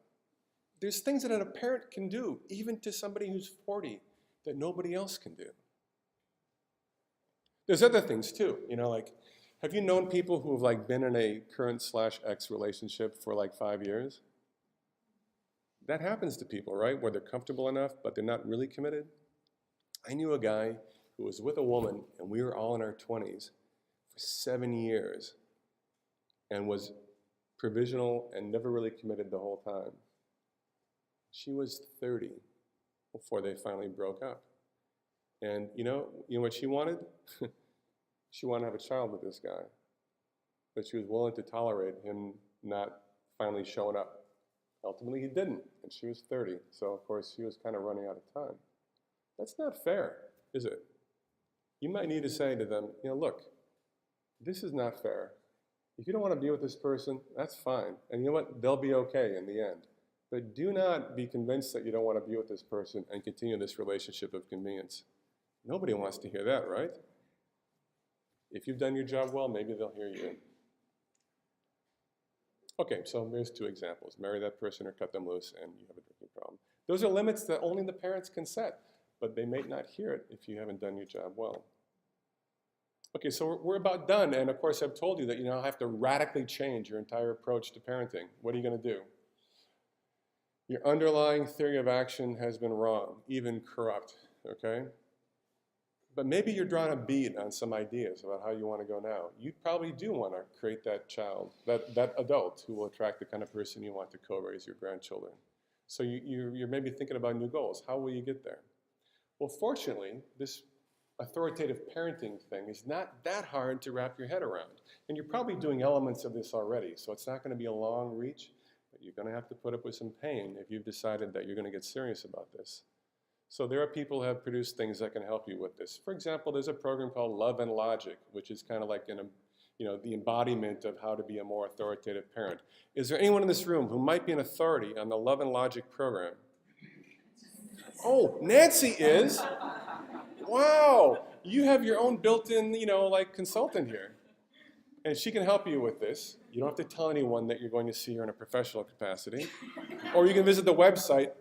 There's things that a parent can do, even to somebody who's 40, that nobody else can do. There's other things too, like, have you known people who have like been in a current/ex relationship for like 5 years? That happens to people, right? Where they're comfortable enough, but they're not really committed. I knew a guy who was with a woman, and we were all in our 20s for 7 years, and was provisional and never really committed the whole time. She was 30 before they finally broke up. And you know what she wanted? She wanted to have a child with this guy. But she was willing to tolerate him not finally showing up. Ultimately, he didn't, and she was 30. So, of course, she was kind of running out of time. That's not fair, is it? You might need to say to them, look, this is not fair. If you don't want to be with this person, that's fine. And you know what? They'll be okay in the end. But do not be convinced that you don't want to be with this person and continue this relationship of convenience. Nobody wants to hear that, right? If you've done your job well, maybe they'll hear you. Okay, so there's 2 examples. Marry that person or cut them loose, and you have a drinking problem. Those are limits that only the parents can set, but they may not hear it if you haven't done your job well. Okay, so we're about done, and of course I've told you that you have to radically change your entire approach to parenting. What are you going to do? Your underlying theory of action has been wrong, even corrupt, okay? But maybe you're drawing a bead on some ideas about how you want to go now. You probably do want to create that child, that adult who will attract the kind of person you want to co-raise your grandchildren. So you're maybe thinking about new goals. How will you get there? Well, fortunately, this authoritative parenting thing is not that hard to wrap your head around. And you're probably doing elements of this already, so it's not going to be a long reach, but you're going to have to put up with some pain if you've decided that you're going to get serious about this. So there are people who have produced things that can help you with this. For example, there's a program called Love and Logic, which is kind of like the embodiment of how to be a more authoritative parent. Is there anyone in this room who might be an authority on the Love and Logic program? Oh, Nancy is. Wow, you have your own built-in, consultant here. And she can help you with this. You don't have to tell anyone that you're going to see her in a professional capacity. Or you can visit the website.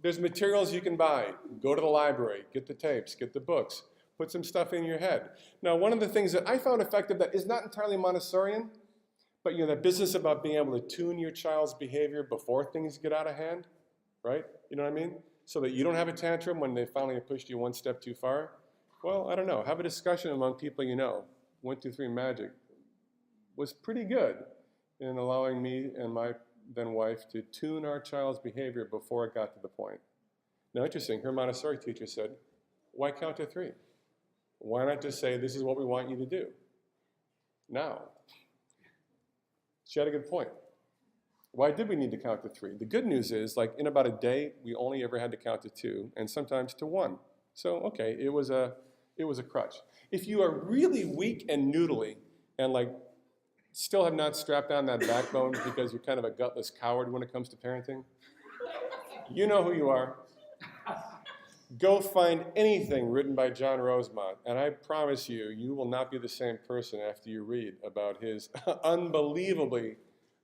There's materials you can buy. Go to the library, get the tapes, get the books, put some stuff in your head. Now, one of the things that I found effective that is not entirely Montessorian, but that business about being able to tune your child's behavior before things get out of hand, right? You know what I mean? So that you don't have a tantrum when they finally have pushed you one step too far. Well, I don't know. Have a discussion among people you know. 1, 2, 3 magic was pretty good in allowing me and my then wife to tune our child's behavior before it got to the point. Now, interesting, her Montessori teacher said, why count to 3? Why not just say, this is what we want you to do now? She had a good point. Why did we need to count to 3? The good news is, in about a day, we only ever had to count to 2, and sometimes to 1. So, okay, it was a crutch. If you are really weak and noodly, and still have not strapped on that backbone because you're kind of a gutless coward when it comes to parenting, you know who you are. Go find anything written by John Rosemont, and I promise you, you will not be the same person after you read about his unbelievably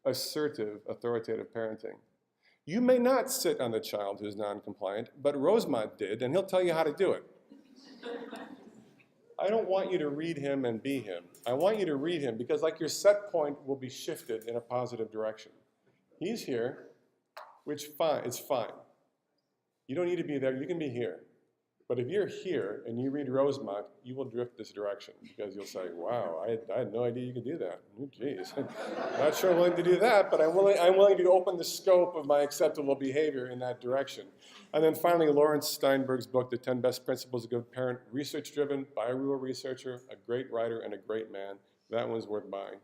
assertive, authoritative parenting. You may not sit on the child who's non-compliant, but Rosemont did, and he'll tell you how to do it. I don't want you to read him and be him. I want you to read him because your set point will be shifted in a positive direction. He's here, which is fine. You don't need to be there, you can be here. But if you're here and you read Rosemont, you will drift this direction because you'll say, wow, I had no idea you could do that. Oh, geez. Not sure I'm willing to do that, but I'm willing to open the scope of my acceptable behavior in that direction. And then finally, Lawrence Steinberg's book, The 10 Best Principles of a Good Parent, research-driven, by a real researcher, a great writer, and a great man. That one's worth buying.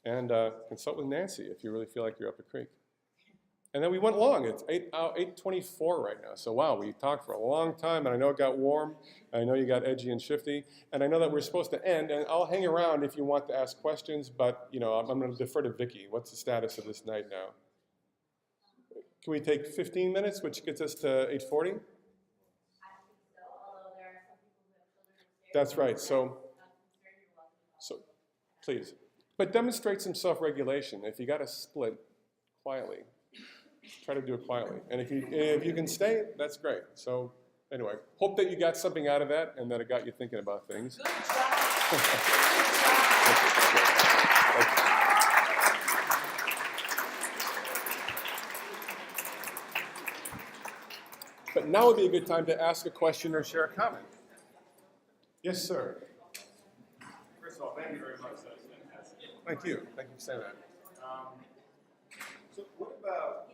And consult with Nancy if you really feel like you're up a creek. And then we went long. It's 8:24 right now. So wow, we talked for a long time, and I know it got warm. I know you got edgy and shifty, and I know that we're supposed to end. And I'll hang around if you want to ask questions, but I'm going to defer to Vicki. What's the status of this night now? Can we take 15 minutes, which gets us to 8:40? I don't think so, although there are some people who have children upstairs. That's right. So please, but demonstrate some self-regulation. If you got to split, quietly. try to do it quietly. And if you can stay, that's great. So anyway, hope that you got something out of that and that it got you thinking about things. Good job. But now would be a good time to ask a question or share a comment. Yes, sir. First of all, thank you very much. That was fantastic. Thank you. Thank you for saying that. So what about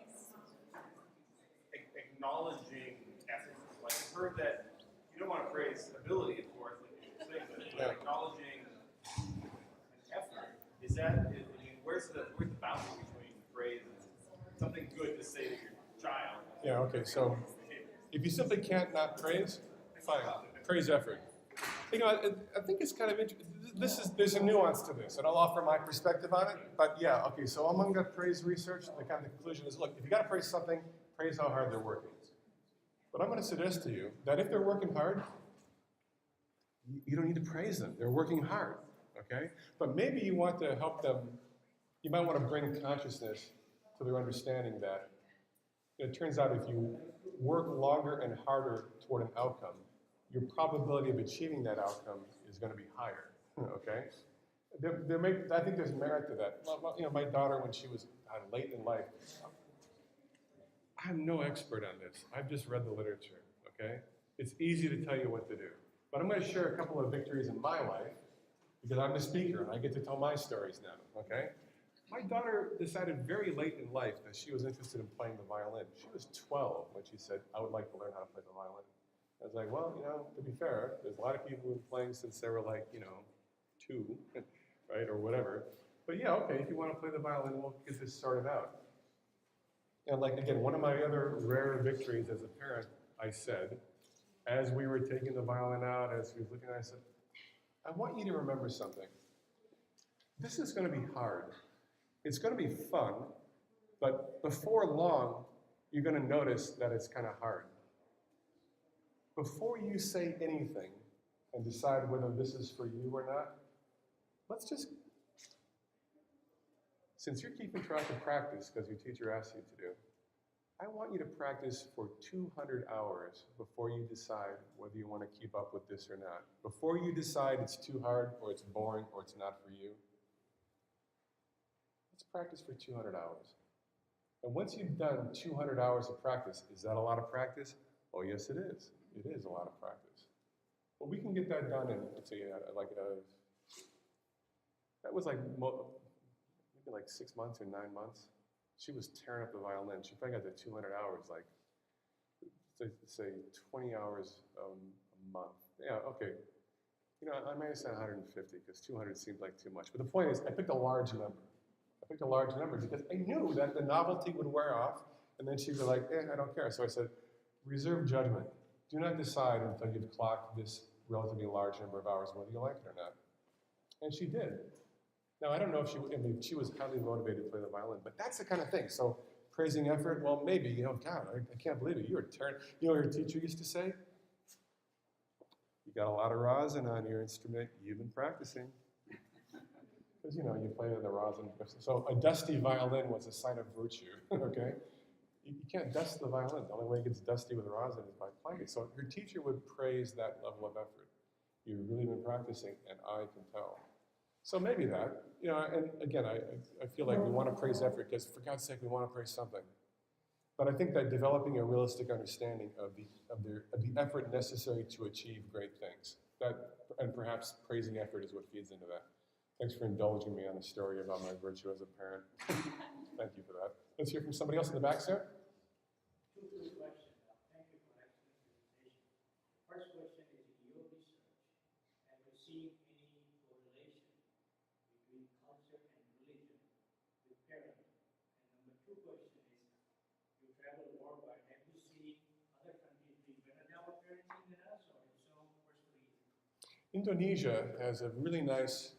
acknowledging effort? Like I've heard that you don't want to praise ability, of course, like you were saying, but Yeah. acknowledging an effort, is that, I mean, where's the boundary between praise and something good to say to your child? Yeah, okay, so if you simply can't not praise, fine, praise effort. You know, I think it's kind of interesting. There's a nuance to this, and I'll offer my perspective on it. But yeah, okay, so among the praise research, the kind of conclusion is, look, if you got to praise something, praise how hard they're working. But I'm going to suggest to you that if they're working hard, you don't need to praise them. They're working hard, okay? But maybe you want to help them, you might want to bring consciousness to their understanding that it turns out if you work longer and harder toward an outcome, your probability of achieving that outcome is going to be higher, okay? I think there's merit to that. Well, you know, my daughter, when she was late in life, I'm no expert on this. I've just read the literature, okay? It's easy to tell you what to do. But I'm going to share a couple of victories in my life because I'm the speaker and I get to tell my stories now, okay? My daughter decided very late in life that she was interested in playing the violin. She was 12 when she said, I would like to learn how to play the violin. I was like, well, you know, to be fair, there's a lot of people who've been playing since they were like, you know, 2, right, or whatever. But yeah, okay, if you want to play the violin, we'll get this sorted out. And like, again, one of my other rare victories as a parent, I said, as we were taking the violin out, as he was looking at it, I said, I want you to remember something. This is going to be hard. It's going to be fun, but before long, you're going to notice that it's kind of hard. Before you say anything and decide whether this is for you or not, let's just, since you're keeping track of practice because your teacher asked you to do, I want you to practice for 200 hours before you decide whether you want to keep up with this or not. Before you decide it's too hard or it's boring or it's not for you, let's practice for 200 hours. And once you've done 200 hours of practice, is that a lot of practice? Oh, yes, it is. It is a lot of practice. But we can get that done in, let's say, that was like maybe like 6 months or 9 months. She was tearing up the violin. She probably got to 200 hours, like, say 20 hours a month. Yeah, okay. You know, I might have said 150 because 200 seemed like too much. But the point is, I picked a large number. I picked a large number because I knew that the novelty would wear off, and then she'd be like, I don't care. So I said, reserve judgment. Do not decide until you've clocked this relatively large number of hours whether you like it or not. And she did. Now, I don't know if she was highly motivated to play the violin, but that's the kind of thing. So praising effort, well, maybe, you know, God, I can't believe it. You were tearing. You know what your teacher used to say? You got a lot of rosin on your instrument. You've been practicing. Because, you know, you play the rosin. So a dusty violin was a sign of virtue, okay? You can't dust the violin. The only way it gets dusty with rosin is by playing it. So her teacher would praise that level of effort. You've really been practicing, and I can tell. So maybe that, you know, and again, I feel like we want to praise effort because, for God's sake, we want to praise something. But I think that developing a realistic understanding of the effort necessary to achieve great things, and perhaps praising effort is what feeds into that. Thanks for indulging me on a story about my virtue as a parent. Thank you for that. Let's hear from somebody else in the back, sir. Two quick questions. Thank you for excellent presentation. First question is, in your research, have you seen any correlation between culture and religion with parenting? And number two question is, you travel worldwide, have you seen other countries doing better job of parenting than us, or if so, what's the reason? Indonesia has a really nice,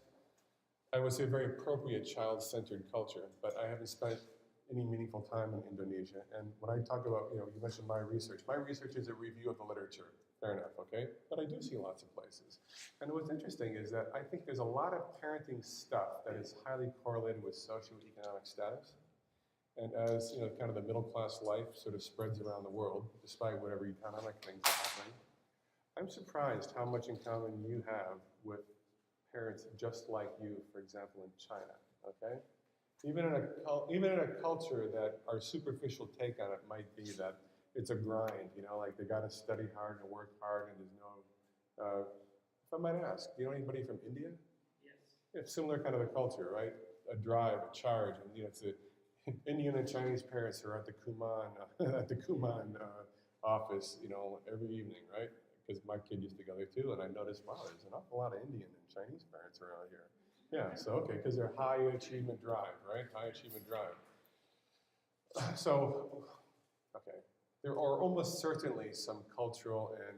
I would say very appropriate child-centered culture, but I haven't spent any meaningful time in Indonesia. And when I talk about, you know, you mentioned my research is a review of the literature. Fair enough, okay? But I do see lots of places. And what's interesting is that I think there's a lot of parenting stuff that is highly correlated with socioeconomic status. And as kind of the middle class life sort of spreads around the world, despite whatever economic things are happening, I'm surprised how much in common you have with parents just like you, for example, in China, okay? Even in a culture that our superficial take on it might be that it's a grind, like they gotta study hard and work hard and there's no, if I might ask, do you know anybody from India? Yes. It's similar kind of a culture, right? A drive, a charge, and it's the Indian and Chinese parents who are at the Kumon office, every evening, right? Because my kid used to go there too, and I noticed, wow, there's an awful lot of Indian and Chinese parents around here. Yeah, so okay, because they're high achievement drive, right? High achievement drive. So, okay, there are almost certainly some cultural and,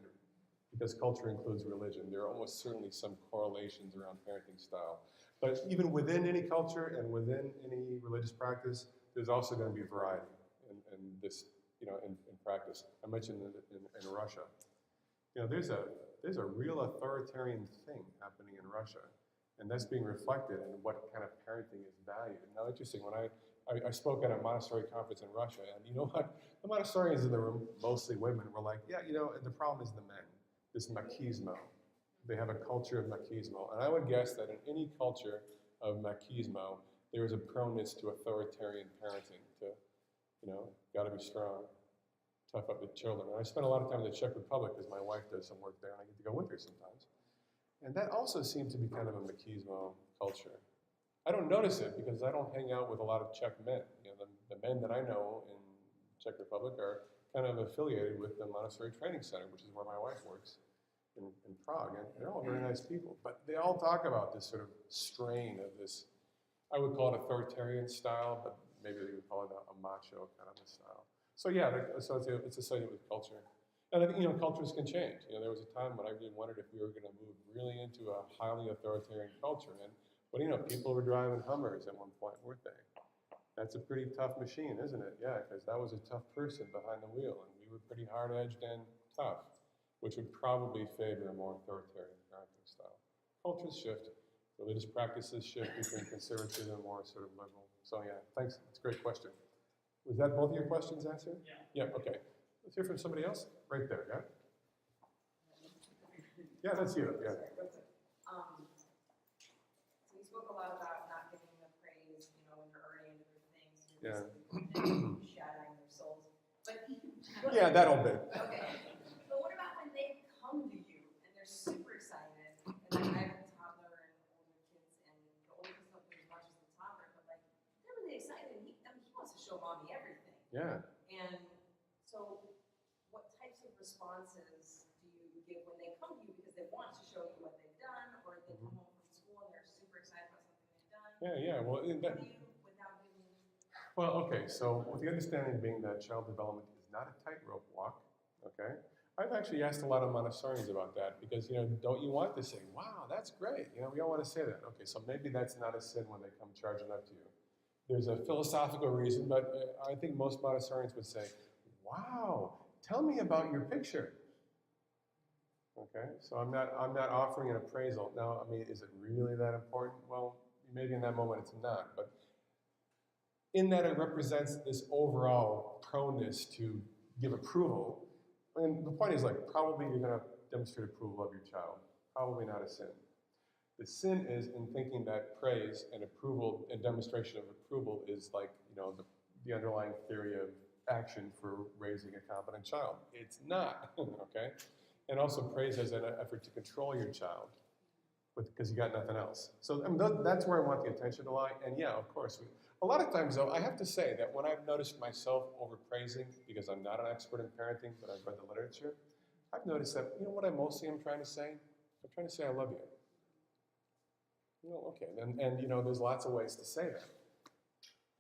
because culture includes religion, there are almost certainly some correlations around parenting style. But even within any culture and within any religious practice, there's also going to be variety in this, in practice. I mentioned in Russia. There's a real authoritarian thing happening in Russia, and that's being reflected in what kind of parenting is valued. Now, interesting, when I spoke at a Montessori conference in Russia, and you know what? The Montessorians in the room, mostly women, were like, yeah, the problem is the men, this machismo. They have a culture of machismo, and I would guess that in any culture of machismo, there is a proneness to authoritarian parenting, to, gotta be strong, tough up the children. And I spent a lot of time in the Czech Republic because my wife does some work there and I get to go with her sometimes. And that also seems to be kind of a machismo culture. I don't notice it because I don't hang out with a lot of Czech men. The men that I know in Czech Republic are kind of affiliated with the Montessori Training Center, which is where my wife works in Prague. And they're all very nice people. But they all talk about this sort of strain of this, I would call it authoritarian style, but maybe they would call it a macho kind of a style. So yeah, so it's associated with culture. And I think, cultures can change. There was a time when I really wondered if we were going to move really into a highly authoritarian culture. But people were driving Hummers at one point, weren't they? That's a pretty tough machine, isn't it? Yeah, because that was a tough person behind the wheel, and we were pretty hard-edged and tough, which would probably favor a more authoritarian parenting style. Cultures shift, religious practices shift between conservative and more sort of liberal. So yeah, thanks. It's a great question. Was that both of your questions answered? Yeah. Yeah, okay. Let's hear from somebody else. Right there, yeah? Yeah, that's you, yeah. So you spoke a lot about not giving the praise, when you're already into their things, Yeah. shattering their souls. But Yeah, that old bit. okay. But what about when they come to you and they're super excited? And I have a toddler and older kids, and the older kids don't do as much as the toddler, but they're really excited, and he wants to show mommy everything. Yeah. And so, what types of responses do you give when they come to you because they want to show you what they've done, or they come home from school and they're super excited about something they've done? Yeah, well, What do you, without giving? well, okay, so with the understanding being that child development is not a tightrope walk, okay? I've actually asked a lot of Montessorians about that because, don't you want to say, wow, that's great. We all want to say that. Okay, so maybe that's not a sin when they come charging up to you. There's a philosophical reason, but I think most Montessorians would say, wow, tell me about your picture. Okay, so I'm not offering an appraisal. Now, is it really that important? Well, maybe in that moment it's not, but in that it represents this overall proneness to give approval. The point is probably you're going to demonstrate approval of your child. Probably not a sin. The sin is in thinking that praise and approval and demonstration of approval is the underlying theory of action for raising a competent child. It's not, okay? And also praise as an effort to control your child because you got nothing else. So that's where I want the attention to lie. And yeah, of course, a lot of times though, I have to say that when I've noticed myself overpraising, because I'm not an expert in parenting, but I've read the literature, I've noticed that, what I mostly am trying to say? I'm trying to say I love you. Okay, and there's lots of ways to say that.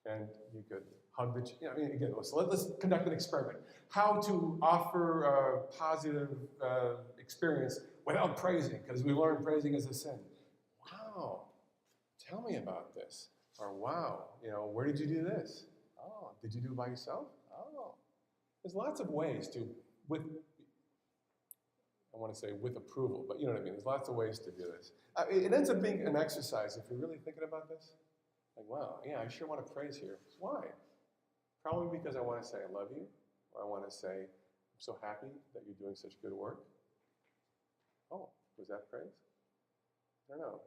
And you could hug the, again, so let's conduct an experiment. How to offer a positive experience without praising, because we learned praising is a sin. Wow, tell me about this. Or wow, where did you do this? Oh, did you do it by yourself? Oh, there's lots of ways to, I want to say with approval, but you know what I mean. There's lots of ways to do this. It ends up being an exercise if you're really thinking about this. Wow, yeah, I sure want to praise here. Why? Probably because I want to say I love you, or I want to say I'm so happy that you're doing such good work. Oh, was that praise? I don't know.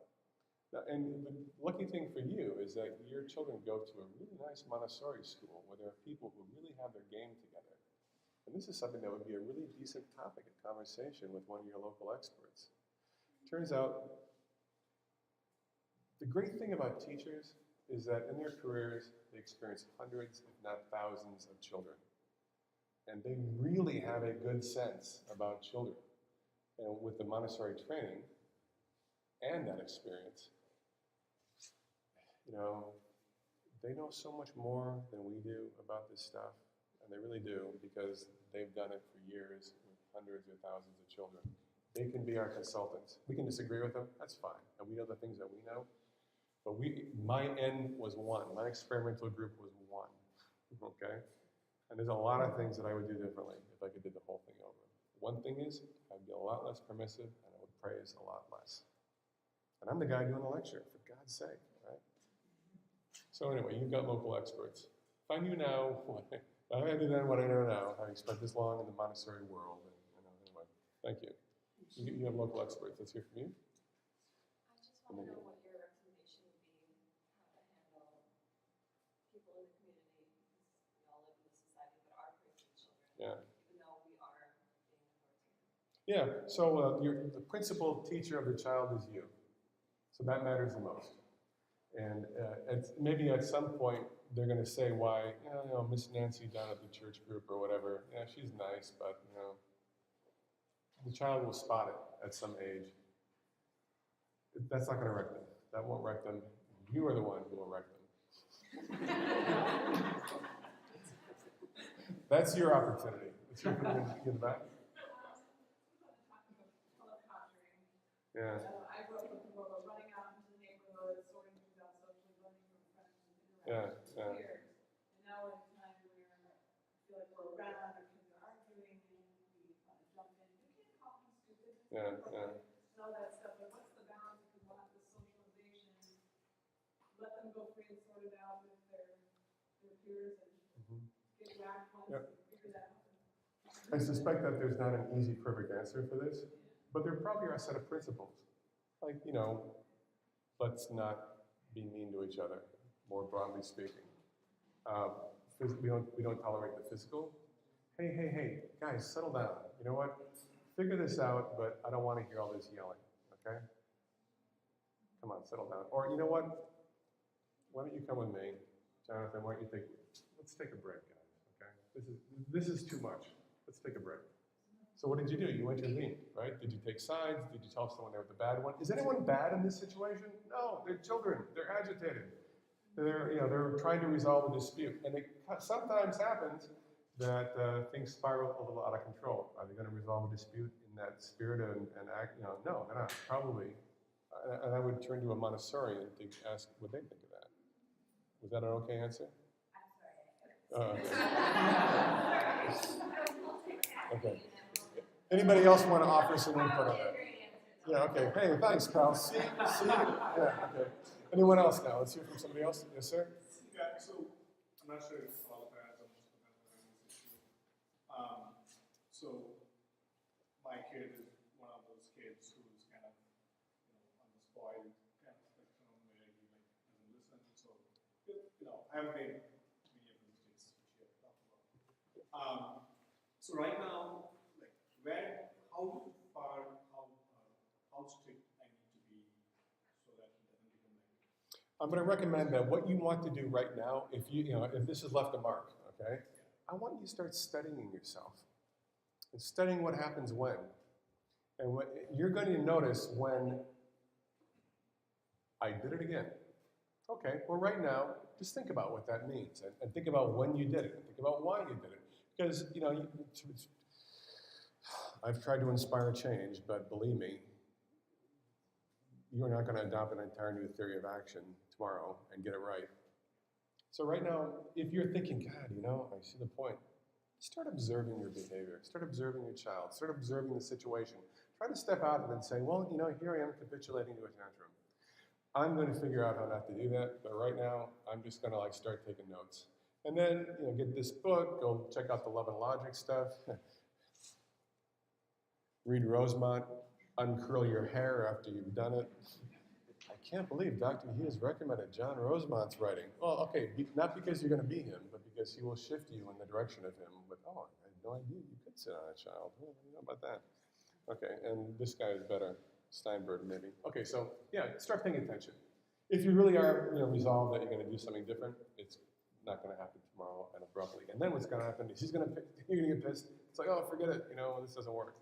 Now, and the lucky thing for you is that your children go to a really nice Montessori school where there are people who really have their game together. And this is something that would be a really decent topic of conversation with one of your local experts. Turns out, the great thing about teachers is that in their careers, they experience hundreds, if not thousands, of children. And they really have a good sense about children. And with the Montessori training and that experience, you know, they know so much more than we do about this stuff, and they really do, because they've done it for years with hundreds or thousands of children. They can be our consultants. We can disagree with them, that's fine, and we know the things that we know, but my N was 1, my experimental group was 1, okay? And there's a lot of things that I would do differently if I could do the whole thing over. One thing is, I'd be a lot less permissive, and I would praise a lot less. And I'm the guy doing the lecture, for God's sake, right? So anyway, you've got local experts. If I knew now what I knew then what I know now, having spent this long in the Montessori world, and anyway, thank you. You have local experts. Let's hear from you. I just want to know what your recommendation would be, how to handle people in the community, because we all live in a society that are raising children, Yeah. even though we are being authoritative. Yeah. So the principal teacher of the child is you. So that matters the most. And maybe at some point they're going to say why, you know, Miss Nancy down at the church group or whatever, yeah, she's nice, but you know, the child will spot it at some age. That's not going to wreck them. That won't wreck them. You are the one who will wreck them. That's your opportunity. Let's hear from you in the back. Yeah. I grew up with people who were running out into the neighborhood, sorting things out socially, learning from friends and Yeah, interacting yeah. for years. And now we're in a time where I feel like we're around, our kids are arguing, and we kind of jump in. You can't call them stupid. Yeah, yeah. And all that stuff. But what's the balance if we want the socialization? Let them go free and sort it out with their peers and get whacked once Yep. and figure that out. I suspect that there's not an easy, perfect answer for this, but there probably are a set of principles. Like, you know, let's not be mean to each other, more broadly speaking. We don't tolerate the physical. Hey, guys, settle down. You know what? Figure this out, but I don't want to hear all this yelling, okay? Come on, settle down. Or, you know what? Why don't you come with me? Jonathan, why don't you let's take a break, guys, okay? This is too much. Let's take a break. So what did you do? You intervened, right? Did you take sides? Did you tell someone they were the bad one? Is anyone bad in this situation? No, they're children. They're agitated. They're trying to resolve a dispute. And it sometimes happens that things spiral a little out of control. Are they going to resolve a dispute in that spirit and act? No, they're not. Probably. And I would turn to a Montessorian to ask what they think of that. Was that an okay answer? I'm sorry. Okay. Anybody else want to offer some input on that? Yeah, okay. Hey, thanks, pal. See? Yeah, okay. Anyone else now? Let's hear from somebody else. Yes, sir? Yeah, so I'm not sure if all the parents are most of them this issue. So my kid is one of those kids who's kind of, on the spoiled kind of spectrum where he doesn't listen. So, I haven't made many of the mistakes which you have talked about. So right now, how strict I need to be so that he doesn't become like. I'm going to recommend that what you want to do right now, if this has left a mark, okay, I want you to start studying yourself and studying what happens when. And you're going to notice when I did it again. Okay, well right now, just think about what that means and think about when you did it and think about why you did it. Because, I've tried to inspire change, but believe me, you're not going to adopt an entire new theory of action tomorrow and get it right. So right now, if you're thinking, God, I see the point, start observing your behavior. Start observing your child. Start observing the situation. Try to step out and then say, well, here I am capitulating to a tantrum. I'm going to figure out how not to do that, but right now, I'm just going to start taking notes. And then, get this book, go check out the Love and Logic stuff. Read Rosemont, uncurl your hair after you've done it. I can't believe Dr. He has recommended John Rosemont's writing. Well, okay, not because you're going to be him, but because he will shift you in the direction of him. But, I had no idea you could sit on a child. Well, you know about that. Okay, and this guy is better. Steinberg, maybe. Okay, so, start paying attention. If you really are, resolved that you're going to do something different, it's not going to happen tomorrow and abruptly. And then what's going to happen is you're going to get pissed. It's like, oh, forget it. This doesn't work.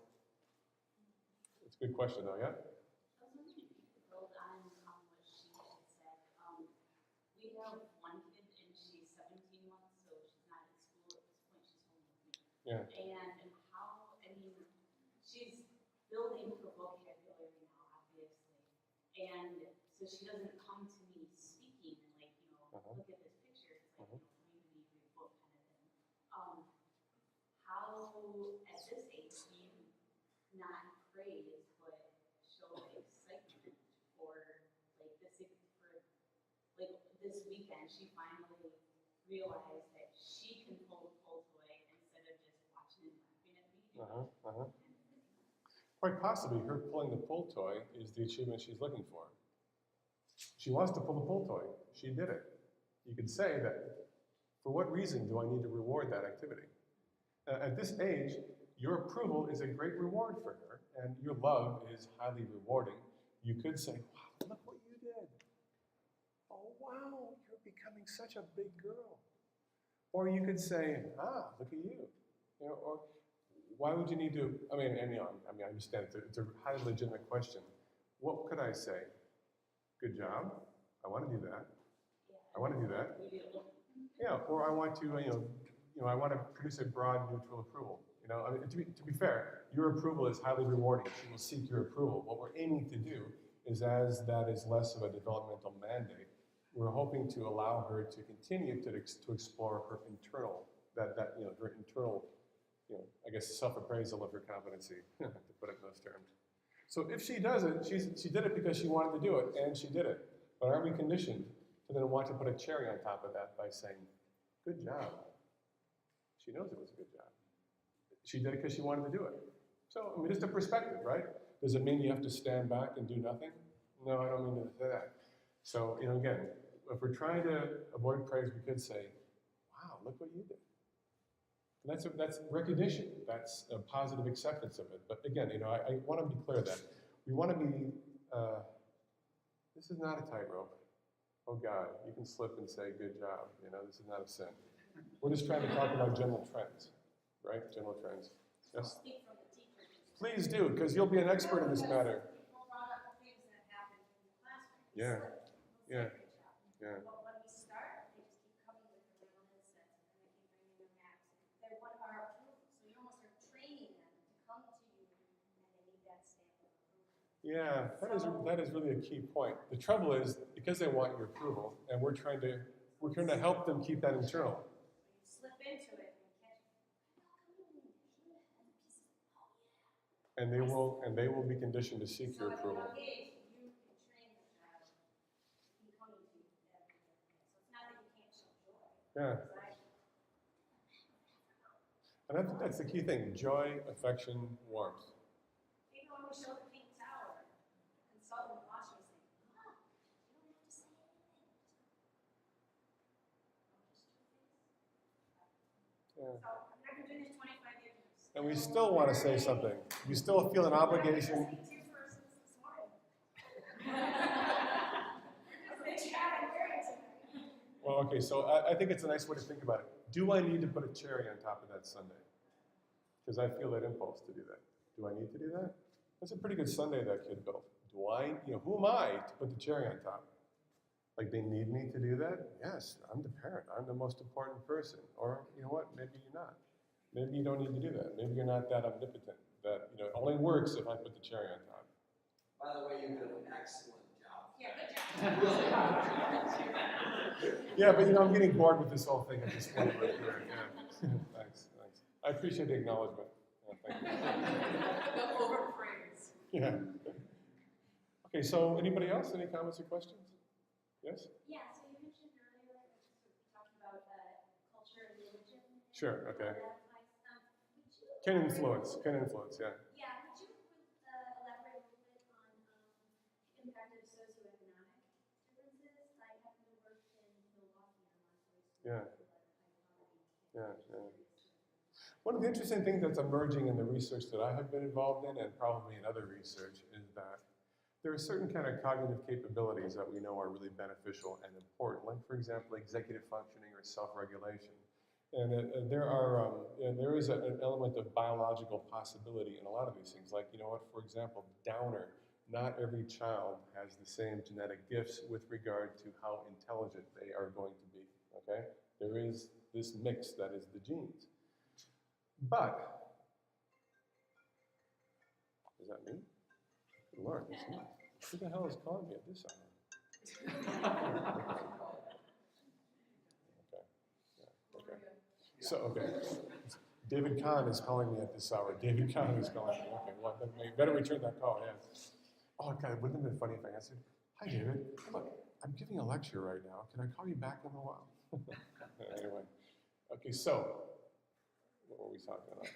It's a good question, though, yeah? I was wondering if you could build on what she had said. We have one kid and she's 17 months, so she's not in school at this point. She's home with me. Yeah. And she's building her vocabulary now, obviously. And so she doesn't come to me speaking and look at this picture. It's like, read me your book kind of thing. How, at this age, do you not praise but show excitement for this weekend she finally realized that she can pull the pull toy instead of just watching and laughing at me. Quite possibly her pulling the pull toy is the achievement she's looking for. She wants to pull the pull toy. She did it. You could say that, for what reason do I need to reward that activity? At this age, your approval is a great reward for her, and your love is highly rewarding. You could say, wow, look what you did. Oh, wow, you're becoming such a big girl. Or you could say, look at you. Or why would you need to, I understand it's a highly legitimate question. What could I say? Good job. I want to do that. I want to do that. Yeah, or I want to, I want to produce a broad neutral approval. To be fair, your approval is highly rewarding. She will seek your approval. What we're aiming to do is, as that is less of a developmental mandate, we're hoping to allow her to continue to explore her internal, her internal, self-appraisal of her competency, to put it in those terms. So if she does it, she did it because she wanted to do it, and she did it. But are we conditioned to then want to put a cherry on top of that by saying, good job? She knows it was a good job. She did it because she wanted to do it. So, just a perspective, right? Does it mean you have to stand back and do nothing? No, I don't mean to say that. So, again, if we're trying to avoid praise, we could say, wow, look what you did. And that's recognition. That's a positive acceptance of it. But again, I want to be clear that we want to be, this is not a tightrope. Oh God, you can slip and say, good job. This is not a sin. We're just trying to talk about general trends, right? General trends. Yes? Speak from the teacher. Please do, because you'll be an expert in this matter. People brought up things that happened in the classroom. Yeah. Yeah. Yeah. But when we start, they just keep coming with the reminiscence, and they keep bringing them back. They're one of our approvals, so you almost are training them to come to you, and they need that stamp of approval. Yeah, that is really a key point. The trouble is, because they want your approval, and we're trying to help them keep that internal. You slip into it, and you catch it. And they will be conditioned to seek your approval. So at a young age, you can train the child to be coming to you every day. So it's not that you can't show joy. Yeah. And I think that's the key thing: joy, affection, warmth. Even when we show the Pink Tower, the consultant watching us saying, "Mom, you don't have to say anything." Yeah. So I've been doing this 25 years. And we still want to say something. You still feel an obligation. Well, okay, so I think it's a nice way to think about it. Do I need to put a cherry on top of that sundae? Because I feel that impulse to do that. Do I need to do that? That's a pretty good sundae that kid built. Who am I to put the cherry on top? Like, they need me to do that? Yes, I'm the parent. I'm the most important person. Or, you know what, maybe you're not. Maybe you don't need to do that. Maybe you're not that omnipotent. That, it only works if I put the cherry on top. By the way, you did an excellent job. Yeah, good job. Yeah, but I'm getting bored with this whole thing at this point right here. Yeah. Thanks. I appreciate the acknowledgement. Yeah, thank you. The overpraise. Yeah. Okay, so anybody else? Any comments or questions? Yes? Yeah, so you mentioned earlier, talking about Sure, okay. Would you, Can influence, yeah. yeah, would you elaborate a little bit on the impact of socioeconomic differences? I happen to work in Milwaukee in a Montessori school. Yeah. with a lot of high poverty. Yeah. One of the interesting things that's emerging in the research that I have been involved in, and probably in other research, is that there are certain kind of cognitive capabilities that we know are really beneficial and important, like, for example, executive functioning or self-regulation. And there is an element of biological possibility in a lot of these things. Like, you know what, for example, Downer, not every child has the same genetic gifts with regard to how intelligent they are going to be, okay? There is this mix that is the genes. But, is that me? Good Lord, who the hell is calling me at this hour? Okay. So, okay. David Kahn is calling me at this hour. David Kahn is calling me. Okay, well, then we better return that call, yeah. Oh, God, wouldn't it have been funny if I answered? Hi, David. Look, I'm giving a lecture right now. Can I call you back in a while? Anyway. Okay, so, what were we talking about?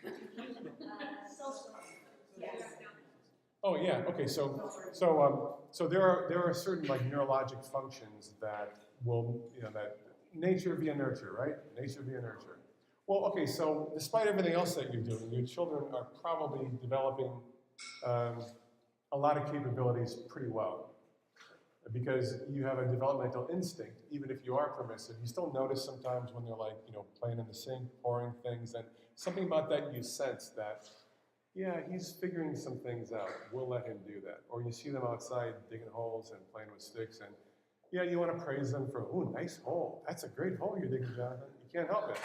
Oh yeah. Okay. So there are certain like neurologic functions that will, that nature via nurture, right? Nature via nurture. Well, okay. So despite everything else that you're doing, your children are probably developing a lot of capabilities pretty well, because you have a developmental instinct. Even if you are permissive, you still notice sometimes when they're like, playing in the sink, pouring things, and something about that you sense that, yeah, he's figuring some things out. We'll let him do that. Or you see them outside digging holes and playing with sticks, and yeah, you want to praise them for, ooh, nice hole. That's a great hole you're digging, Jonathan. You can't help it.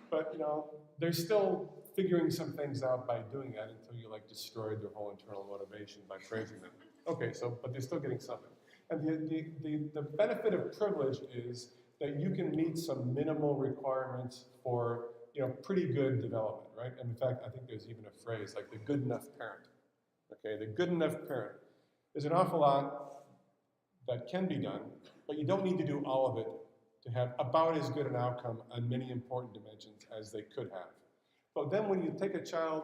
But, they're still figuring some things out by doing that until you like destroyed their whole internal motivation by praising them. Okay, but they're still getting something. And the benefit of privilege is that you can meet some minimal requirements for pretty good development, right? And in fact, I think there's even a phrase like the good enough parent. Okay, the good enough parent. There's an awful lot that can be done, but you don't need to do all of it to have about as good an outcome on many important dimensions as they could have. But then when you take a child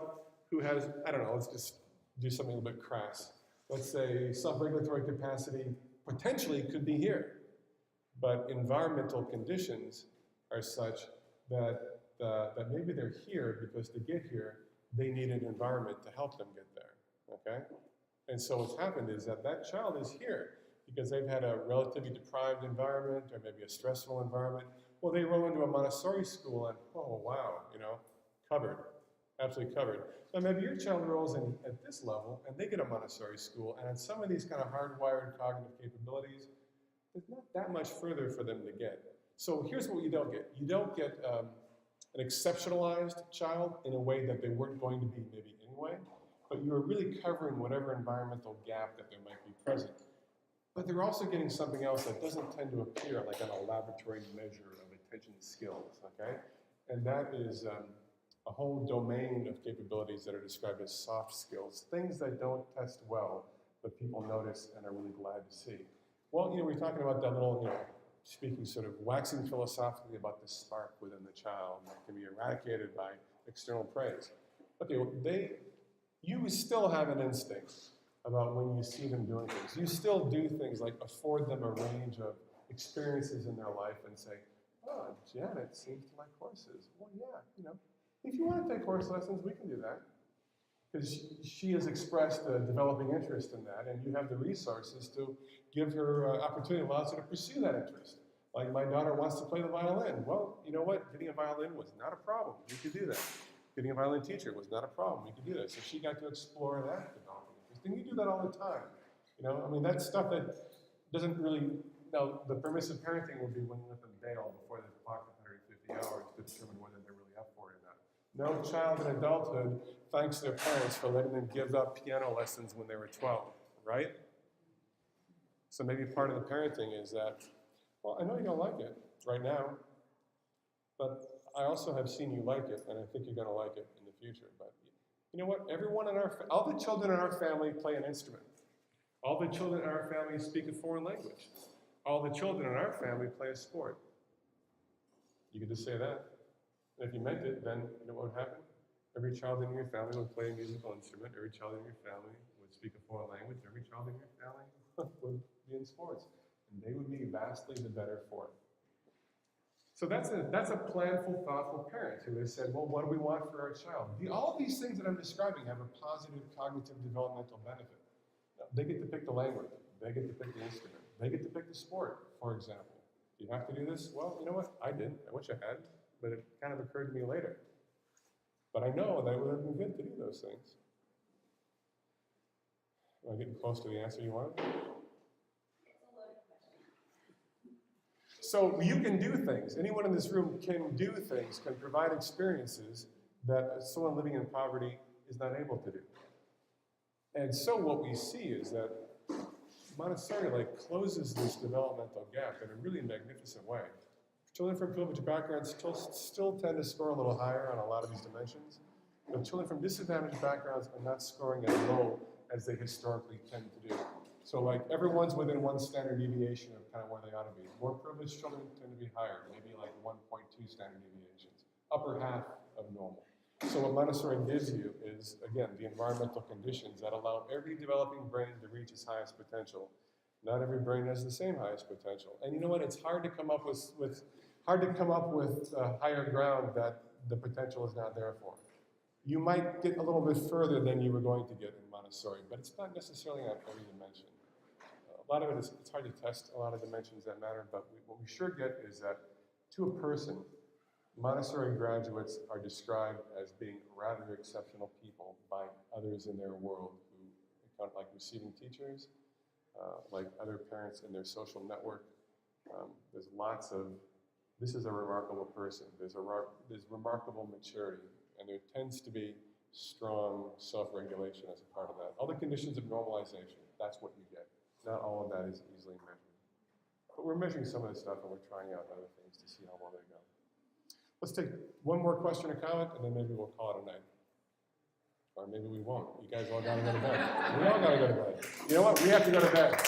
who has, I don't know, let's just do something a little bit crass. Let's say self-regulatory capacity potentially could be here, but environmental conditions are such that maybe they're here because to get here, they need an environment to help them get there, okay? And so what's happened is that child is here because they've had a relatively deprived environment or maybe a stressful environment. Well, they roll into a Montessori school and, oh, wow, covered, absolutely covered. Now maybe your child rolls in at this level and they get a Montessori school, and on some of these kind of hardwired cognitive capabilities, there's not that much further for them to get. So here's what you don't get. You don't get an exceptionalized child in a way that they weren't going to be maybe anyway, but you're really covering whatever environmental gap that there might be present. But they're also getting something else that doesn't tend to appear like on a laboratory measure of attention skills, okay? And that is a whole domain of capabilities that are described as soft skills, things that don't test well, but people notice and are really glad to see. Well, we're talking about that little, speaking sort of waxing philosophically about the spark within the child that can be eradicated by external praise. Okay, well, you still have an instinct about when you see them doing things. You still do things like afford them a range of experiences in their life and say, oh, Janet seems to like horses. Well, yeah, if you want to take horse lessons, we can do that. Because she has expressed a developing interest in that, and you have the resources to give her opportunity, allows her to pursue that interest. Like my daughter wants to play the violin. Well, you know what? Getting a violin was not a problem. We could do that. Getting a violin teacher was not a problem. We could do that. So she got to explore that developing interest. And you do that all the time. That's stuff that doesn't really, the permissive parenting will be when you let them bail before they've clocked 150 hours to determine whether they're really up for it or not. No child in adulthood thanks their parents for letting them give up piano lessons when they were 12, right? So maybe part of the parenting is that, well, I know you don't like it right now, but I also have seen you like it, and I think you're going to like it in the future. But you know what? All the children in our family play an instrument. All the children in our family speak a foreign language. All the children in our family play a sport. You could just say that. And if you meant it, then you know what would happen? Every child in your family would play a musical instrument. Every child in your family would speak a foreign language. Every child in your family would be in sports. And they would be vastly the better for it. So that's a planful, thoughtful parent who has said, well, what do we want for our child? All of these things that I'm describing have a positive cognitive developmental benefit. Now, they get to pick the language. They get to pick the instrument. They get to pick the sport, for example. Do you have to do this? Well, you know what? I didn't. I wish I had, but it kind of occurred to me later. But I know that it would have been good to do those things. Am I getting close to the answer you wanted? So you can do things. Anyone in this room can do things, can provide experiences that someone living in poverty is not able to do. And so what we see is that Montessori closes this developmental gap in a really magnificent way. Children from privileged backgrounds still tend to score a little higher on a lot of these dimensions, but children from disadvantaged backgrounds are not scoring as low as they historically tend to do. So everyone's within one standard deviation of kind of where they ought to be. More privileged children tend to be higher, maybe 1.2 standard deviations, upper half of normal. So what Montessori gives you is, again, the environmental conditions that allow every developing brain to reach its highest potential. Not every brain has the same highest potential. And you know what? It's hard to come up with higher ground that the potential is not there for. You might get a little bit further than you were going to get in Montessori, but it's not necessarily on every dimension. A lot of it is, it's hard to test a lot of dimensions that matter, but what we sure get is that to a person, Montessori graduates are described as being rather exceptional people by others in their world who account like receiving teachers, like other parents in their social network. There's lots of, this is a remarkable person. There's remarkable maturity, and there tends to be strong self-regulation as a part of that. All the conditions of normalization, that's what you get. Not all of that is easily measured. But we're measuring some of this stuff, and we're trying out other things to see how well they go. Let's take one more question or comment, and then maybe we'll call it a night. Or maybe we won't. You guys all gotta go to bed. We all gotta go to bed. You know what? We have to go to bed.